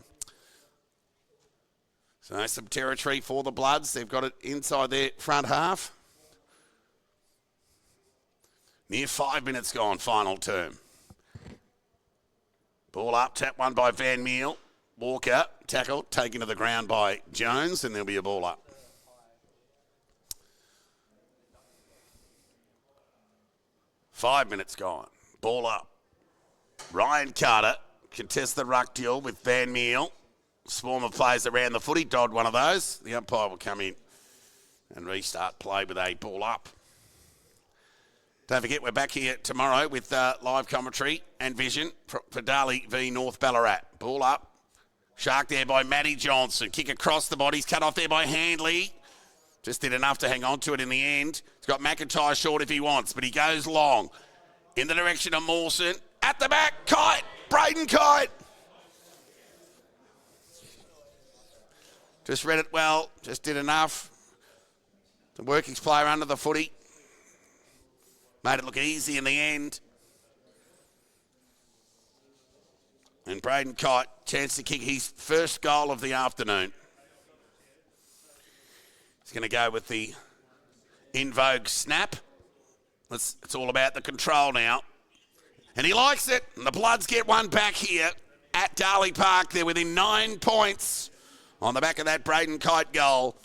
Speaker 1: So some territory for the Bloods. They've got it inside their front half. Near 5 minutes gone, final term. Ball up, tap one by Van Meel. Walker, tackle, taken to the ground by Jones, and there'll be a ball up. Five minutes gone. Ball up. Ryan Carter contests the ruck duel with Van Meel. Swarm of players around the footy. Dodd one of those. The umpire will come in and restart play with a ball up. Don't forget, we're back here tomorrow with live commentary and vision for Darley v North Ballarat. Ball up. Shark there by Matty Johnson. Kick across the bodies. Cut off there by Handley. Just did enough to hang on to it in the end. He's got McIntyre short if he wants, but he goes long. In the direction of Mawson. At the back, Kite. Braden Kite. Just read it well. Just did enough to work his player under the footy. Made it look easy in the end. And Braden Kite, chance to kick his first goal of the afternoon. He's going to go with the in vogue snap. It's all about the control now. And he likes it. And the Bloods get one back here at Darley Park. They're within 9 points on the back of that Braden Kite goal.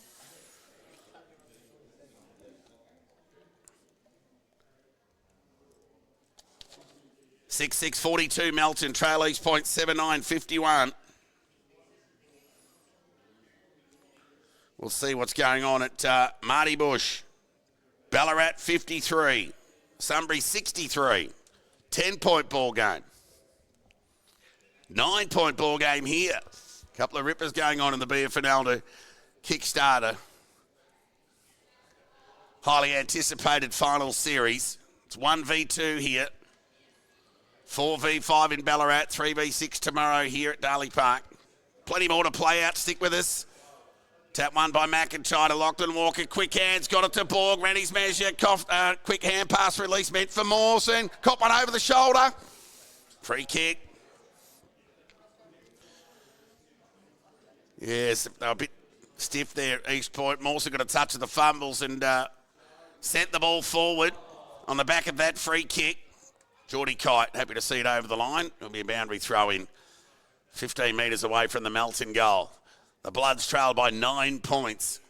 Speaker 1: (6-6) 42 Melton, trail East Point 7-9 51. We'll see what's going on at Marty Bush. Ballarat 53, Sunbury 63. 10-point ball game. 9-point ball game here. Couple of rippers going on in the BFNL to Kickstarter. Highly anticipated final series. It's 1v2 here. 4v5 in Ballarat, 3v6 tomorrow here at Darley Park. Plenty more to play out. Stick with us. Tap one by McIntyre to Lachlan Walker. Quick hands, got it to Borg. Ran his measure. Quick hand pass release meant for Mawson. Cop one over the shoulder. Free kick. Yes, they were a bit stiff there, East Point. Mawson got a touch of the fumbles and sent the ball forward on the back of that free kick. Geordie Kite, happy to see it over the line. It'll be a boundary throw in 15 metres away from the Melton goal. The Bloods trailed by 9 points.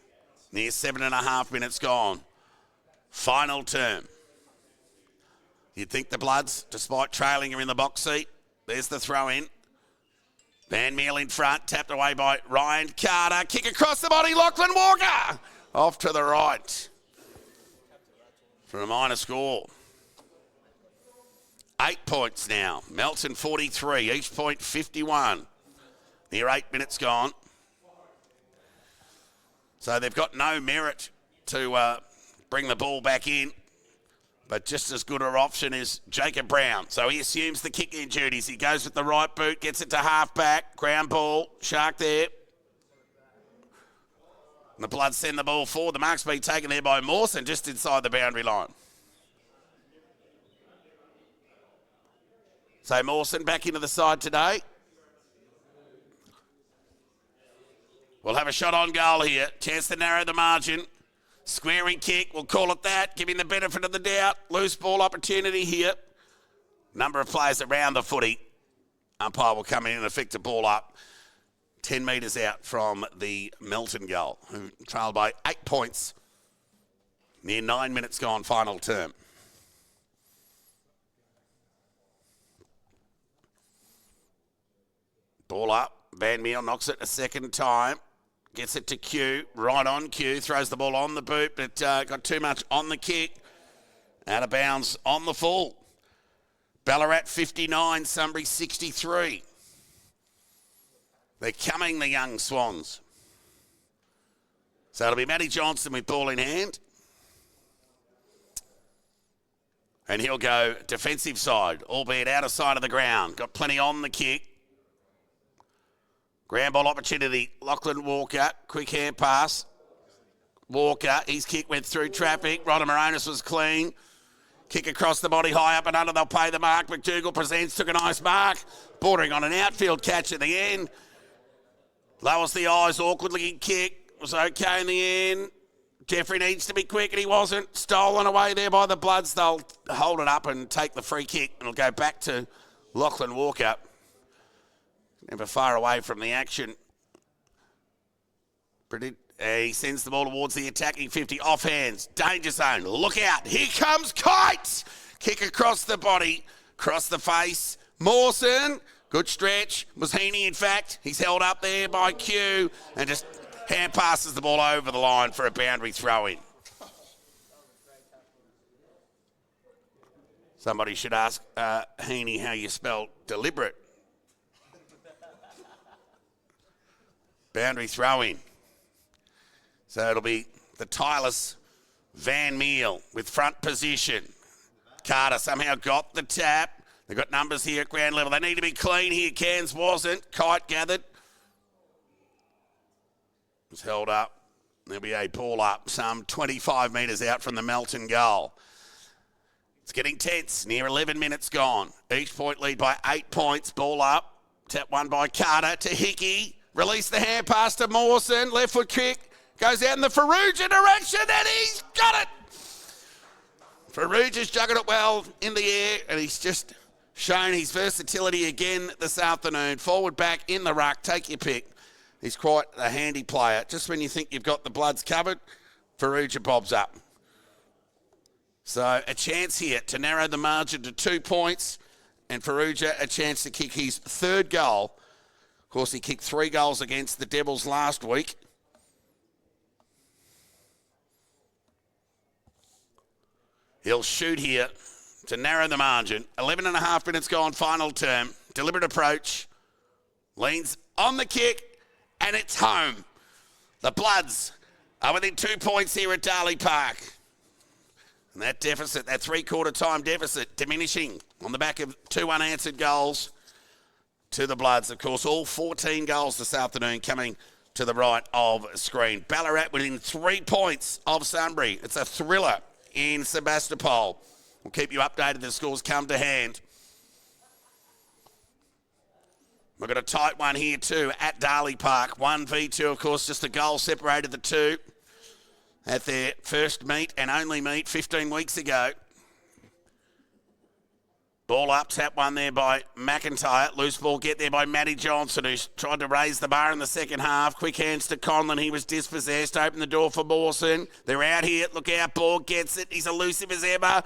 Speaker 1: Near 7.5 minutes gone. Final term. You'd think the Bloods, despite trailing, are in the box seat. There's the throw in. Van Meel in front, tapped away by Ryan Carter. Kick across the body, Lachlan Walker. Off to the right. For a minor score. 8 points now. Melton 43, East Point 51. Near 8 minutes gone. So they've got no merit to bring the ball back in. But just as good an option is Jacob Brown. So he assumes the kick-in duties. He goes with the right boot, gets it to half-back. Ground ball, Shark there. And the Bloods send the ball forward. The mark's been taken there by Mawson just inside the boundary line. So Mawson back into the side today. We'll have a shot on goal here. Chance to narrow the margin. Squaring kick, we'll call it that. Give him the benefit of the doubt. Loose ball opportunity here. Number of players around the footy. Umpire will come in and effect a ball up 10 metres out from the Melton goal, who trailed by 8 points. Near 9 minutes gone, final term. Ball up. Van Meel knocks it a second time. Gets it to Q. Right on Q. Throws the ball on the boot, but got too much on the kick. Out of bounds on the full. Ballarat 59, Sunbury 63. They're coming, the young Swans. So it'll be Matty Johnson with ball in hand. And he'll go defensive side, albeit out of sight of the ground. Got plenty on the kick. Ground ball opportunity. Lachlan Walker. Quick hand pass. Walker. His kick went through traffic. Rodder Moronis was clean. Kick across the body, high up and under, they'll pay the mark. McDougall presents, took a nice mark. Bordering on an outfield catch at the end. Lowers the eyes, awkward looking kick. Was okay in the end. Jeffrey needs to be quick and he wasn't. Stolen away there by the Bloods. They'll hold it up and take the free kick. And it'll go back to Lachlan Walker. Never far away from the action. He sends the ball towards the attacking 50. Off hands. Danger zone. Look out. Here comes Kite. Kick across the body. Across the face. Mawson. Good stretch. Was Heaney, in fact. He's held up there by Q. And just hand passes the ball over the line for a boundary throw-in. Somebody should ask Heaney how you spell deliberate. Boundary throw-in. So it'll be the tireless Van Meel with front position. Carter somehow got the tap. They've got numbers here at ground level. They need to be clean here. Cairns wasn't. Kite gathered. Was held up. There'll be a ball up some 25 metres out from the Melton goal. It's getting tense. Near 11 minutes gone. Each point lead by 8 points. Ball up. Tap one by Carter to Hickey. Release the hand pass to Mawson. Left foot kick. Goes out in the Faruja direction and he's got it. Faruja's jugged it well in the air and he's just shown his versatility again this afternoon. Forward, back, in the ruck. Take your pick. He's quite a handy player. Just when you think you've got the Bloods covered, Faruja bobs up. So a chance here to narrow the margin to 2 points and Faruja a chance to kick his third goal. Of course, he kicked 3 goals against the Devils last week. He'll shoot here to narrow the margin. 11 and a half minutes gone, final term. Deliberate approach. Leans on the kick, and it's home. The Bloods are within 2 points here at Darley Park. And that deficit, that three-quarter time deficit, diminishing on the back of 2 unanswered goals to the Bloods. Of course, all 14 goals this afternoon coming to the right of screen. Ballarat within 3 points of Sunbury. It's a thriller in Sebastopol. We'll keep you updated as the scores come to hand. We've got a tight one here too at Darley Park. 1v2, of course, just a goal separated the two at their first meet and only meet 15 weeks ago. Ball up, tap one there by McIntyre. Loose ball get there by Matty Johnson, who's tried to raise the bar in the second half. Quick hands to Conlon. He was dispossessed. Open the door for Mawson. They're out here. Look out. Ball gets it. He's elusive as ever.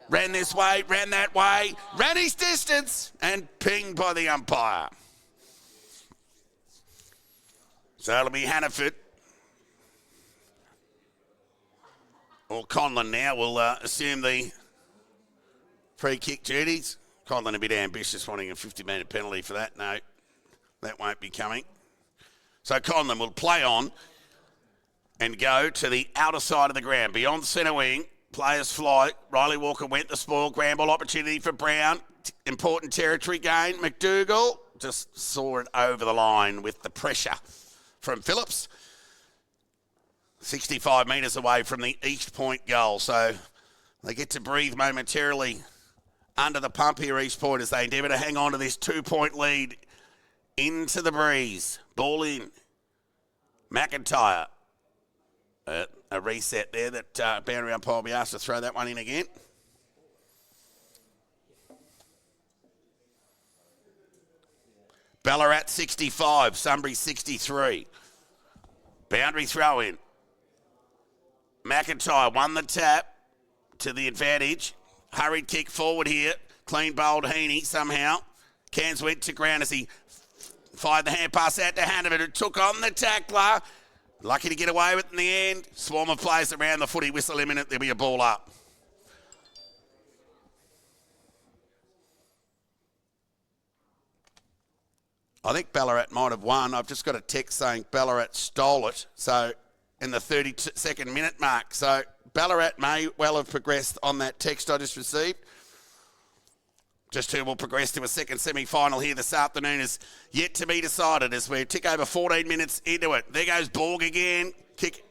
Speaker 1: Ran this way, ran that way. Ran his distance and pinged by the umpire. So it'll be Hannaford. Or Conlon now will assume the free kick duties. Conlon a bit ambitious, wanting a 50-metre penalty for that. No, that won't be coming. So Conlon will play on and go to the outer side of the ground. Beyond centre wing, players fly. Riley Walker went the spoil. Grand ball opportunity for Brown. Important territory gain. McDougall just saw it over the line with the pressure from Phillips. 65 metres away from the East Point goal. So they get to breathe momentarily under the pump here, East Point, as they endeavour to hang on to this 2-point lead into the breeze. Ball in. McIntyre. A reset there that boundary umpire will be asked to throw that one in again. Ballarat 65, Sunbury 63. Boundary throw in. McIntyre won the tap to the advantage. Hurried kick forward here. Clean bowled Heaney somehow. Cairns went to ground as he fired the hand pass out to Hannaford, who took on the tackler. Lucky to get away with it in the end. Swarm of players around the footy. Whistle imminent. There'll be a ball up. I think Ballarat might have won. I've just got a text saying Ballarat stole it. So in the 32nd minute mark. So Ballarat may well have progressed on that text I just received. Just who will progress to a second semi-final here this afternoon is yet to be decided as we tick over 14 minutes into it. There goes Borg again. Kick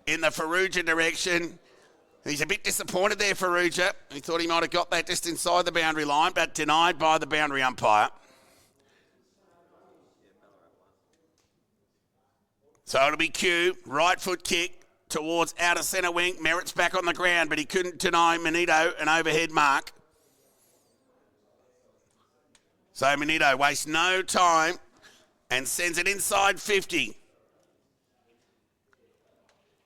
Speaker 1: in the Faruja direction. He's a bit disappointed there, Farrugia. He thought he might have got that just inside the boundary line, but denied by the boundary umpire. So it'll be Q, right foot kick towards outer centre wing. Merritt's back on the ground, but he couldn't deny Manito an overhead mark. So Manito wastes no time and sends it inside 50.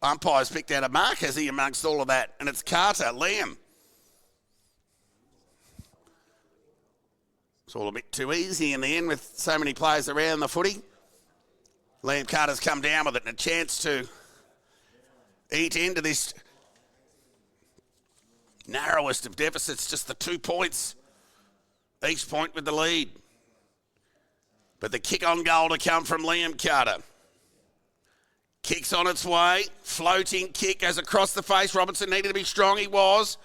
Speaker 1: Umpire's picked out a mark, has he, amongst all of that? And it's Carter, Liam. It's all a bit too easy in the end with so many players around the footy. Liam Carter's come down with it and a chance to eat into this narrowest of deficits, just the 2 points. East Point with the lead. But the kick on goal to come from Liam Carter. Kick's on its way. Floating kick goes across the face. Robertson needed to be strong. He was.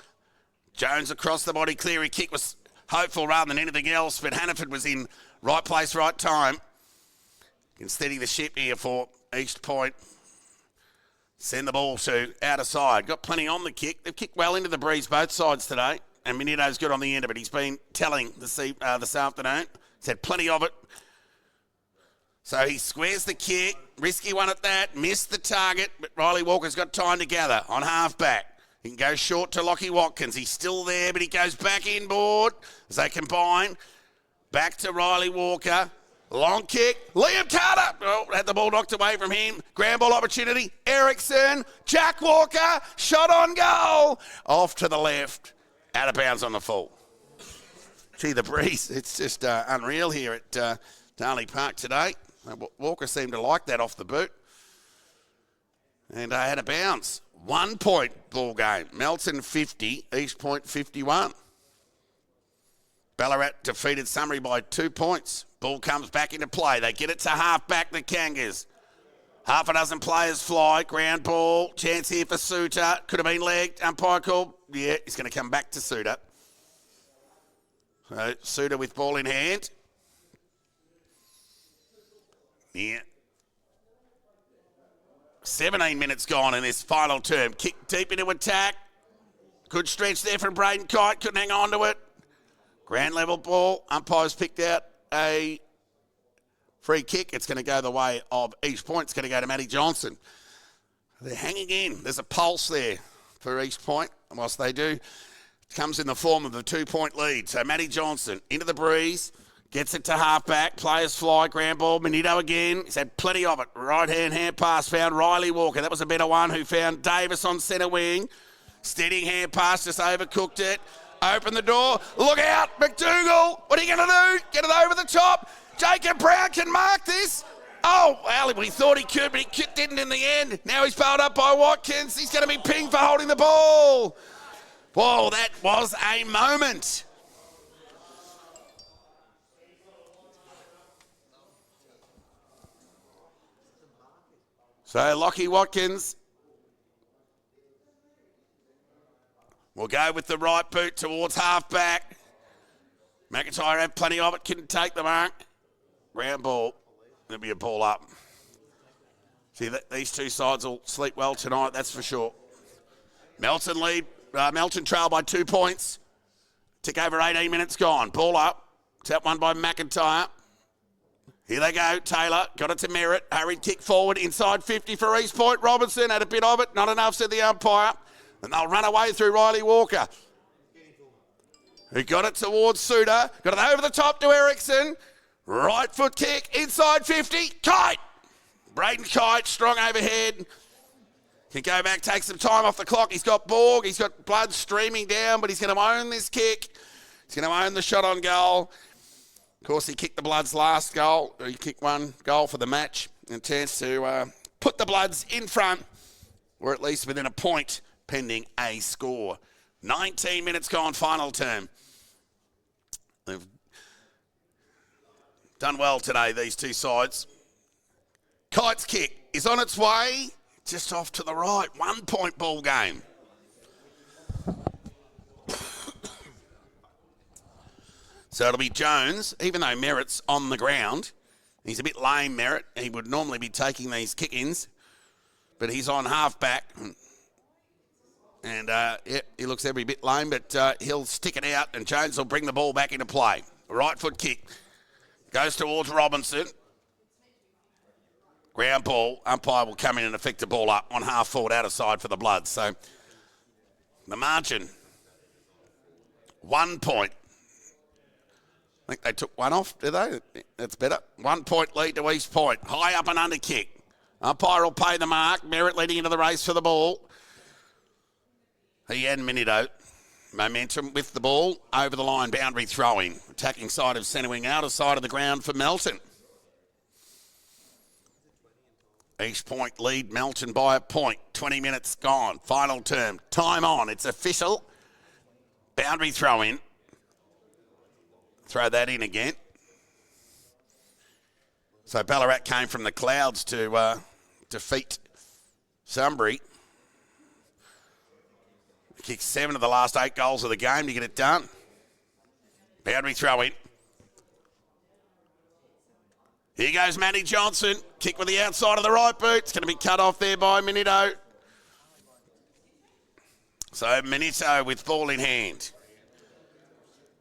Speaker 1: Jones across the body. Cleary kick was hopeful rather than anything else, but Hannaford was in right place, right time. Can steady the ship here for East Point. Send the ball to outer side. Got plenty on the kick. They've kicked well into the breeze both sides today. And Minito's good on the end of it. He's been telling this afternoon. He's had plenty of it. So he squares the kick. Risky one at that. Missed the target. But Riley Walker's got time to gather on half-back. He can go short to Lockie Watkins. He's still there, but he goes back inboard as they combine. Back to Riley Walker. Long kick. Liam Carter. Oh, had the ball knocked away from him. Grand ball opportunity. Erickson. Jack Walker. Shot on goal. Off to the left. Out of bounds on the full. Gee, the breeze. It's just unreal here at Darley Park today. Walker seemed to like that off the boot. And out of bounds. 1 point ball game. Melton 50, East Point 51. Ballarat defeated Summary by 2 points. Ball comes back into play. They get it to half back, the Kangas. Half a dozen players fly. Ground ball. Chance here for Suter. Could have been legged. Umpire called. Yeah, he's going to come back to Suter. So Suter with ball in hand. Yeah. 17 minutes gone in this final term. Kick deep into attack. Good stretch there from Braden Kite. Couldn't hang on to it. Ground level ball. Umpires picked out a free kick. It's going to go the way of East Point. It's going to go to Matty Johnson. They're hanging in. There's a pulse there for East Point. And whilst they do, it comes in the form of a 2 point lead. So Matty Johnson into the breeze. Gets it to half-back. Players fly. Ground ball. Manito again. He's had plenty of it. Right-hand pass found Riley Walker. That was a better one who found Davis on centre wing. Steadying hand pass. Just overcooked it. Open the door. Look out. McDougall. What are you going to do? Get it over the top. Jacob Brown can mark this. Oh, well, we thought he could, but he didn't in the end. Now he's bowled up by Watkins. He's going to be pinged for holding the ball. Whoa, that was a moment. So Lockie Watkins will go with the right boot towards half-back. McIntyre had plenty of it, couldn't take the mark. Round ball. There'll be a ball up. See, these two sides will sleep well tonight, that's for sure. Melton trail by 2 points. Tick over 18 minutes gone. Ball up. Tap one by McIntyre. Here they go. Taylor got it to Merritt. Hurried kick forward inside 50 for East Point. Robinson had a bit of it. Not enough, said the umpire. And they'll run away through Riley Walker, who got it towards Suter. Got it over the top to Erickson. Right foot kick inside 50. Kite. Braden Kite, strong overhead. Can go back, take some time off the clock. He's got Borg. He's got blood streaming down, but he's going to own this kick. He's going to own the shot on goal. Of course, he kicked the Bloods' last goal. He kicked one goal for the match. And a chance to put the Bloods in front, or at least within a point, pending a score. 19 minutes gone, final term. They've done well today, these two sides. Kite's kick is on its way, just off to the right. 1 point ball game. So it'll be Jones, even though Merritt's on the ground. He's a bit lame, Merritt. He would normally be taking these kick-ins, but he's on half-back. And he looks every bit lame, but he'll stick it out, and Jones will bring the ball back into play. Right foot kick. Goes towards Robinson. Ground ball. Umpire will come in and effect the ball up on half forward out of side for the Bloods. So the margin, 1 point. I think they took one off, did they? That's better. 1 point lead to East Point. High up and under kick. Umpire will pay the mark. Merritt leading into the race for the ball. He and Minito. Momentum with the ball. Over the line, boundary throwing. Attacking side of centre wing, outer side of the ground for Melton. East Point lead Melton by a point. 20 minutes gone. Final term. Time on. It's official. Boundary throw in. Throw that in again. So Ballarat came from the clouds to defeat Sunbury. Kicked 7 of the last 8 goals of the game to get it done. Boundary throw in. Here goes Matty Johnson. Kick with the outside of the right boot. It's going to be cut off there by Minito. So Minito with ball in hand.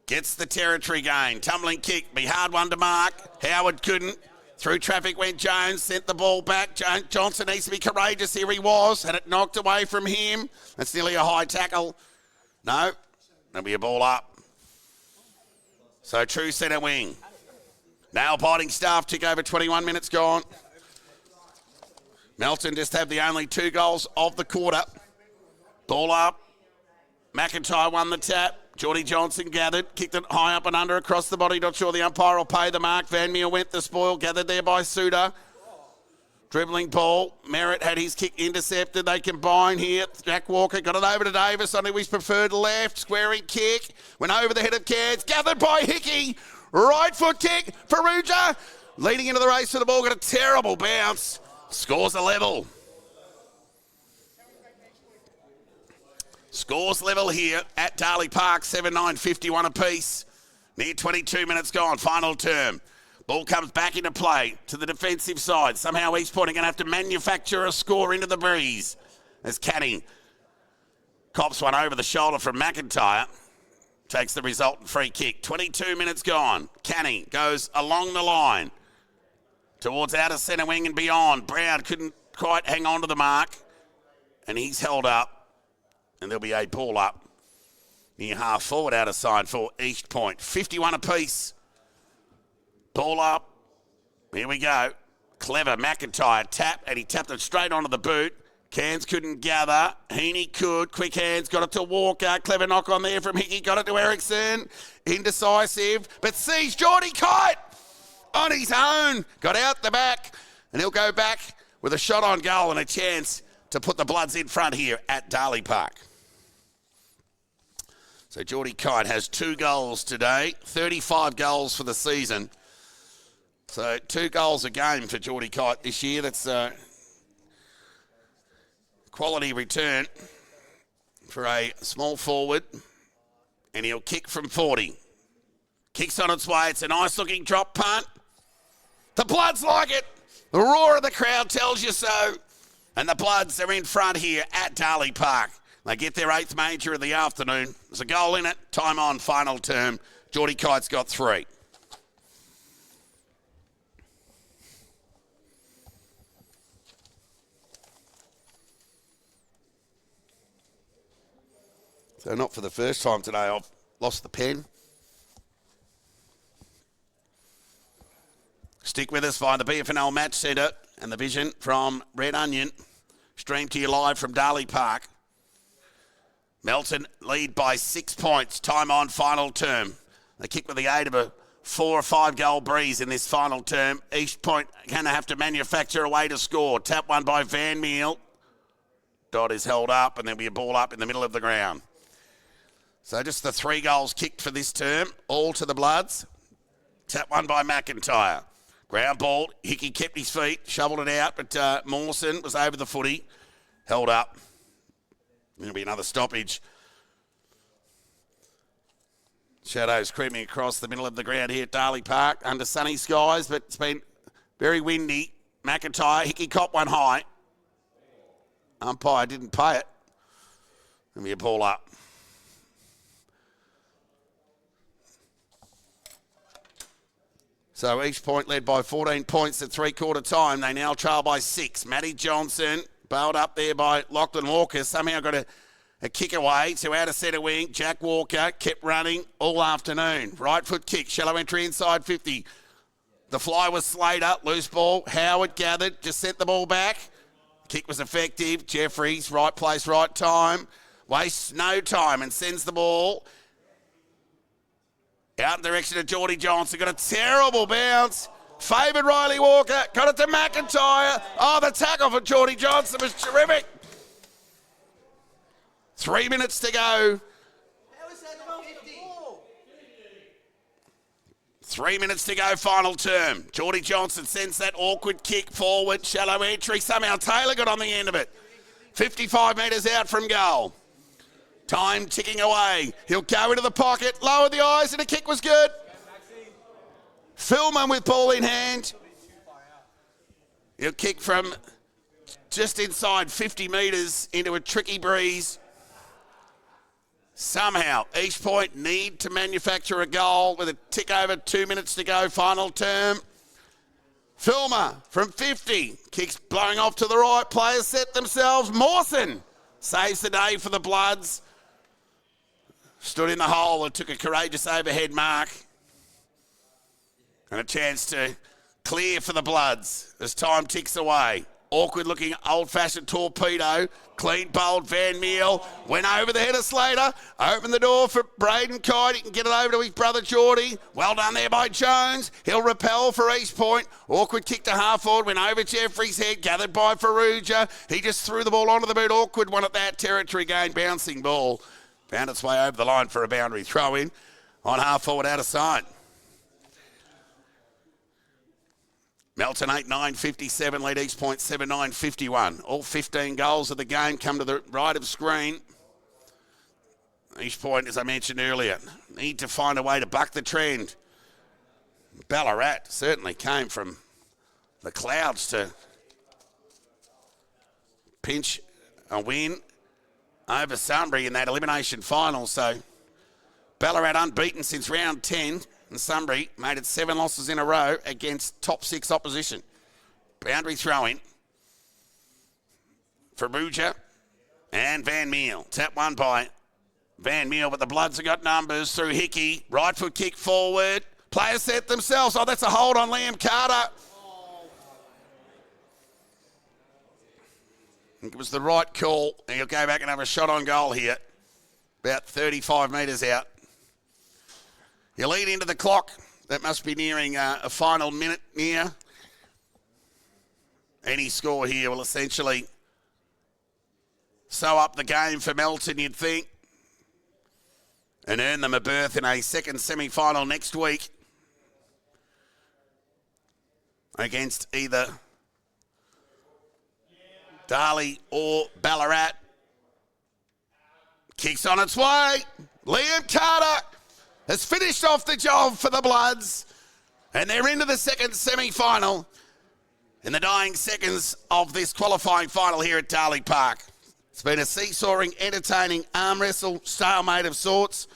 Speaker 1: Gets the territory gain. Tumbling kick. Be hard one to mark. Howard couldn't. Through traffic went Jones. Sent the ball back. Johnson needs to be courageous. Here he was. Had it knocked away from him. That's nearly a high tackle. No. There'll be a ball up. So true centre wing. Nail biting staff tick over 21 minutes gone. Melton just have the only 2 goals of the quarter. Ball up. McIntyre won the tap. Geordie Johnson gathered, kicked it high up and under across the body. Not sure the umpire will pay the mark. Van Meer went the spoil, gathered there by Suter. Dribbling ball. Merritt had his kick intercepted. They combine here. Jack Walker got it over to Davis on his preferred left. Squaring kick. Went over the head of Cairns. Gathered by Hickey. Right foot kick. Perugia leading into the race for the ball. Got a terrible bounce. Scores a level. Scores level here at Darley Park, 7-9, 51 apiece. Near 22 minutes gone, final term. Ball comes back into play to the defensive side. Somehow East Point are going to have to manufacture a score into the breeze. As Canning cops one over the shoulder from McIntyre. Takes the resultant free kick. 22 minutes gone. Canning goes along the line towards outer centre wing and beyond. Brown couldn't quite hang on to the mark. And he's held up. And there'll be a ball up near half forward out of side for East Point. 51 apiece. Ball up. Here we go. Clever McIntyre tap, and he tapped it straight onto the boot. Cairns couldn't gather. Heaney could. Quick hands. Got it to Walker. Clever knock on there from Hickey. Got it to Erickson. Indecisive. But sees Geordie Kite on his own. Got out the back. And he'll go back with a shot on goal and a chance to put the Bloods in front here at Darley Park. So Geordie Kite has 2 goals today, 35 goals for the season. So 2 goals a game for Geordie Kite this year. That's a quality return for a small forward. And he'll kick from 40. Kicks on its way. It's a nice looking drop punt. The Bloods like it. The roar of the crowd tells you so. And the Bloods are in front here at Darley Park. They get their 8th major of the afternoon. There's a goal in it. Time on, final term. Geordie Kite's got 3. So not for the first time today, I've lost the pen. Stick with us via the BFNL Match Centre and the vision from Red Onion. Streamed to you live from Darley Park. Melton lead by 6 points. Time on, final term. They kick with the aid of a 4 or 5 goal breeze in this final term. East Point going to have to manufacture a way to score. Tap one by Van Meel. Dot is held up and there'll be a ball up in the middle of the ground. So just the 3 goals kicked for this term. All to the Bloods. Tap one by McIntyre. Ground ball. Hickey kept his feet. Shoveled it out, but Mawson was over the footy. Held up. There'll be another stoppage. Shadows creeping across the middle of the ground here at Darley Park under sunny skies, but it's been very windy. McIntyre, Hickey cop one high. Umpire didn't pay it. Give me a ball up. So East Point led by 14 points at three-quarter time. They now trail by 6. Matty Johnson bailed up there by Lachlan Walker. Somehow got a kick away to outer centre wing. Jack Walker kept running all afternoon. Right foot kick. Shallow entry inside 50. The fly was Slater. Loose ball. Howard gathered. Just sent the ball back. Kick was effective. Jeffries, right place, right time. Wastes no time and sends the ball out in the direction of Geordie Johnson. Got a terrible bounce. Favoured Riley Walker. Got it to McIntyre. Oh, the tackle for Geordie Johnson was terrific. 3 minutes to go. 3 minutes to go, final term. Geordie Johnson sends that awkward kick forward. Shallow entry. Somehow Taylor got on the end of it. 55 metres out from goal. Time ticking away. He'll go into the pocket, lower the eyes, and the kick was good. Philman with ball in hand. He'll kick from just inside 50 metres into a tricky breeze. Somehow, East Point need to manufacture a goal with a tick over 2 minutes to go, final term. Filmer from 50. Kicks blowing off to the right. Players set themselves. Mawson saves the day for the Bloods. Stood in the hole and took a courageous overhead mark. And a chance to clear for the Bloods as time ticks away. Awkward looking old-fashioned torpedo. Clean bowled Van Meel. Went over the head of Slater. Opened the door for Braden Kite. He can get it over to his brother Geordie. Well done there by Jones. He'll repel for East Point. Awkward kick to half forward. Went over Jeffrey's head. Gathered by Faruja. He just threw the ball onto the boot. Awkward one at that territory gain. Bouncing ball. Found its way over the line for a boundary throw in. On half forward out of sight. Melton 8-9-57, lead East Point 7-9-51. All 15 goals of the game come to the right of screen. East Point, as I mentioned earlier, need to find a way to buck the trend. Ballarat certainly came from the clouds to pinch a win over Sunbury in that elimination final. So Ballarat unbeaten since round 10. And Sunbury made it 7 losses in a row against top 6 opposition. Boundary throw-in for Faruja and Van Meel. Tap one by Van Meel, but the Bloods have got numbers through Hickey. Right foot kick forward. Players set themselves. Oh, that's a hold on Liam Carter. I think it was the right call. And he'll go back and have a shot on goal here. About 35 metres out. You lead into the clock. That must be nearing a final minute near. Any score here will essentially sew up the game for Melton, you'd think, and earn them a berth in a second semi-final next week against either Darley or Ballarat. Kicks on its way. Liam Carter has finished off the job for the Bloods, and they're into the second semi-final in the dying seconds of this qualifying final here at Darley Park. It's been a seesawing, entertaining arm wrestle, stalemate of sorts,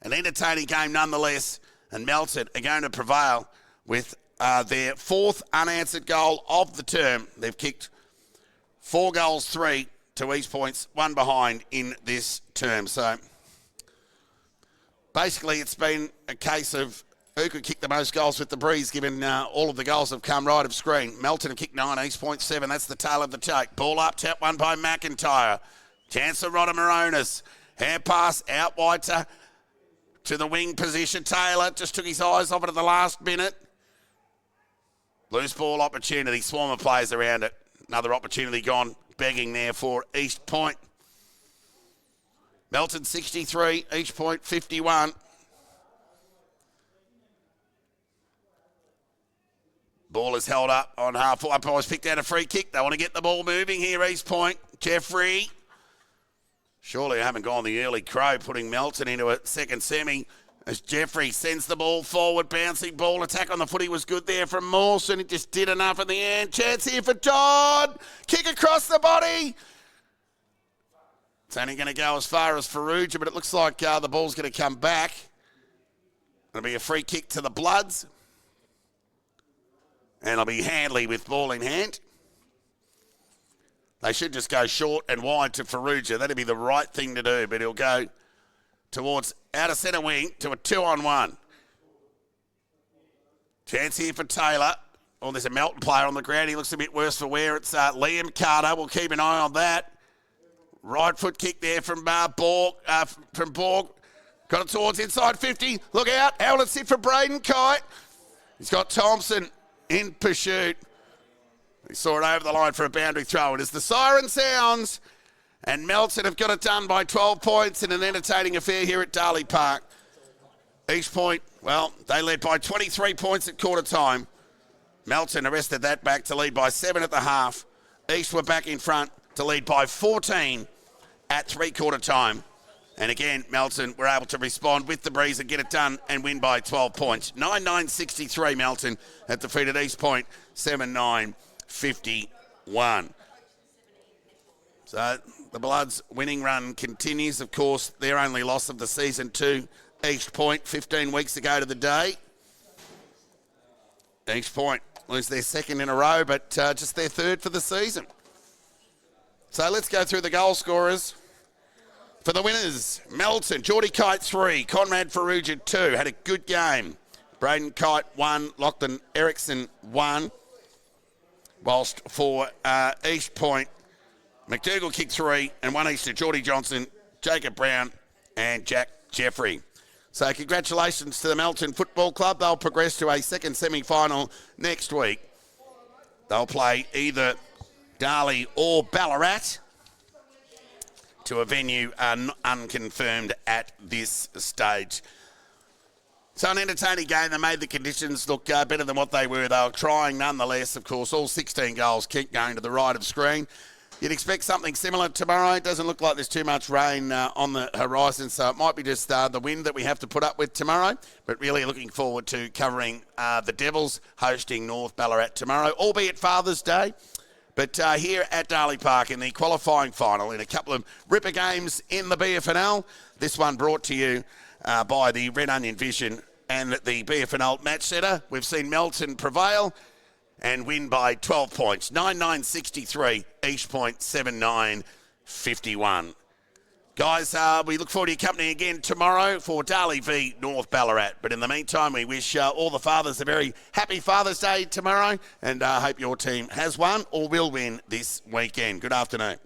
Speaker 1: an entertaining game nonetheless, and Melton are going to prevail with their 4th unanswered goal of the term. They've kicked 4 goals, 3 to East Point's 1 behind in this term. So basically, it's been a case of who could kick the most goals with the breeze, given all of the goals have come right of screen. Melton have kicked 9, East Point 7. That's the tail of the tape. Ball up, tap one by McIntyre. Chance for Rodder Moronis. Hand pass out wide to the wing position. Taylor just took his eyes off it at the last minute. Loose ball opportunity. Swarm of players around it. Another opportunity gone begging there for East Point. Melton 63, East Point 51. Ball is held up on half. Umpires picked out a free kick. They want to get the ball moving here, East Point. Jeffrey. Surely I haven't gone the early crow, putting Melton into a second semi as Jeffrey sends the ball forward. Bouncing ball. Attack on the footy was good there from Mawson. It just did enough in the end. Chance here for Dodd. Kick across the body. It's only going to go as far as Farrugia, but it looks like the ball's going to come back. It'll be a free kick to the Bloods. And it'll be Handley with ball in hand. They should just go short and wide to Farrugia. That'd be the right thing to do, but he'll go towards outer centre wing to a 2-on-1. Chance here for Taylor. Oh, there's a Melton player on the ground. He looks a bit worse for wear. It's Liam Carter. We'll keep an eye on that. Right foot kick there from Borg. Got it towards inside 50. Look out. How will it sit for Braden Kite? He's got Thompson in pursuit. He saw it over the line for a boundary throw. And as the siren sounds, and Melton have got it done by 12 points in an entertaining affair here at Darley Park. East Point, well, they led by 23 points at quarter time. Melton arrested that back to lead by 7 at the half. East were back in front to lead by 14 at three-quarter time. And again, Melton were able to respond with the breeze and get it done and win by 12 points. 9-9-63 Melton had defeated East Point 7-9-51. So the Bloods' winning run continues. Of course, their only loss of the season to East Point 15 weeks ago to the day. East Point lose their second in a row, but just their third for the season. So let's go through the goal scorers. For the winners, Melton, Geordie Kite 3, Conrad Farrugia 2, had a good game. Braden Kite 1, Lachlan Erickson 1. Whilst for East Point, McDougall kicked 3 and 1 each to Geordie Johnson, Jacob Brown and Jack Jeffrey. So congratulations to the Melton Football Club. They'll progress to a second semi-final next week. They'll play either Darley or Ballarat to a venue unconfirmed at this stage. So an entertaining game. They made the conditions look better than what they were. They were trying nonetheless. Of course, all 16 goals keep going to the right of screen. You'd expect something similar tomorrow. It doesn't look like there's too much rain on the horizon, so it might be just the wind that we have to put up with tomorrow. But really looking forward to covering the Devils hosting North Ballarat tomorrow, albeit Father's Day. But here at Darley Park in the qualifying final in a couple of ripper games in the BFNL, this one brought to you by the Red Onion Vision and the BFNL Match Centre. We've seen Melton prevail and win by 12 points. 9-9-63, East Point 7-9-51. Guys, we look forward to your company again tomorrow for Darley v North Ballarat. But in the meantime, we wish all the fathers a very happy Father's Day tomorrow, and hope your team has won or will win this weekend. Good afternoon.